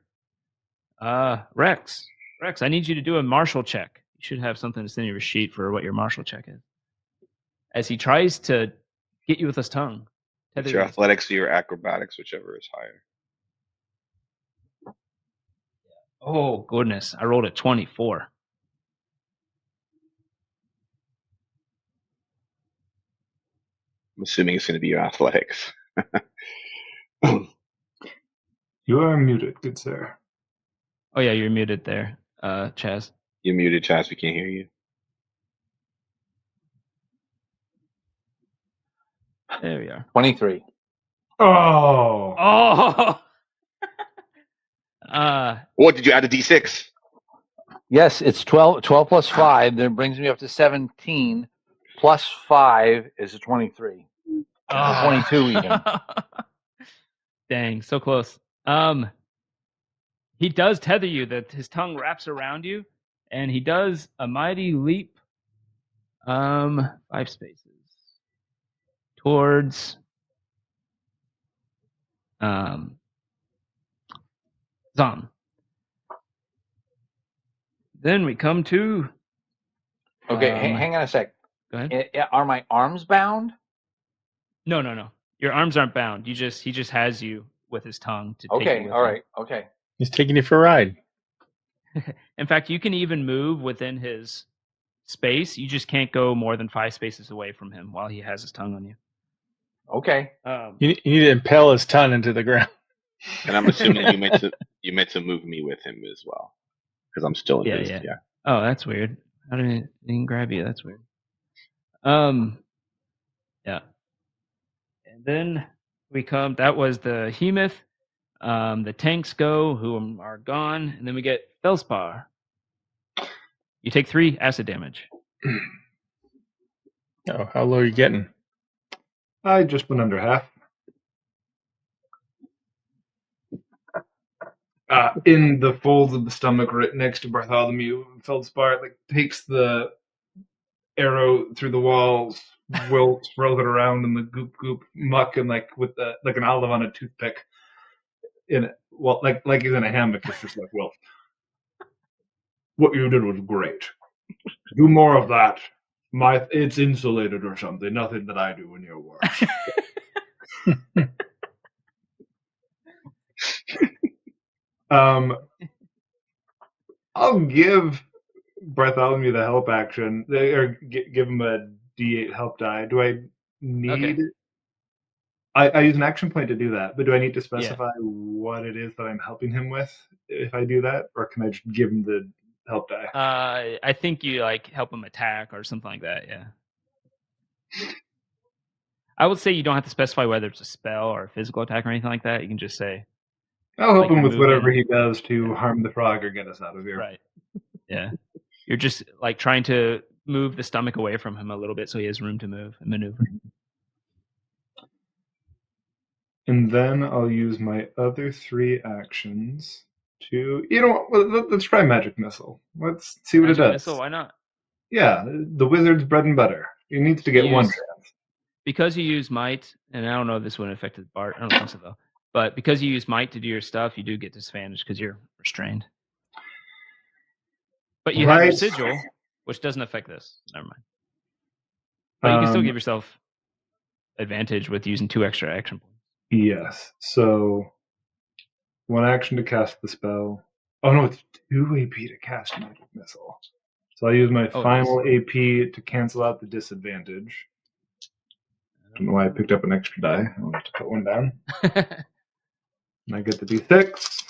Rex. Rex, I need you to do a martial check. You should have something to send your sheet for what your martial check is. As he tries to get you with his tongue. It's your athletics or your acrobatics, whichever is higher. Oh, goodness. I rolled a 24. I'm assuming it's going to be your athletics. You are muted, good sir. Oh yeah, you're muted there, Chaz. You're muted, Chaz. We can't hear you. There we are. 23. Oh. Oh. What, did you add a D6? Yes, it's 12 plus 5. Then it brings me up to 17. Plus 5 is a 23. 22 even. Dang, so close. He does tether you. That his tongue wraps around you, and he does a mighty leap. 5 spaces towards Zon. Then we come to. Okay, hang on a sec. Go ahead. Are my arms bound? No. Your arms aren't bound. He just has you with his tongue to take you Okay, with all him. right, okay. He's taking you for a ride. In fact, you can even move within his space. You just can't go more than 5 spaces away from him while he has his tongue on you. Okay. You need to impale his tongue into the ground. And I'm assuming you meant to move me with him as well, because I'm still in his. Yeah. Oh, that's weird. How did he didn't grab you? That's weird. Yeah. And then we come. That was the Behemoth. The tanks go, who are gone, and then we get Felspar. You take 3 acid damage. Oh, how low are you getting? I just went under half. In the folds of the stomach, right next to Bartholomew, Feldspar takes the arrow through the walls, throws it around in the goop muck, and with an olive on a toothpick. In it, well, like he's in a hammock. It's just well, what you did was great. Do more of that. It's insulated or something. Nothing that I do in your work. I'll give Bartholomew the help action, or give him a D8 help die. Do I need? Okay. I use an action point to do that, but do I need to specify what it is that I'm helping him with if I do that, or can I just give him the help die? I think you help him attack or something like that. Yeah. I would say you don't have to specify whether it's a spell or a physical attack or anything like that. You can just say. I'll help him with whatever he does to harm the frog or get us out of here. Right. Yeah. You're just trying to move the stomach away from him a little bit so he has room to move and maneuver. And then I'll use my other 3 actions to, let's try Magic Missile. Let's see what it does. Missile, why not? Yeah, the wizard's bread and butter. He needs to get one chance. Because you use might, and I don't know if this would have affected Bart. I don't think so, though. But because you use might to do your stuff, you do get disadvantage because you're restrained. But you have your sigil, which doesn't affect this. Never mind. But you can still give yourself advantage with using 2 extra action points. Yes. So 1 action to cast the spell. Oh no, it's 2 AP to cast Magic Missile. So I use my final AP to cancel out the disadvantage. I don't know why I picked up an extra die. I'll have to put 1 down. And I get the D6.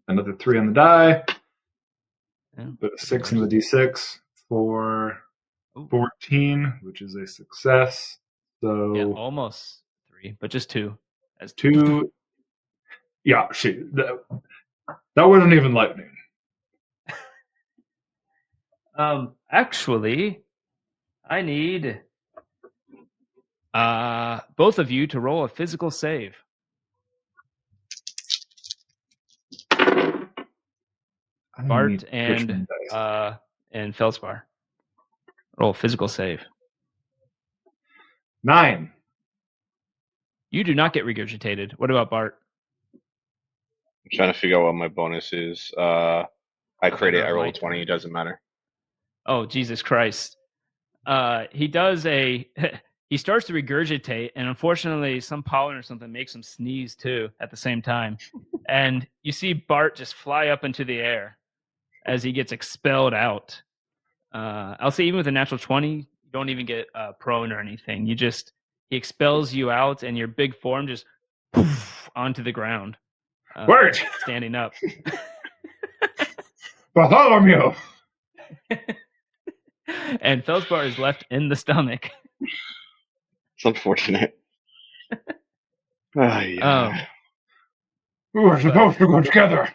Another 3 on the die. Put a 6 on the D6 for 14, which is a success. So yeah, almost 3, but just 2. As 2. Yeah, shoot. That wasn't even lightning. Actually, I need both of you to roll a physical save. Bart and Feldspar. Roll a physical save. 9. You do not get regurgitated. What about Bart? I'm trying to figure out what my bonus is. I crit it. I roll a 20. It doesn't matter. Oh, Jesus Christ. He does he starts to regurgitate, and unfortunately some pollen or something makes him sneeze too at the same time. And you see Bart just fly up into the air as he gets expelled out. I'll say even with a natural 20, You don't even get prone or anything. He expels you out, and your big form just poof, onto the ground. Wait! Standing up. Bartholomew! And Feldspar is left in the stomach. It's unfortunate. Yeah. We were supposed to go together.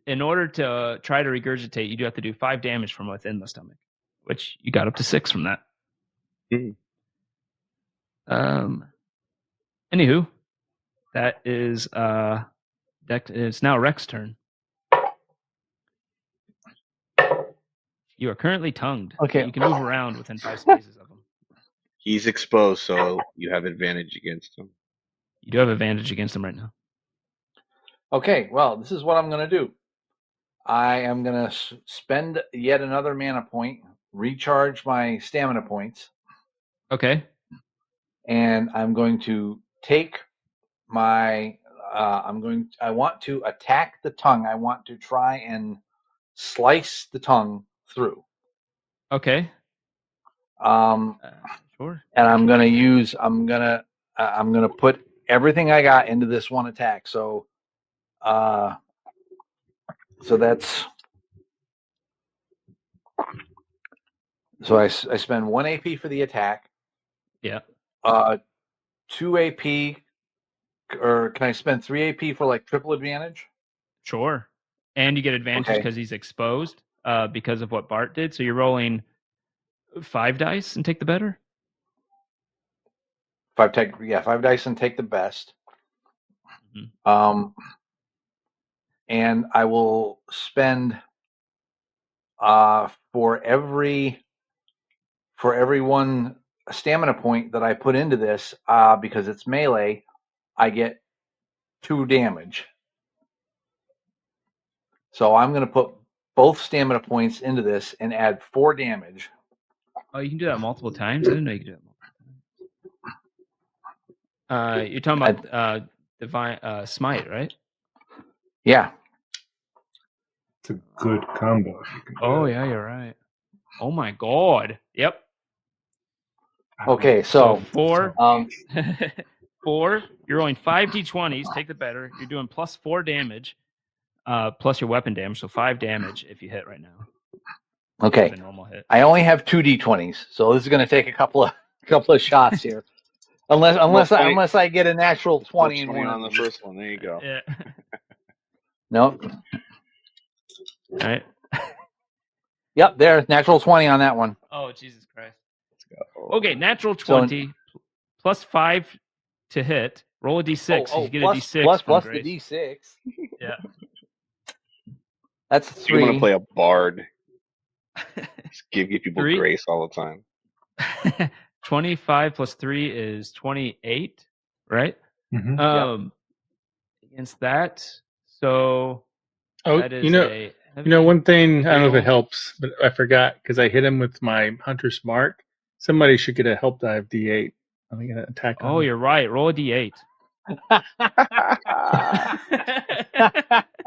In order to try to regurgitate, you do have to do 5 damage from within the stomach, which you got up to 6 from that. Mhm. Anywho, that is it's now Rex's turn. You are currently tongued. Okay. You can move around within 5 spaces of him. He's exposed, so you have advantage against him. You do have advantage against him right now. Okay, well, this is what I'm going to do. I am going to spend yet another mana point, recharge my stamina points, Okay. and I'm going to take my. I want to attack the tongue. I want to try and slice the tongue through. Okay. Sure. And I'm going to use. I'm going to put everything I got into this one attack. So that's. So I spend 1 AP for the attack. Yeah. 2 AP, or can I spend 3 AP for like triple advantage? Sure. And you get advantage because he's exposed because of what Bart did. So you're rolling 5 dice and take the better? 5 dice and take the best. Mm-hmm. And I will spend for every one stamina point that I put into this, because it's melee, I get 2 damage. So I'm going to put both stamina points into this and add 4 damage. Oh, you can do that multiple times? I didn't know you could do that multiple times. You're talking about Divine Smite, right? Yeah. It's a good combo. Oh, yeah, you're right. Oh, my God. Yep. Okay, so 4. 4. You're rolling 5 d20s. Take the better. You're doing plus 4 damage, plus your weapon damage. So 5 damage if you hit right now. Okay. A normal hit. I only have 2 d20s, so this is going to take a couple of shots here. Unless I get a natural 20 in one on the first one. There you go. Yeah. Nope. All right. Yep, there's natural 20 on that one. Oh, Jesus Christ. Let's go. Okay, natural 20 plus 5 to hit. Roll a d6. You get a d6 plus Grace. the d6. Yeah. That's 3. You want to play a bard. Just give people 3? grace all the time. 25 plus 3 is 28, right? Mm-hmm. Against that, so that is one thing, I don't know if it helps, but I forgot because I hit him with my Hunter's Mark. Somebody should get a help dive D8. I'm going to attack. Oh, you're right. Roll a D8.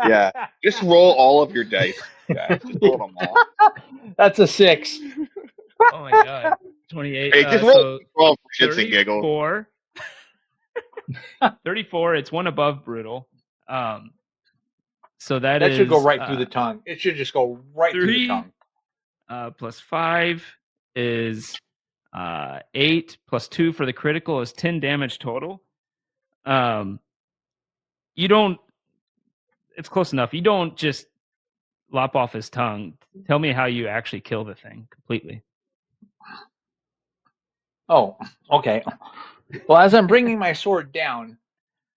Yeah, just roll all of your dice, guys. Just roll them all. That's a 6. Oh my God, 28. Hey, just roll for shits and giggles. 34. It's one above brutal. So that should go right through the tongue. It should just go right 3, through the tongue. Plus 5 is 8. Plus 2 for the critical is 10 damage total. You don't. It's close enough. You don't just lop off his tongue. Tell me how you actually kill the thing completely. Oh, okay. Well, as I'm bringing my sword down,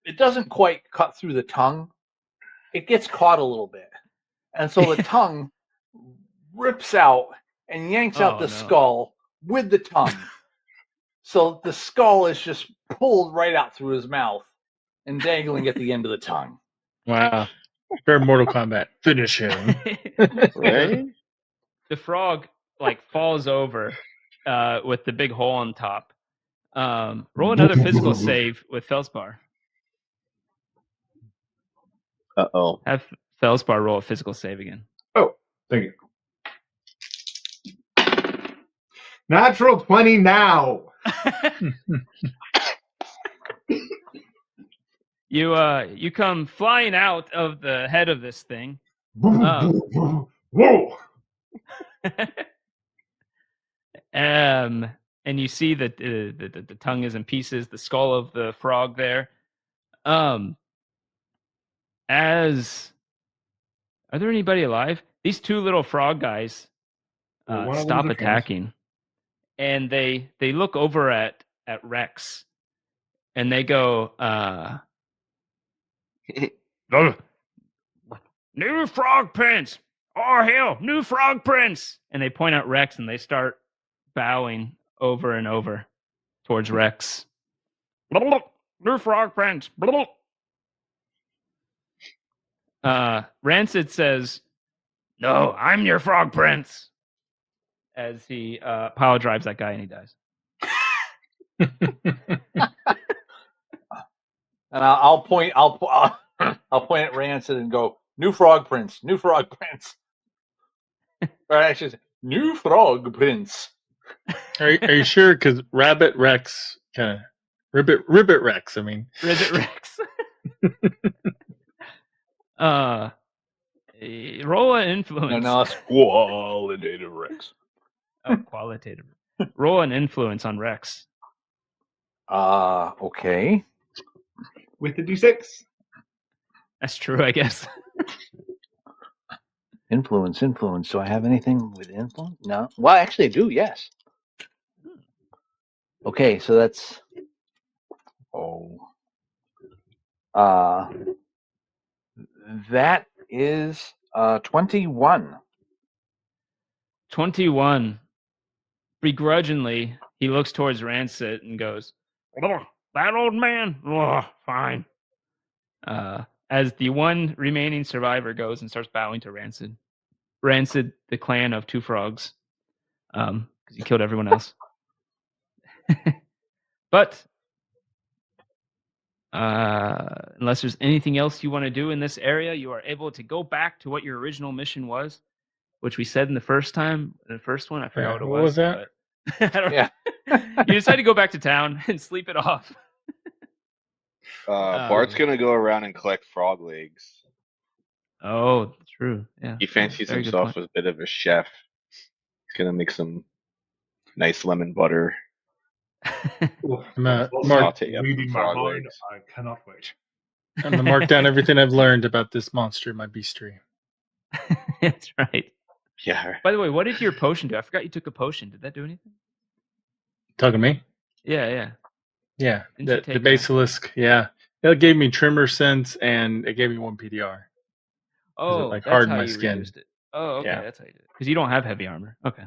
it doesn't quite cut through the tongue. It gets caught a little bit. And so the tongue rips out and yanks out the skull with the tongue. So the skull is just pulled right out through his mouth and dangling at the end of the tongue. Wow. Fair Mortal Kombat. Finish him. Right? The frog falls over with the big hole on top. Roll another physical save with Feldspar. Uh-oh. Have Feldspar roll a physical save again. Oh, thank you. Natural 20 now. You come flying out of the head of this thing. Whoa. And you see that the tongue is in pieces, the skull of the frog there. Are there anybody alive? These two little frog guys Well, one of stop them's a prince. attacking, and they look over at Rex, and they go, "New frog prince! Oh hell, new frog prince!" And they point at Rex, and they start bowing over and over towards Rex. New frog prince. Rancid says, "No, I'm your frog prince," as he pile drives that guy and he dies. And I'll point at Rancid and go, "New frog prince, new frog prince." Or actually, new frog prince. Are you sure? Because Rabbit Rex kind of Ribbit Rex. I mean, Ribbit Rex. Roll an influence. No, it's qualitative Rex. Oh, qualitative. Roll an influence on Rex. Okay. With the D6. That's true, I guess. Influence. Do I have anything with influence? No. Well, actually, I do. Yes. Okay, so that's. That is 21. 21. Begrudgingly, he looks towards Rancid and goes, Oh, that old man? Oh, fine. as the one remaining survivor goes and starts bowing to Rancid. Rancid, the clan of two frogs, because he killed everyone else. But unless there's anything else you want to do in this area, you are able to go back to what your original mission was, which we said in the first one. I forgot what was that? But I don't Yeah. You decide to go back to town and sleep it off. Bart's gonna go around and collect frog legs. Oh, true. Yeah. He fancies Very good himself point. as a bit of a chef. He's gonna make some nice lemon butter. Mark, Saute up Reading some my frog mind, legs. I cannot wait. I'm gonna mark down everything I've learned about this monster in my bestiary. That's right. Yeah. By the way, what did your potion do? I forgot you took a potion. Did that do anything? Talking to me? Yeah. Yeah. Didn't you The take basilisk. Yeah. It gave me tremor sense and it gave me 1 PDR. Oh, like that's hardened how my you skin. reduced it. Oh, okay, Yeah. that's how you did it. Because you don't have heavy armor. Okay.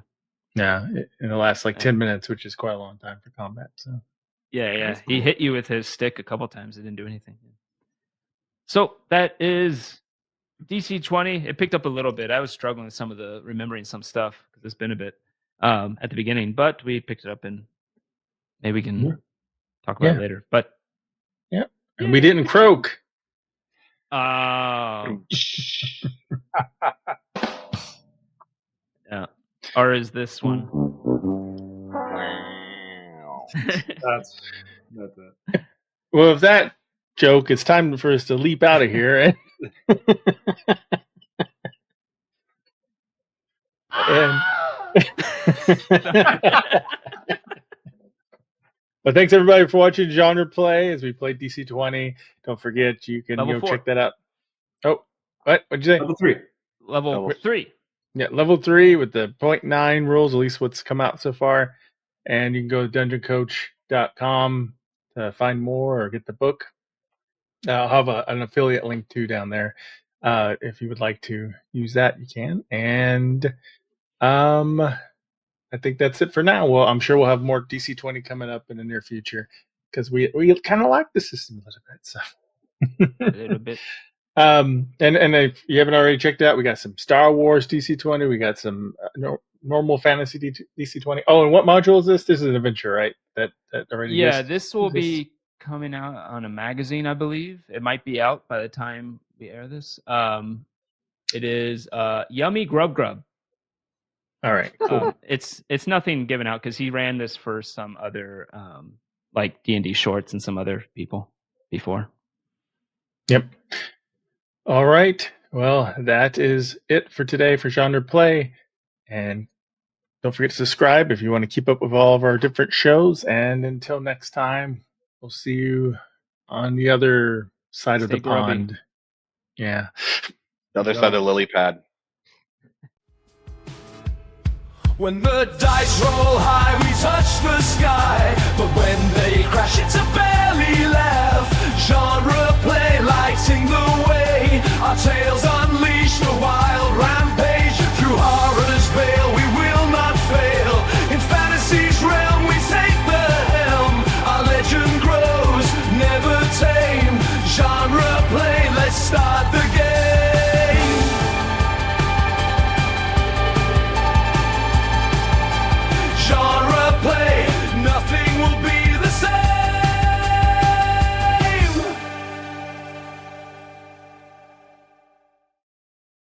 Yeah. In the last like Yeah. 10 minutes, which is quite a long time for combat. So Yeah. That's He cool. hit you with his stick a couple times. It didn't do anything. So that is DC20. It picked up a little bit. I was struggling with remembering some stuff because it's been a bit at the beginning, but we picked it up and maybe we can talk about it later. But and we didn't croak. yeah. Or is this one? That's it. Well, if that joke, it's time for us to leap out of here. But thanks everybody for watching GenrePlay as we play DC20. Don't forget you can Level 4. check that out. Oh, what'd you say? Level 3. Level 3. Yeah, level 3 with the 0.9 rules, at least what's come out so far. And you can go to dungeoncoach.com to find more or get the book. I'll have an affiliate link too down there. If you would like to use that, you can. And I think that's it for now. Well, I'm sure we'll have more DC20 coming up in the near future because we kind of like the system a little bit. So. A little bit. And if you haven't already checked it out, we got some Star Wars DC20. We got some normal fantasy DC20. Oh, and what module is this? This is an adventure, right? That already. Yeah, this will be coming out on a magazine, I believe. It might be out by the time we air this. It is Yummy Grub. All right. Cool. It's nothing given out because he ran this for some other like D&D shorts and some other people before. Yep. All right. Well, that is it for today for GenrePlay. And don't forget to subscribe if you want to keep up with all of our different shows. And until next time, we'll see you on the other side of Stay the grubby. pond. Yeah. The other side of the lily pad. When the dice roll high, we touch the sky. But when they crash, it's a bad